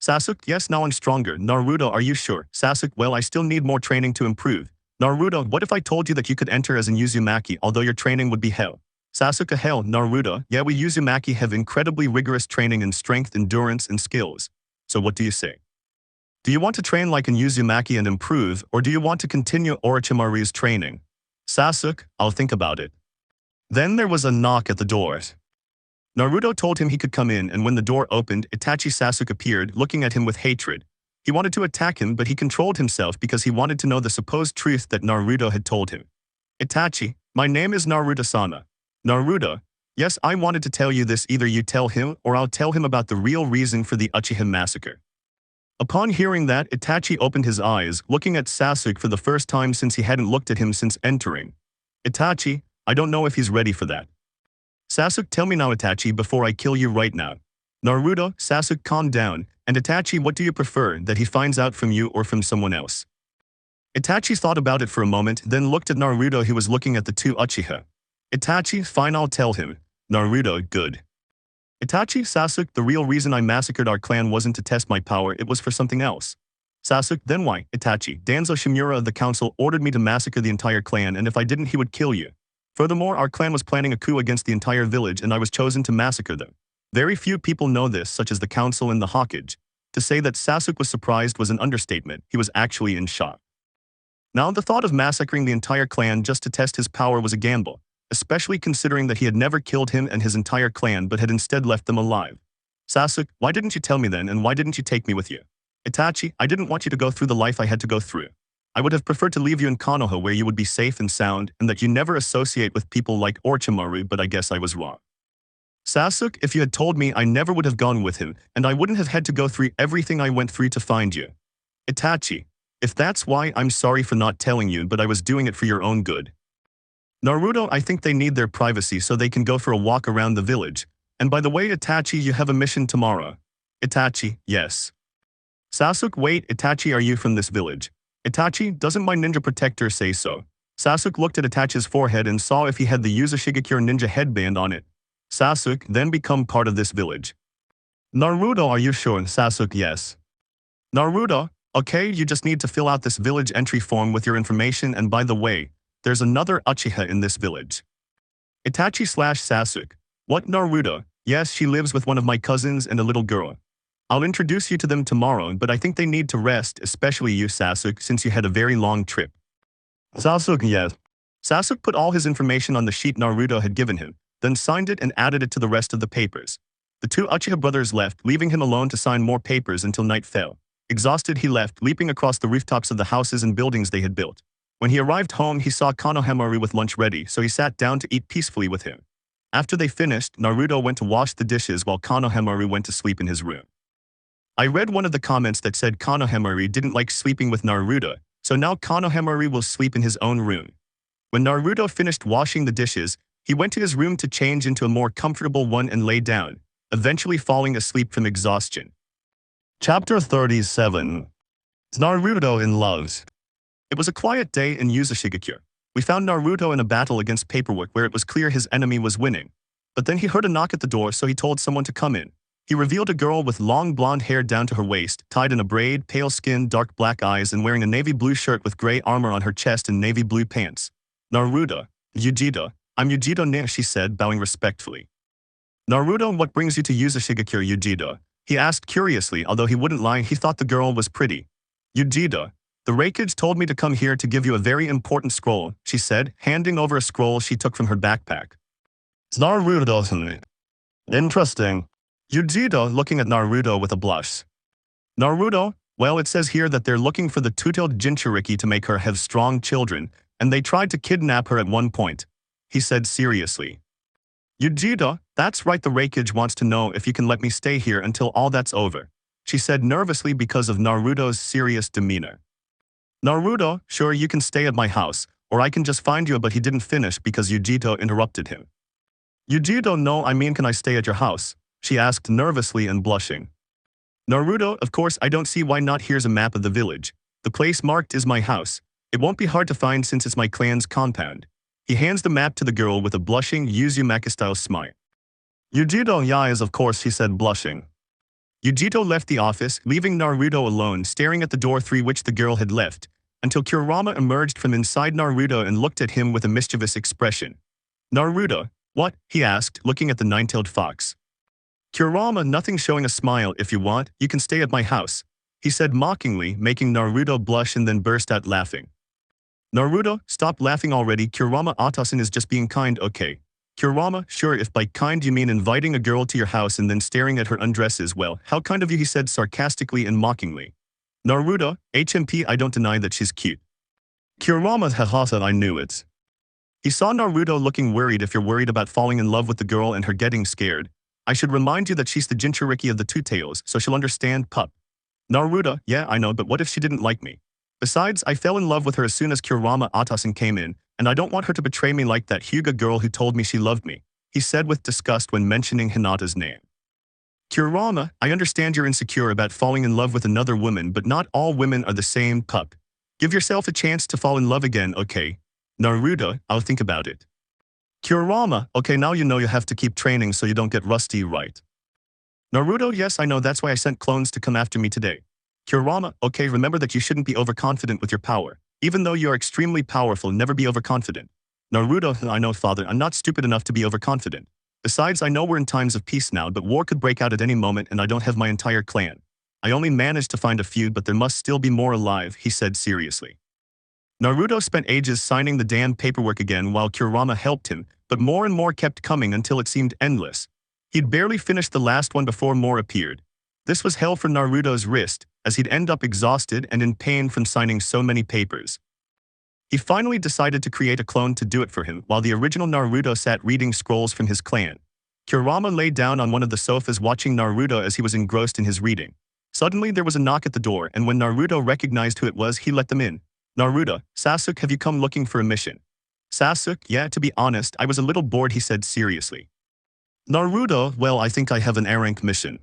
Speaker 2: Sasuke, yes, now I'm stronger. Naruto, are you sure? Sasuke, well, I still need more training to improve. Naruto, what if I told you that you could enter as an Uzumaki, although your training would be hell? Sasuke, hell, Naruto, yeah, we Uzumaki have incredibly rigorous training in strength, endurance, and skills. So what do you say? Do you want to train like an Uzumaki and improve, or do you want to continue Orochimaru's training? Sasuke, I'll think about it. Then there was a knock at the door. Naruto told him he could come in, and when the door opened, Itachi Sasuke appeared, looking at him with hatred. He wanted to attack him, but he controlled himself because he wanted to know the supposed truth that Naruto had told him. Itachi, my name is Naruto-sama. Naruto, yes, I wanted to tell you this. Either you tell him, or I'll tell him about the real reason for the Uchiha massacre. Upon hearing that, Itachi opened his eyes, looking at Sasuke for the first time since he hadn't looked at him since entering. Itachi, I don't know if he's ready for that. Sasuke, tell me now, Itachi, before I kill you right now. Naruto, Sasuke, calm down, and Itachi, what do you prefer, that he finds out from you or from someone else? Itachi thought about it for a moment, then looked at Naruto, who was looking at the two Uchiha. Itachi, fine, I'll tell him. Naruto, good. Itachi, Sasuke, the real reason I massacred our clan wasn't to test my power, it was for something else. Sasuke, then why? Itachi, Danzo Shimura of the council ordered me to massacre the entire clan, and if I didn't he would kill you. Furthermore, our clan was planning a coup against the entire village and I was chosen to massacre them. Very few people know this, such as the council and the Hokage. To say that Sasuke was surprised was an understatement. He was actually in shock. Now, the thought of massacring the entire clan just to test his power was a gamble, especially considering that he had never killed him and his entire clan but had instead left them alive. Sasuke, why didn't you tell me then, and why didn't you take me with you? Itachi, I didn't want you to go through the life I had to go through. I would have preferred to leave you in Konoha where you would be safe and sound, and that you never associate with people like Orochimaru, but I guess I was wrong. Sasuke, if you had told me, I never would have gone with him, and I wouldn't have had to go through everything I went through to find you. Itachi, if that's why, I'm sorry for not telling you, but I was doing it for your own good. Naruto, I think they need their privacy so they can go for a walk around the village. And by the way, Itachi, you have a mission tomorrow. Itachi, yes. Sasuke, wait, Itachi, are you from this village? Itachi, doesn't my ninja protector say so? Sasuke looked at Itachi's forehead and saw if he had the Uzumaki ninja headband on it. Sasuke, then become part of this village. Naruto, are you sure? Sasuke, yes. Naruto, okay, you just need to fill out this village entry form with your information, and by the way, there's another Uchiha in this village. Itachi/Sasuke. What, Naruto? Yes, she lives with one of my cousins and a little girl. I'll introduce you to them tomorrow, but I think they need to rest, especially you, Sasuke, since you had a very long trip. Sasuke, yes. Sasuke put all his information on the sheet Naruto had given him, then signed it and added it to the rest of the papers. The two Uchiha brothers left, leaving him alone to sign more papers until night fell. Exhausted, he left, leaping across the rooftops of the houses and buildings they had built. When he arrived home, he saw Konoha with lunch ready, so he sat down to eat peacefully with him. After they finished, Naruto went to wash the dishes while Konoha went to sleep in his room. I read one of the comments that said Konoha didn't like sleeping with Naruto, so now Konoha will sleep in his own room. When Naruto finished washing the dishes, he went to his room to change into a more comfortable one and lay down, eventually falling asleep from exhaustion. Chapter 37. Naruto in Love. It was a quiet day in Uzumaki. We found Naruto in a battle against paperwork where it was clear his enemy was winning. But then he heard a knock at the door, so he told someone to come in. He revealed a girl with long blonde hair down to her waist, tied in a braid, pale skin, dark black eyes, and wearing a navy blue shirt with gray armor on her chest and navy blue pants. Naruto. Uchiha. I'm Uchiha, she said, bowing respectfully. Naruto, what brings you to Uzumaki, Uchiha? He asked curiously, although he wouldn't lie, he thought the girl was pretty. Uchiha. The Raikage told me to come here to give you a very important scroll, she said, handing over a scroll she took from her backpack. Naruto. Interesting. Uchiha, looking at Naruto with a blush. Naruto, well, it says here that they're looking for the two-tailed Jinchuriki to make her have strong children, and they tried to kidnap her at one point, he said seriously. Uchiha, that's right, the Raikage wants to know if you can let me stay here until all that's over, she said nervously because of Naruto's serious demeanor. Naruto, sure, you can stay at my house, or I can just find you, but he didn't finish because Uchiha interrupted him. Uchiha, no, I mean, can I stay at your house? She asked nervously and blushing. Naruto, of course, I don't see why not. Here's a map of the village. The place marked is my house. It won't be hard to find since it's my clan's compound. He hands the map to the girl with a blushing Uzumaki-style smile. Uchiha, yes, of course, he said, blushing. Uchiha left the office, leaving Naruto alone staring at the door through which the girl had left, until Kurama emerged from inside Naruto and looked at him with a mischievous expression. Naruto, what? He asked, looking at the nine-tailed fox. Kurama, nothing, showing a smile. If you want, you can stay at my house, he said mockingly, making Naruto blush and then burst out laughing. Naruto, stop laughing already. Kurama Otasan is just being kind, okay? Kurama, sure, if by kind you mean inviting a girl to your house and then staring at her undresses, well, how kind of you, he said sarcastically and mockingly. Naruto, HMP, I don't deny that she's cute. Kurama, haha, I knew it. He saw Naruto looking worried. If you're worried about falling in love with the girl and her getting scared, I should remind you that she's the Jinchuriki of the Two Tails, so she'll understand, pup. Naruto, yeah, I know, but what if she didn't like me? Besides, I fell in love with her as soon as Kurama Otasan came in, and I don't want her to betray me like that Hyuga girl who told me she loved me, he said with disgust when mentioning Hinata's name. Kurama, I understand you're insecure about falling in love with another woman, but not all women are the same, pup. Give yourself a chance to fall in love again, okay? Naruto, I'll think about it. Kurama, okay, now you know you have to keep training so you don't get rusty, right? Naruto, yes, I know, that's why I sent clones to come after me today. Kurama, okay, remember that you shouldn't be overconfident with your power. Even though you are extremely powerful, never be overconfident. Naruto, I know, father, I'm not stupid enough to be overconfident. Besides, I know we're in times of peace now, but war could break out at any moment and I don't have my entire clan. I only managed to find a few, but there must still be more alive, he said seriously. Naruto spent ages signing the damn paperwork again while Kurama helped him, but more and more kept coming until it seemed endless. He'd barely finished the last one before more appeared. This was hell for Naruto's wrist, as he'd end up exhausted and in pain from signing so many papers. He finally decided to create a clone to do it for him, while the original Naruto sat reading scrolls from his clan. Kurama lay down on one of the sofas watching Naruto as he was engrossed in his reading. Suddenly there was a knock at the door, and when Naruto recognized who it was, he let them in. Naruto, Sasuke, have you come looking for a mission? Sasuke, yeah, to be honest, I was a little bored, he said seriously. Naruto, well, I think I have an A-rank mission.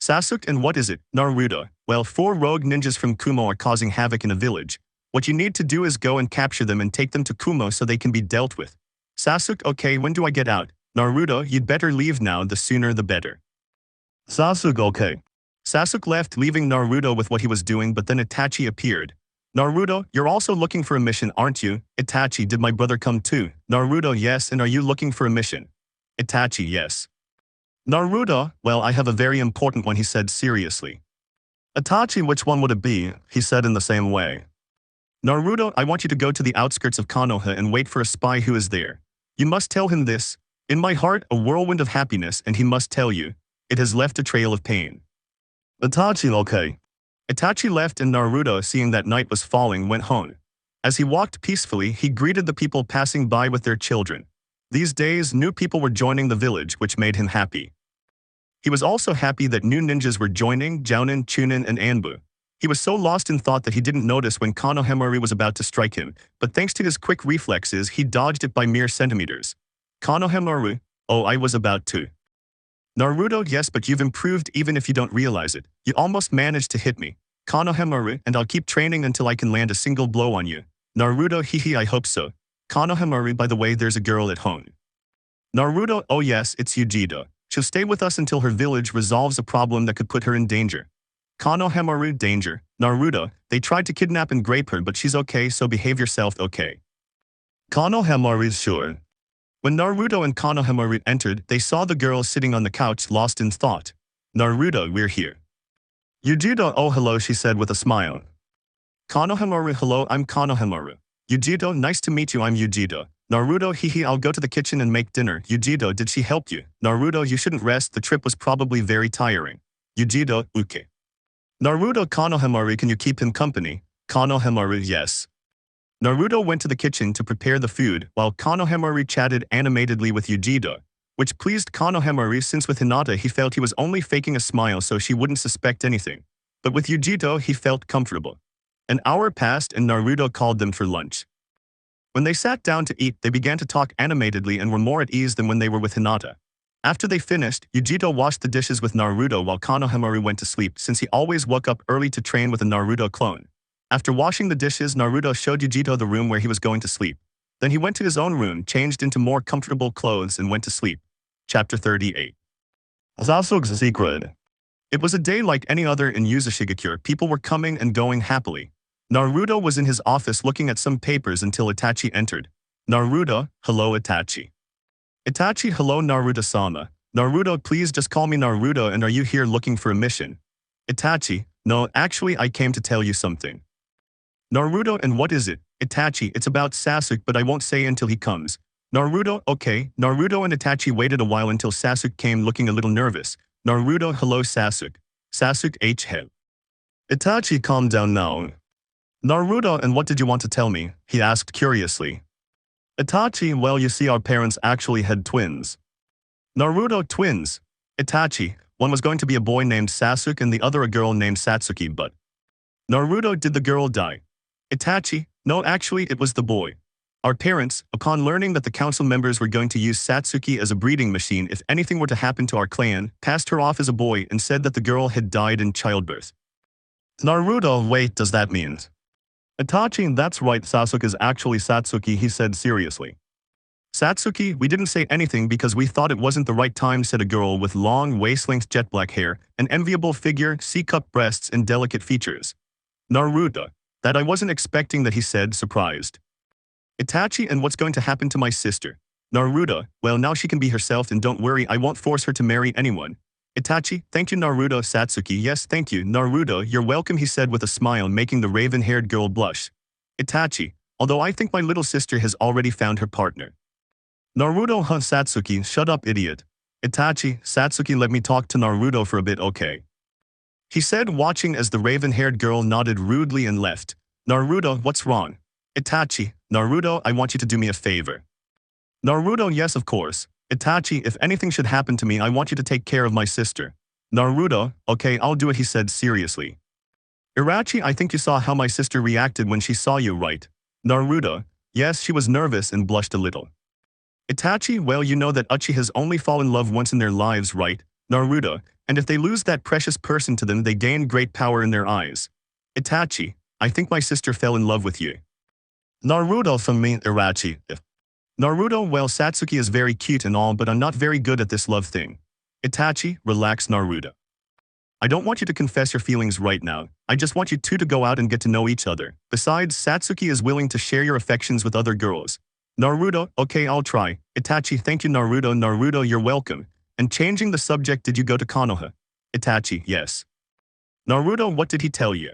Speaker 2: Sasuke, and what is it? Naruto, well, 4 rogue ninjas from Kumo are causing havoc in a village. What you need to do is go and capture them and take them to Kumo so they can be dealt with. Sasuke, okay, when do I get out? Naruto, you'd better leave now, the sooner the better. Sasuke, okay. Sasuke left, leaving Naruto with what he was doing, but then Itachi appeared. Naruto, you're also looking for a mission, aren't you? Itachi, did my brother come too? Naruto, yes, and are you looking for a mission? Itachi, yes. Naruto, well, I have a very important one, he said seriously. Itachi, which one would it be? He said in the same way. Naruto, I want you to go to the outskirts of Konoha and wait for a spy who is there. You must tell him this. In my heart, a whirlwind of happiness, and he must tell you. It has left a trail of pain. Itachi, okay. Itachi left, and Naruto, seeing that night was falling, went home. As he walked peacefully, he greeted the people passing by with their children. These days, new people were joining the village, which made him happy. He was also happy that new ninjas were joining Jounin, Chunin, and Anbu. He was so lost in thought that he didn't notice when Konoha was about to strike him, but thanks to his quick reflexes, he dodged it by mere centimeters. Konoha, oh, I was about to. Naruto, yes, but you've improved even if you don't realize it. You almost managed to hit me. Konoha, and I'll keep training until I can land a single blow on you. Naruto, hehe, I hope so. Konoha, by the way, there's a girl at home. Naruto, oh yes, it's Uchiha. She'll stay with us until her village resolves a problem that could put her in danger. Konoha, danger. Naruto, they tried to kidnap and rape her, but she's okay, so behave yourself, okay. Konoha, sure. When Naruto and Konoha entered, they saw the girl sitting on the couch, lost in thought. Naruto, we're here. Uchiha, oh hello, she said with a smile. Konoha, hello, I'm Konoha. Uchiha, nice to meet you, I'm Uchiha. Naruto, hehe, I'll go to the kitchen and make dinner. Uchiha, did she help you? Naruto, you shouldn't rest, the trip was probably very tiring. Uchiha, okay. Naruto, Konoha, can you keep him company? Konoha, yes. Naruto went to the kitchen to prepare the food, while Konoha chatted animatedly with Uchiha, which pleased Konoha since with Hinata he felt he was only faking a smile so she wouldn't suspect anything. But with Uchiha he felt comfortable. An hour passed and Naruto called them for lunch. When they sat down to eat, they began to talk animatedly and were more at ease than when they were with Hinata. After they finished, Uchiha washed the dishes with Naruto while Konoha went to sleep since he always woke up early to train with a Naruto clone. After washing the dishes, Naruto showed Uchiha the room where he was going to sleep. Then he went to his own room, changed into more comfortable clothes, and went to sleep. Chapter 38. Sasuke's secret. It was a day like any other in Uzumaki. People were coming and going happily. Naruto was in his office looking at some papers until Itachi entered. Naruto, hello Itachi. Itachi, hello Naruto-sama. Naruto, please just call me Naruto, and are you here looking for a mission? Itachi, no, actually I came to tell you something. Naruto, and what is it? Itachi, it's about Sasuke, but I won't say until he comes. Naruto, okay. Naruto and Itachi waited a while until Sasuke came looking a little nervous. Naruto, hello Sasuke. Sasuke H. Hell. Itachi, calm down now. Naruto, and what did you want to tell me? He asked curiously. Itachi, well, you see, our parents actually had twins. Naruto, twins. Itachi, one was going to be a boy named Sasuke and the other a girl named Satsuki, but Naruto, did the girl die? Itachi, no, actually it was the boy. Our parents, upon learning that the council members were going to use Satsuki as a breeding machine if anything were to happen to our clan, passed her off as a boy and said that the girl had died in childbirth. Naruto, wait, does that mean? Itachi, that's right, Sasuke is actually Satsuki, he said seriously. Satsuki, we didn't say anything because we thought it wasn't the right time, said a girl with long waist-length jet black hair, an enviable figure, C-cup breasts, and delicate features. Naruto, that I wasn't expecting that, he said, surprised. Itachi, and what's going to happen to my sister? Naruto, well, now she can be herself and don't worry, I won't force her to marry anyone. Itachi, thank you Naruto. Satsuki, yes, thank you, Naruto, you're welcome, he said with a smile, making the raven-haired girl blush. Itachi, although I think my little sister has already found her partner. Naruto, huh, Satsuki, shut up, idiot. Itachi, Satsuki, let me talk to Naruto for a bit, okay? He said, watching as the raven-haired girl nodded rudely and left. Naruto, what's wrong? Itachi, Naruto, I want you to do me a favor. Naruto, yes, of course. Itachi, if anything should happen to me, I want you to take care of my sister. Naruto, okay, I'll do it, he said seriously. Irachi, I think you saw how my sister reacted when she saw you, right? Naruto, yes, she was nervous and blushed a little. Itachi, well, you know that Uchihas only fall in love once in their lives, right? Naruto, and if they lose that precious person to them, they gain great power in their eyes. Itachi, I think my sister fell in love with you. Naruto, from me, Irachi. Naruto, well, Satsuki is very cute and all, but I'm not very good at this love thing. Itachi, relax, Naruto. I don't want you to confess your feelings right now. I just want you two to go out and get to know each other. Besides, Satsuki is willing to share your affections with other girls. Naruto, okay, I'll try. Itachi, thank you Naruto. Naruto, you're welcome. And changing the subject, did you go to Konoha? Itachi, yes. Naruto, what did he tell you?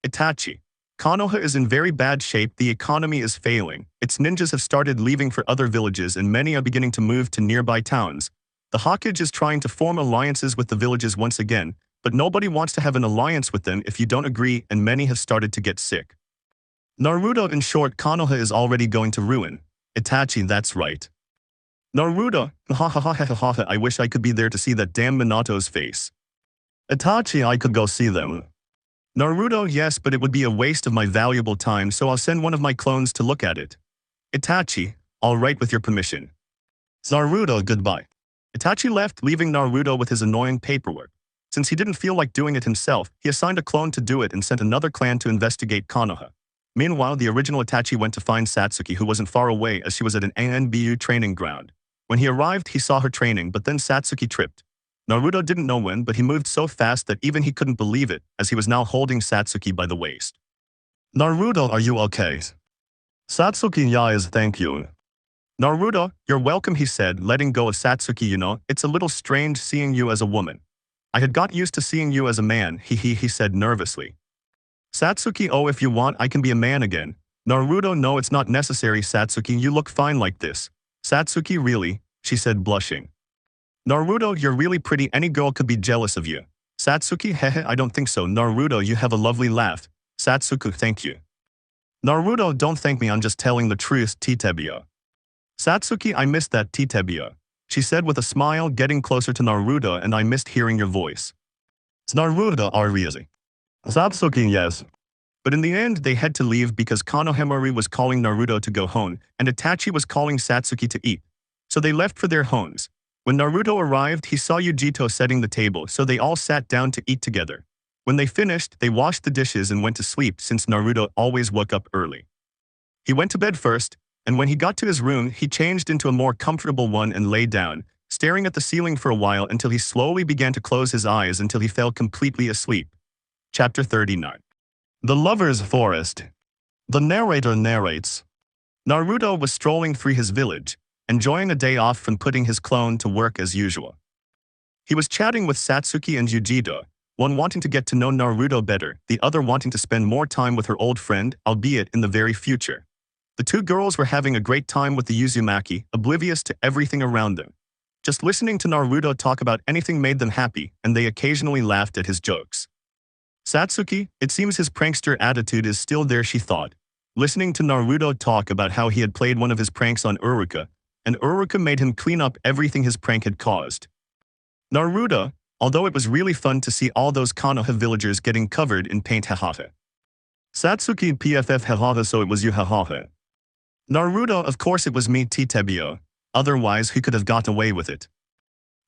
Speaker 2: Itachi, Konoha is in very bad shape, the economy is failing, its ninjas have started leaving for other villages and many are beginning to move to nearby towns. The Hokage is trying to form alliances with the villages once again, but nobody wants to have an alliance with them if you don't agree and many have started to get sick. Naruto, in short, Konoha is already going to ruin. Itachi, that's right. Naruto, ha ha ha ha ha ha, I wish I could be there to see that damn Minato's face. Itachi, I could go see them. Naruto, yes, but it would be a waste of my valuable time, so I'll send one of my clones to look at it. Itachi, all right with your permission. Naruto, goodbye. Itachi left, leaving Naruto with his annoying paperwork. Since he didn't feel like doing it himself, he assigned a clone to do it and sent another clan to investigate Konoha. Meanwhile, the original Itachi went to find Satsuki, who wasn't far away as she was at an Anbu training ground. When he arrived, he saw her training, but then Satsuki tripped. Naruto didn't know when, but he moved so fast that even he couldn't believe it, as he was now holding Satsuki by the waist. Naruto, are you okay? Satsuki, yes, thank you. Naruto, you're welcome, he said, letting go of Satsuki. You know, it's a little strange seeing you as a woman. I had got used to seeing you as a man, he said nervously. Satsuki, oh, if you want, I can be a man again. Naruto, no, it's not necessary, Satsuki, you look fine like this. Satsuki, really? She said, blushing. Naruto, you're really pretty, any girl could be jealous of you. Satsuki, hehe, I don't think so. Naruto, you have a lovely laugh. Satsuki, thank you. Naruto, don't thank me, I'm just telling the truth, Titebio. Satsuki, I missed that, Titebio. She said with a smile, getting closer to Naruto, and I missed hearing your voice. Naruto, are really? Satsuki, yes. But in the end, they had to leave because Konohamaru was calling Naruto to go home, and Itachi was calling Satsuki to eat. So they left for their homes. When Naruto arrived, he saw Yujito setting the table, so they all sat down to eat together. When they finished, they washed the dishes and went to sleep since Naruto always woke up early. He went to bed first, and when he got to his room, he changed into a more comfortable one and lay down, staring at the ceiling for a while until he slowly began to close his eyes until he fell completely asleep. Chapter 39. The Lover's Forest. The narrator narrates. Naruto was strolling through his village, enjoying a day off from putting his clone to work as usual. He was chatting with Satsuki and Yujito, one wanting to get to know Naruto better, the other wanting to spend more time with her old friend, albeit in the very future. The two girls were having a great time with the Uzumaki, oblivious to everything around them. Just listening to Naruto talk about anything made them happy, and they occasionally laughed at his jokes. Satsuki, it seems his prankster attitude is still there, she thought, listening to Naruto talk about how he had played one of his pranks on Uruka, and Uruka made him clean up everything his prank had caused. Naruto, although it was really fun to see all those Konoha villagers getting covered in paint, hahaha. Satsuki, PFF, hahaha, so it was you, hahaha. Naruto, of course it was me, Titebio, otherwise who could have got away with it?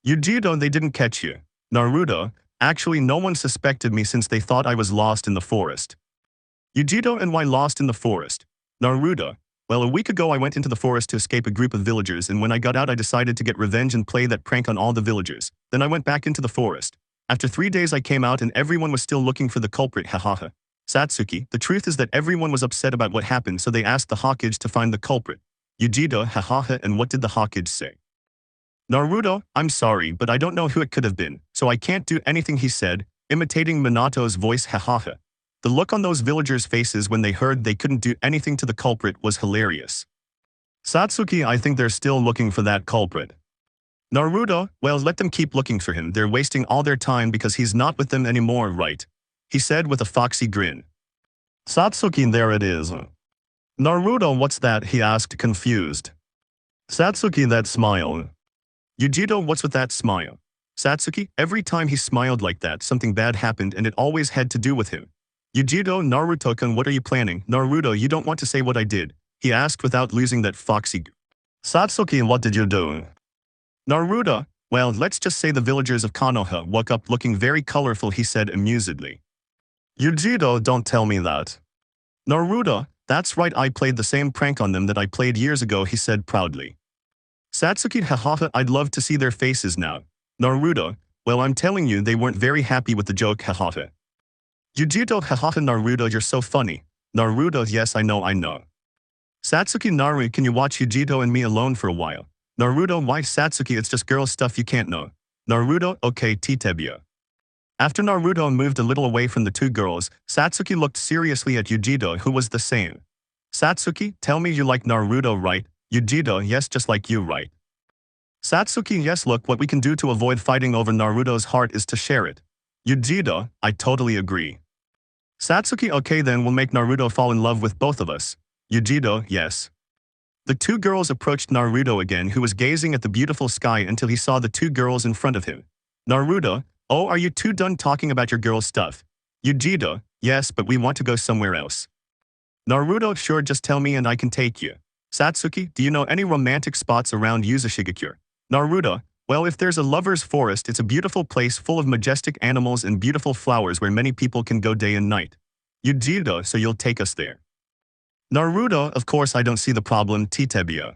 Speaker 2: Yujito, they didn't catch you. Naruto, actually no one suspected me since they thought I was lost in the forest. Yujito, and why lost in the forest? Naruto, well, a week ago I went into the forest to escape a group of villagers, and when I got out I decided to get revenge and play that prank on all the villagers. Then I went back into the forest. After 3 days I came out and everyone was still looking for the culprit, hahaha. Satsuki, the truth is that everyone was upset about what happened, so they asked the Hokage to find the culprit. Yujito, hahaha, and what did the Hokage say? Naruto, I'm sorry, but I don't know who it could have been, so I can't do anything, he said, imitating Minato's voice, hahaha. The look on those villagers' faces when they heard they couldn't do anything to the culprit was hilarious. Satsuki, I think they're still looking for that culprit. Naruto, well, let them keep looking for him, they're wasting all their time because he's not with them anymore, right? He said with a foxy grin. Satsuki, there it is. Naruto, what's that? He asked, confused. Satsuki, that smile. Yujito, what's with that smile? Satsuki, every time he smiled like that, something bad happened and it always had to do with him. Yujito, Naruto-kun, what are you planning? Naruto, you don't want to say what I did, he asked without losing that foxy grin. Satsuki, what did you do? Naruto, well, let's just say the villagers of Konoha woke up looking very colorful, he said amusedly. Yujito, don't tell me that. Naruto, that's right, I played the same prank on them that I played years ago, he said proudly. Satsuki, hahaha, I'd love to see their faces now. Naruto, well, I'm telling you, they weren't very happy with the joke, hahaha. Yujito, hahaha, Naruto, you're so funny. Naruto, yes, I know. Satsuki, Naru, can you watch Yujito and me alone for a while? Naruto, why Satsuki, it's just girl stuff you can't know. Naruto, okay, Titebio. After Naruto moved a little away from the two girls, Satsuki looked seriously at Yujido, who was the same. Satsuki, tell me you like Naruto, right? Yujido, yes, just like you, right? Satsuki, yes, look, what we can do to avoid fighting over Naruto's heart is to share it. Yujido, I totally agree. Satsuki, okay then, we'll make Naruto fall in love with both of us. Yujido, yes. The two girls approached Naruto again, who was gazing at the beautiful sky until he saw the two girls in front of him. Naruto, oh, are you two done talking about your girl stuff? Yujido, yes, but we want to go somewhere else. Naruto, sure, just tell me and I can take you. Satsuki, do you know any romantic spots around Uzumaki? Naruto, well, if there's a lover's forest, it's a beautiful place full of majestic animals and beautiful flowers where many people can go day and night. Yujido, so you'll take us there. Naruto, of course I don't see the problem, Titebio.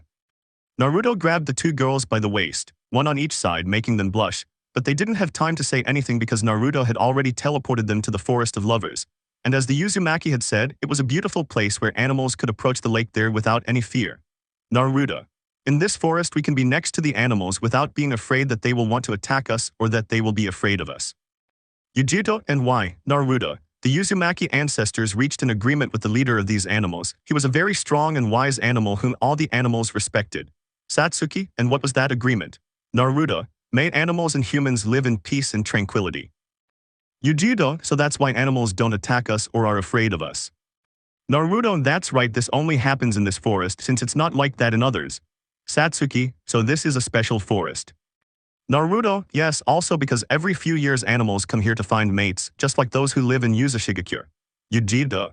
Speaker 2: Naruto grabbed the two girls by the waist, one on each side, making them blush, but they didn't have time to say anything because Naruto had already teleported them to the Forest of Lovers. And as the Uzumaki had said, it was a beautiful place where animals could approach the lake there without any fear. Naruto, in this forest we can be next to the animals without being afraid that they will want to attack us or that they will be afraid of us. Yujido, and why? Naruto, the Uzumaki ancestors reached an agreement with the leader of these animals. He was a very strong and wise animal whom all the animals respected. Satsuki, and what was that agreement? Naruto, may animals and humans live in peace and tranquility. Yujido, so that's why animals don't attack us or are afraid of us. Naruto, that's right, this only happens in this forest since it's not like that in others. Satsuki, so this is a special forest. Naruto, yes, also because every few years animals come here to find mates, just like those who live in Uzumaki. Yujido,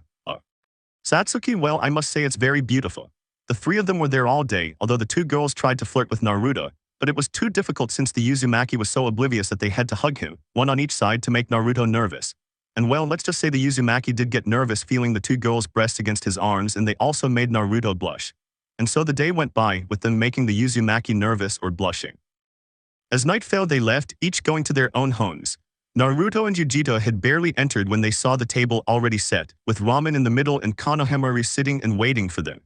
Speaker 2: Satsuki, well, I must say it's very beautiful. The three of them were there all day, although the two girls tried to flirt with Naruto, but it was too difficult since the Uzumaki was so oblivious that they had to hug him, one on each side to make Naruto nervous. And well, let's just say the Uzumaki did get nervous feeling the two girls' breasts against his arms, and they also made Naruto blush. And so the day went by, with them making the Uzumaki nervous or blushing. As night fell, they left, each going to their own homes. Naruto and Yujido had barely entered when they saw the table already set, with ramen in the middle and Konohamaru sitting and waiting for them.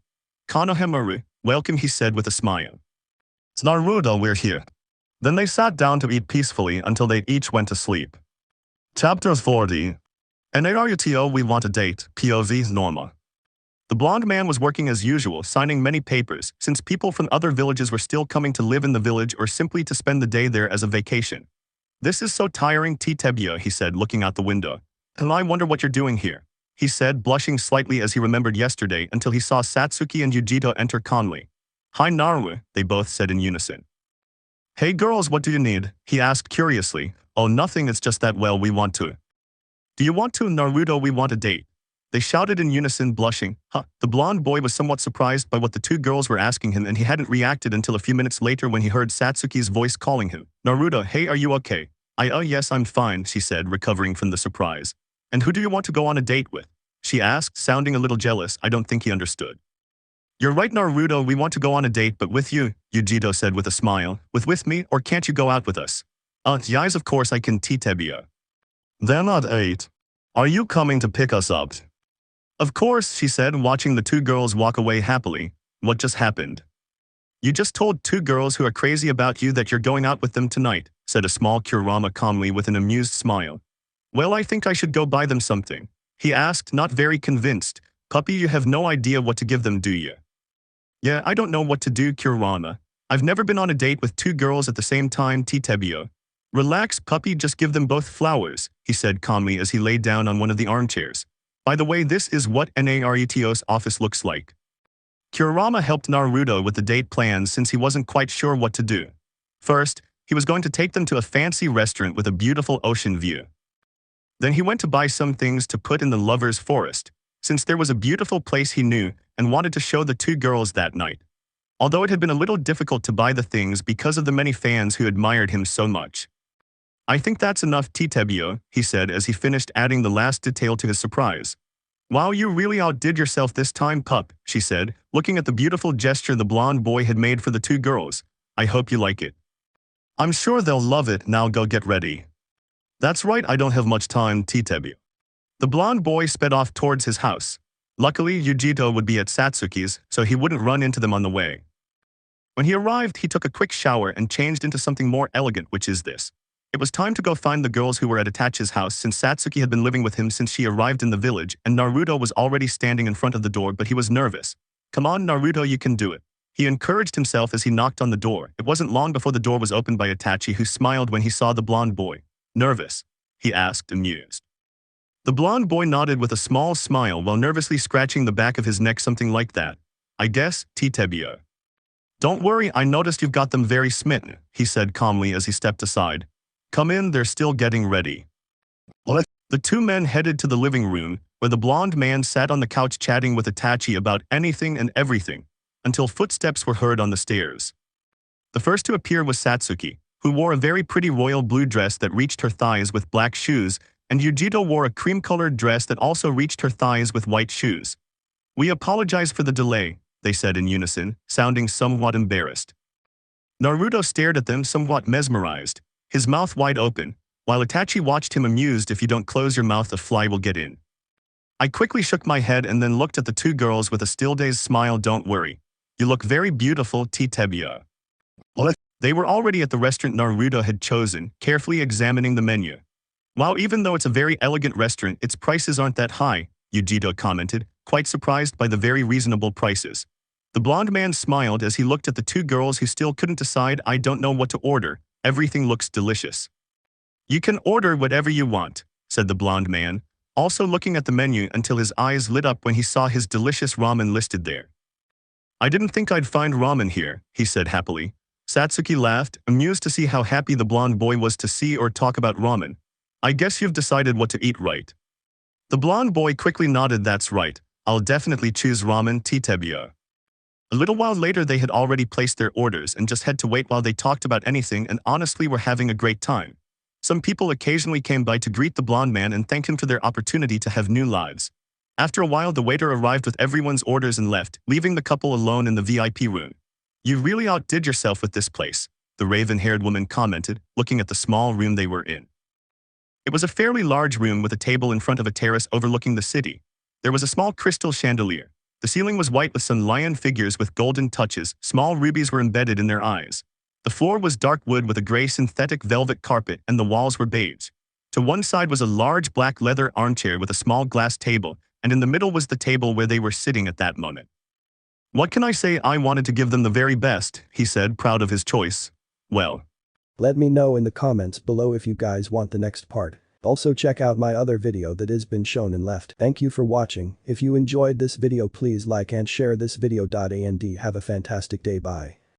Speaker 2: Konohamaru, welcome, he said with a smile. It's Naruto, we're here. Then they sat down to eat peacefully until they each went to sleep. Chapter 40. Naruto, we want a date, POV Norma. The blonde man was working as usual, signing many papers, since people from other villages were still coming to live in the village or simply to spend the day there as a vacation. This is so tiring, Titebio, he said, looking out the window. And I wonder what you're doing here, he said, blushing slightly as he remembered yesterday until he saw Satsuki and Yujido enter calmly. Hi Naru, they both said in unison. Hey girls, what do you need? He asked curiously. Oh, nothing, it's just that, well, we want to. Do you want to, Naruto, we want a date? They shouted in unison, blushing. The blonde boy was somewhat surprised by what the two girls were asking him, and he hadn't reacted until a few minutes later when he heard Satsuki's voice calling him. Naruto, hey, are you okay? Yes, I'm fine, she said, recovering from the surprise. And who do you want to go on a date with? She asked, sounding a little jealous. I don't think he understood. You're right, Naruto, we want to go on a date, but with you, Yujido said with a smile. With me, or can't you go out with us? Yes, of course I can, Titebio. They're not 8. Are you coming to pick us up? Of course, she said, watching the two girls walk away happily. What just happened? You just told two girls who are crazy about you that you're going out with them tonight, said a small Kurama calmly with an amused smile. Well, I think I should go buy them something, he asked, not very convinced. Puppy, you have no idea what to give them, do you? Yeah, I don't know what to do, Kurama. I've never been on a date with two girls at the same time, Titebio. Relax, puppy, just give them both flowers, he said calmly as he lay down on one of the armchairs. By the way, this is what Naruto's office looks like. Kurama helped Naruto with the date plans since he wasn't quite sure what to do. First, he was going to take them to a fancy restaurant with a beautiful ocean view. Then he went to buy some things to put in the lover's forest, since there was a beautiful place he knew and wanted to show the two girls that night. Although it had been a little difficult to buy the things because of the many fans who admired him so much. I think that's enough, Titebio, he said as he finished adding the last detail to his surprise. Wow, you really outdid yourself this time, pup, she said, looking at the beautiful gesture the blonde boy had made for the two girls. I hope you like it. I'm sure they'll love it, now go get ready. That's right, I don't have much time, Titebio. The blonde boy sped off towards his house. Luckily, Yujido would be at Satsuki's, so he wouldn't run into them on the way. When he arrived, he took a quick shower and changed into something more elegant, which is this. It was time to go find the girls who were at Itachi's house since Satsuki had been living with him since she arrived in the village and Naruto was already standing in front of the door but he was nervous. Come on Naruto, you can do it. He encouraged himself as he knocked on the door. It wasn't long before the door was opened by Itachi who smiled when he saw the blonde boy. Nervous? He asked, amused. The blonde boy nodded with a small smile while nervously scratching the back of his neck, something like that. I guess, Titebio. Don't worry, I noticed you've got them very smitten, he said calmly as he stepped aside. Come in, they're still getting ready. What? The two men headed to the living room, where the blonde man sat on the couch chatting with Itachi about anything and everything, until footsteps were heard on the stairs. The first to appear was Satsuki, who wore a very pretty royal blue dress that reached her thighs with black shoes, and Yujito wore a cream-colored dress that also reached her thighs with white shoes. We apologize for the delay, they said in unison, sounding somewhat embarrassed. Naruto stared at them somewhat mesmerized, his mouth wide open, while Itachi watched him amused. If you don't close your mouth, a fly will get in. I quickly shook my head and then looked at the two girls with a still-dazed smile. Don't worry. You look very beautiful, Titebio. What? They were already at the restaurant Naruto had chosen, carefully examining the menu. Wow, even though it's a very elegant restaurant, its prices aren't that high, Yujito commented, quite surprised by the very reasonable prices. The blonde man smiled as he looked at the two girls who still couldn't decide. I don't know what to order. Everything looks delicious. You can order whatever you want, said the blonde man, also looking at the menu until his eyes lit up when he saw his delicious ramen listed there. I didn't think I'd find ramen here, he said happily. Satsuki laughed, amused to see how happy the blonde boy was to see or talk about ramen. I guess you've decided what to eat, right? The blonde boy quickly nodded. That's right. I'll definitely choose ramen, Titebio. A little while later they had already placed their orders and just had to wait while they talked about anything and honestly were having a great time. Some people occasionally came by to greet the blonde man and thank him for their opportunity to have new lives. After a while the waiter arrived with everyone's orders and left, leaving the couple alone in the VIP room. You really outdid yourself with this place, the raven-haired woman commented, looking at the small room they were in. It was a fairly large room with a table in front of a terrace overlooking the city. There was a small crystal chandelier. The ceiling was white with some lion figures with golden touches. Small rubies were embedded in their eyes. The floor was dark wood with a gray synthetic velvet carpet and the walls were beige. To one side was a large black leather armchair with a small glass table, and in the middle was the table where they were sitting at that moment. What can I say? I wanted to give them the very best, he said, proud of his choice. Well.
Speaker 3: Let me know in the comments below if you guys want the next part. Also check out my other video that has been shown and left. Thank you for watching. If you enjoyed this video please like and share this video. And have a fantastic day. Bye.